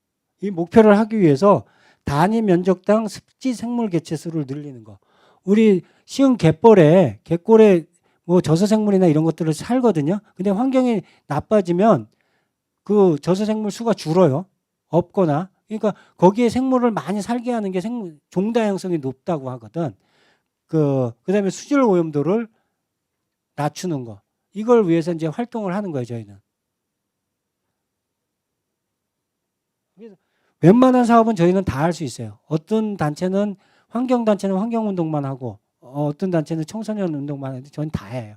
이 목표를 하기 위해서 단위 면적당 습지 생물 개체수를 늘리는 거. 우리 시흥 갯벌에 뭐 저서생물이나 이런 것들을 살거든요. 근데 환경이 나빠지면 그 저서생물 수가 줄어요. 없거나. 그러니까 거기에 생물을 많이 살게 하는 게 종다양성이 높다고 하거든. 그다음에 수질 오염도를 낮추는 거. 이걸 위해서 이제 활동을 하는 거예요, 저희는. 그래서 웬만한 사업은 저희는 다 할 수 있어요. 어떤 단체는 환경단체는 환경운동만 하고 어떤 단체는 청소년 운동만 하는데 저는 다 해요.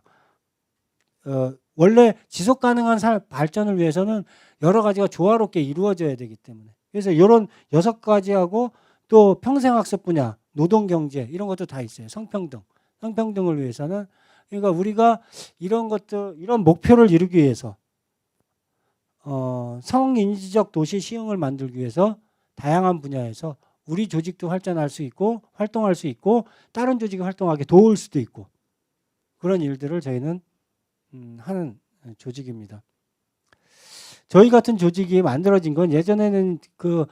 원래 지속 가능한 발전을 위해서는 여러 가지가 조화롭게 이루어져야 되기 때문에. 그래서 이런 6가지하고 또 평생학습 분야, 노동경제 이런 것도 다 있어요. 성평등을 위해서는 그러니까 우리가 이런 것들, 이런 목표를 이루기 위해서 성인지적 도시 시흥을 만들기 위해서 다양한 분야에서 우리 조직도 활전할 수 있고 활동할 수 있고 다른 조직이 활동하게 도울 수도 있고 그런 일들을 저희는 하는 조직입니다. 저희 같은 조직이 만들어진 건 예전에는 그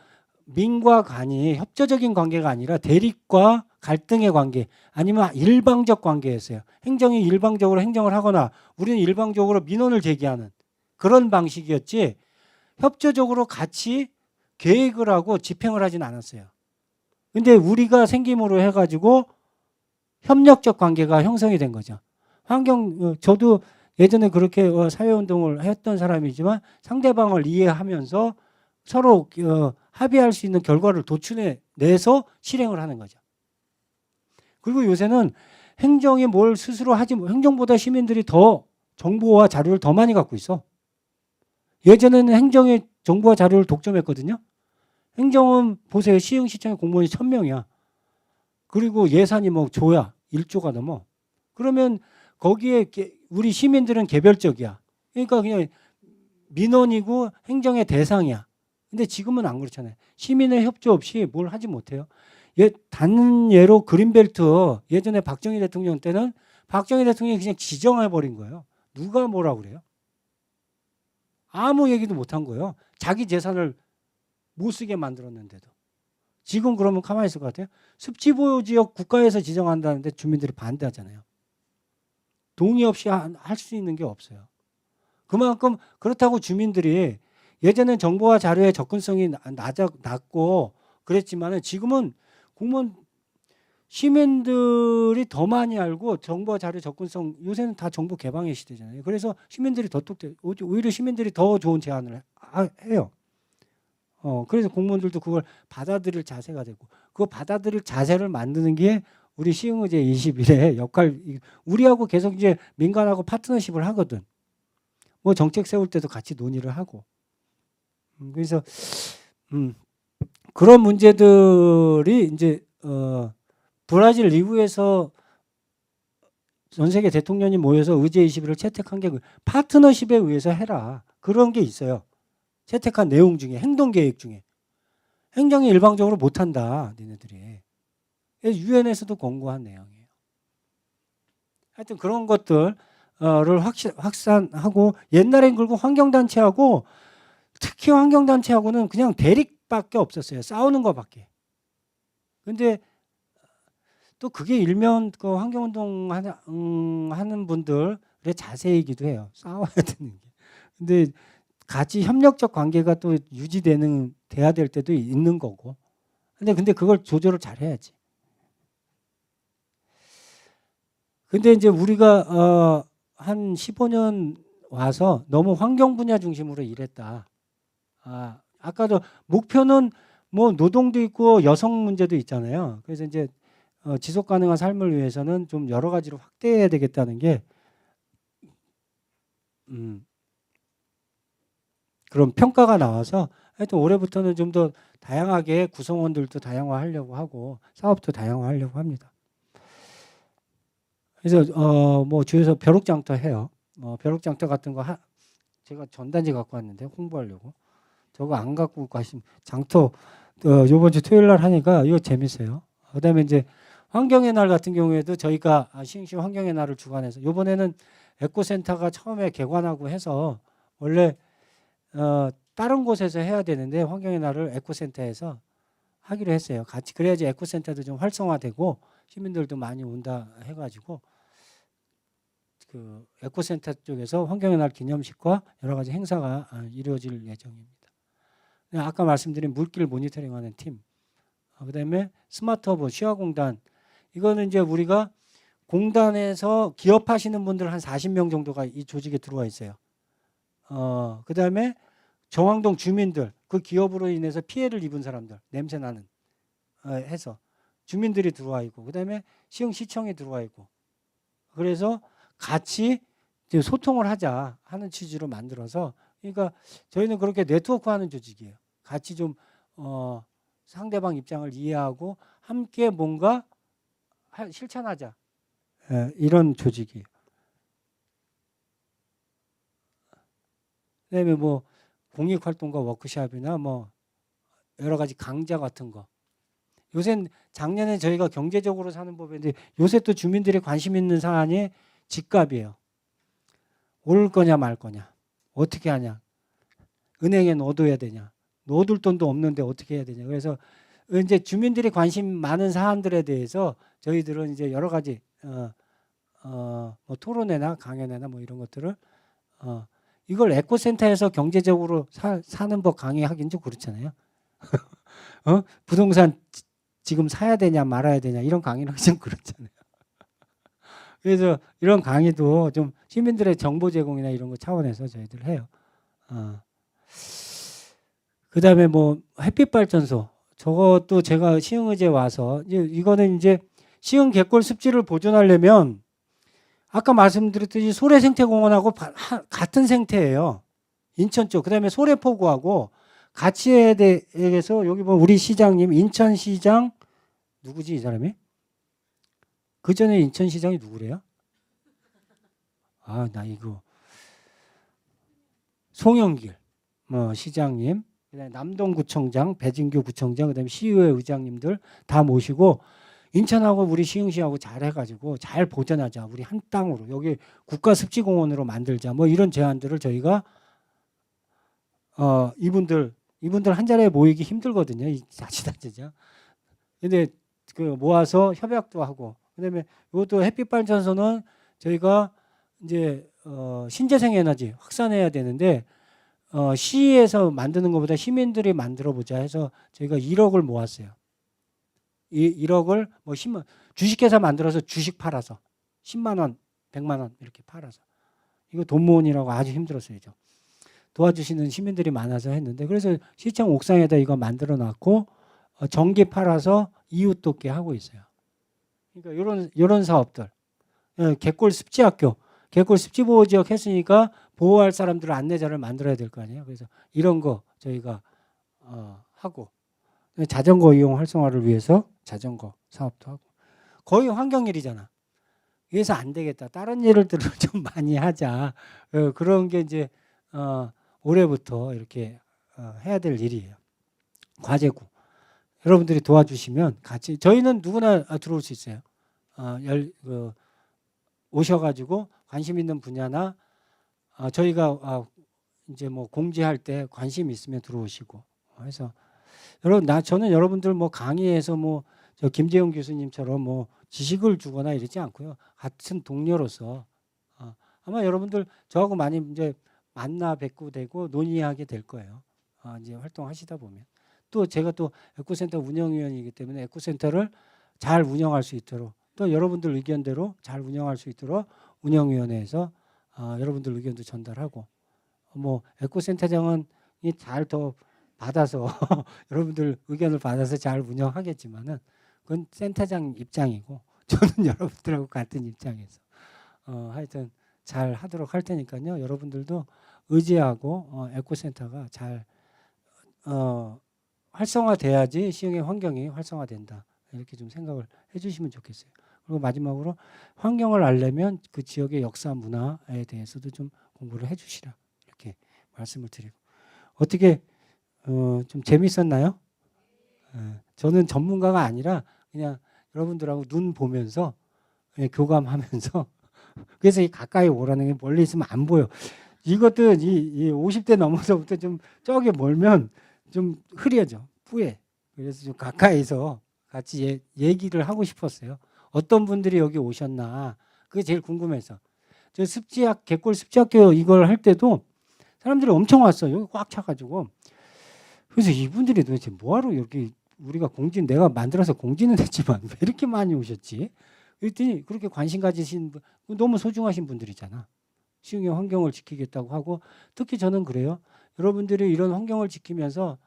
민과 관이 협조적인 관계가 아니라 대립과 갈등의 관계 아니면 일방적 관계였어요. 행정이 일방적으로 행정을 하거나 우리는 일방적으로 민원을 제기하는 그런 방식이었지 협조적으로 같이 계획을 하고 집행을 하진 않았어요. 근데 우리가 생김으로 해가지고 협력적 관계가 형성이 된 거죠. 저도 예전에 그렇게 사회운동을 했던 사람이지만 상대방을 이해하면서 서로 합의할 수 있는 결과를 도출해내서 실행을 하는 거죠. 그리고 요새는 행정이 뭘 스스로 하지, 행정보다 시민들이 더 정보와 자료를 더 많이 갖고 있어. 예전에는 행정이 정보와 자료를 독점했거든요. 행정은 보세요. 시흥시청의 공무원이 1000명이야. 그리고 예산이 뭐 조야 1조가 넘어. 그러면 거기에 우리 시민들은 개별적이야. 그러니까 그냥 민원이고 행정의 대상이야. 근데 지금은 안 그렇잖아요. 시민의 협조 없이 뭘 하지 못해요. 단 예로 그린벨트 예전에 박정희 대통령 때는 박정희 대통령이 그냥 지정해버린 거예요. 누가 뭐라 그래요? 아무 얘기도 못한 거예요. 자기 재산을 못 쓰게 만들었는데도. 지금 그러면 가만히 있을 것 같아요? 습지보호지역 국가에서 지정한다는데 주민들이 반대하잖아요. 동의 없이 할 수 있는 게 없어요. 그만큼 그렇다고 주민들이 예전엔 정보와 자료의 접근성이 낮고 그랬지만 지금은 공무원 시민들이 더 많이 알고 정보와 자료 접근성 요새는 다 정보 개방의 시대잖아요. 그래서 시민들이 더 오히려 시민들이 더 좋은 제안을 해요. 그래서 공무원들도 그걸 받아들일 자세가 되고 그거 받아들일 자세를 만드는 게 우리 시흥의제 21의 역할. 우리하고 계속 이제 민간하고 파트너십을 하거든. 뭐 정책 세울 때도 같이 논의를 하고. 그래서 그런 문제들이 이제 브라질 리우에서 전 세계 대통령이 모여서 의제 21을 채택한 게 파트너십에 의해서 해라. 그런 게 있어요. 채택한 내용 중에 행동계획 중에. 행정이 일방적으로 못한다. 니네들이. 유엔에서도 권고한 내용이에요. 하여튼 그런 것들을 확산하고 옛날엔 그리고 환경단체하고 특히 환경단체하고는 그냥 대립밖에 없었어요. 싸우는 것밖에. 근데 또 그게 일면 그 환경운동 하는 분들의 자세이기도 해요. 싸워야 되는 게. 근데 같이 협력적 관계가 또 돼야 될 때도 있는 거고. 근데 그걸 조절을 잘 해야지. 근데 이제 우리가 한 15년 와서 너무 환경 분야 중심으로 일했다. 아까도 목표는 뭐 노동도 있고 여성 문제도 있잖아요. 그래서 이제 지속 가능한 삶을 위해서는 좀 여러 가지로 확대해야 되겠다는 게 그런 평가가 나와서 하여튼 올해부터는 좀 더 다양하게 구성원들도 다양화하려고 하고 사업도 다양화하려고 합니다. 그래서 뭐 주에서 벼룩장터 해요. 벼룩장터 같은 거 제가 전단지 갖고 왔는데 홍보하려고. 저거 안 갖고 가시면 장터 요번 주 토요일 날 하니까 이거 재밌어요. 그다음에 이제 환경의 날 같은 경우에도 저희가 시흥시 환경의 날을 주관해서 요번에는 에코센터가 처음에 개관하고 해서 원래 다른 곳에서 해야 되는데 환경의 날을 에코센터에서 하기로 했어요. 같이 그래야지 에코센터도 좀 활성화되고 시민들도 많이 온다 해가지고 그 에코센터 쪽에서 환경의 날 기념식과 여러 가지 행사가 이루어질 예정입니다. 아까 말씀드린 물길 모니터링하는 팀, 그다음에 스마트허브 시화공단. 이거는 이제 우리가 공단에서 기업하시는 분들 한 40명 정도가 이 조직에 들어와 있어요. 그다음에 정왕동 주민들, 그 기업으로 인해서 피해를 입은 사람들, 냄새 나는 해서 주민들이 들어와 있고, 그다음에 시흥시청에 들어와 있고, 그래서 같이 이제 소통을 하자 하는 취지로 만들어서, 그러니까 저희는 그렇게 네트워크하는 조직이에요. 같이 좀 상대방 입장을 이해하고 함께 뭔가 실천하자, 이런 조직이에요. 그다음에 뭐 공익 활동가 워크숍이나 뭐 여러 가지 강좌 같은 거. 요새 작년에 저희가 경제적으로 사는 법인데 요새 또 주민들이 관심 있는 사안이 집값이에요. 오를 거냐 말 거냐. 어떻게 하냐. 은행에 넣어둬야 되냐. 넣어둘 돈도 없는데 어떻게 해야 되냐. 그래서 이제 주민들이 관심 많은 사안들에 대해서 저희들은 이제 여러 가지 뭐 토론회나 강연회나 뭐 이런 것들을 이걸 에코센터에서 경제적으로 사는 법 강의하긴 좀 그렇잖아요. 부동산 지금 사야 되냐 말아야 되냐 이런 강의는 좀 그렇잖아요. 그래서 이런 강의도 좀 시민들의 정보 제공이나 이런 거 차원에서 저희들 해요. 그다음에 뭐 햇빛 발전소 저것도 제가 시흥의제 와서 이거는 이제 시흥 갯골 습지를 보존하려면 아까 말씀드렸듯이 소래생태공원하고 같은 생태예요. 인천 쪽. 그다음에 소래포구하고 같이 대해서 여기 보면 우리 시장님 인천시장 누구지 이 사람이? 그 전에 인천시장이 누구래요? 아, 나 이거 송영길 뭐 시장님, 그다음에 남동구청장, 배진규 구청장, 그다음에 시의회 의장님들 다 모시고 인천하고 우리 시흥시하고 잘 해가지고 잘 보존하자. 우리 한 땅으로 여기 국가습지공원으로 만들자. 뭐 이런 제안들을 저희가 이분들 한 자리에 모이기 힘들거든요. 이 자치단체장. 근데 그 모아서 협약도 하고 그다음에 이것도 햇빛 발전소는 저희가 이제 신재생 에너지 확산해야 되는데 시에서 만드는 것보다 시민들이 만들어 보자 해서 저희가 1억을 모았어요. 1억을 뭐 10만 주식회사 만들어서 주식 팔아서 10만 원, 100만 원 이렇게 팔아서 이거 돈 모으느라고 아주 힘들었어요. 도와주시는 시민들이 많아서 했는데 그래서 시청 옥상에다 이거 만들어 놨고 전기 팔아서 이웃 돕게 하고 있어요. 그러니까 이런 사업들 갯골 습지학교 갯골 습지보호 지역 했으니까 보호할 사람들을 안내자를 만들어야 될 거 아니에요. 그래서 이런 거 저희가 하고 자전거 이용 활성화를 위해서 자전거 사업도 하고 거의 환경일이잖아. 그래서 안 되겠다. 다른 일들을 좀 많이 하자. 그런 게 이제 올해부터 이렇게 해야 될 일이에요. 과제고. 여러분들이 도와주시면 같이 저희는 누구나 들어올 수 있어요. 오셔가지고 관심 있는 분야나 저희가 이제 뭐 공지할 때 관심 있으면 들어오시고 해서 저는 여러분들 뭐 강의에서 뭐 저 김재용 교수님처럼 뭐 지식을 주거나 이러지 않고요. 같은 동료로서 아마 여러분들 저하고 많이 이제 만나 뵙고 되고 논의하게 될 거예요. 이제 활동하시다 보면 또 제가 또 에코센터 운영위원이기 때문에 에코센터를 잘 운영할 수 있도록 또 여러분들 의견대로 잘 운영할 수 있도록 운영위원회에서 여러분들 의견도 전달하고 뭐 에코센터장은 잘 더 받아서 여러분들 의견을 받아서 잘 운영하겠지만은 그건 센터장 입장이고 저는 여러분들하고 같은 입장에서 하여튼 잘 하도록 할 테니까요. 여러분들도 의지하고 에코센터가 잘 활성화돼야지 시흥의 환경이 활성화된다. 이렇게 좀 생각을 해주시면 좋겠어요. 그리고 마지막으로 환경을 알려면 그 지역의 역사 문화에 대해서도 좀 공부를 해주시라 이렇게 말씀을 드리고 어떻게 좀 재밌었나요? 저는 전문가가 아니라 그냥 여러분들하고 눈 보면서 교감하면서 그래서 이 가까이 오라는 게 멀리 있으면 안 보여. 이것도 이 50대 넘어서부터 좀 저기 멀면 좀 흐려져. 뿌예. 그래서 좀 가까이서 같이 얘기를 하고 싶었어요. 어떤 분들이 여기 오셨나. 그게 제일 궁금해서. 저 갯골 습지학교 이걸 할 때도 사람들이 엄청 왔어요. 여기 꽉 차가지고. 그래서 이분들이 도대체 뭐하러 여기 우리가 내가 만들어서 공지는 했지만 왜 이렇게 많이 오셨지? 그랬더니 그렇게 관심 가지신 분, 너무 소중하신 분들이잖아. 시흥의 환경을 지키겠다고 하고 특히 저는 그래요. 여러분들이 이런 환경을 지키면서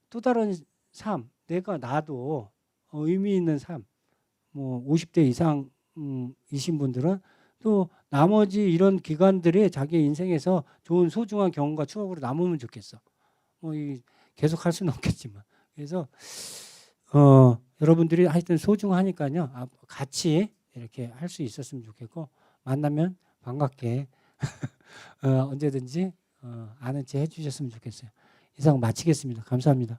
또 다른 삶, 나도 의미 있는 삶, 뭐 50대 이상이신 분들은 또 나머지 이런 기관들이 자기 인생에서 좋은 소중한 경험과 추억으로 남으면 좋겠어. 뭐 계속 할 수는 없겠지만. 그래서 여러분들이 하여튼 소중하니까요. 같이 이렇게 할 수 있었으면 좋겠고 만나면 반갑게 언제든지 아는 체 해주셨으면 좋겠어요. 이상 마치겠습니다. 감사합니다.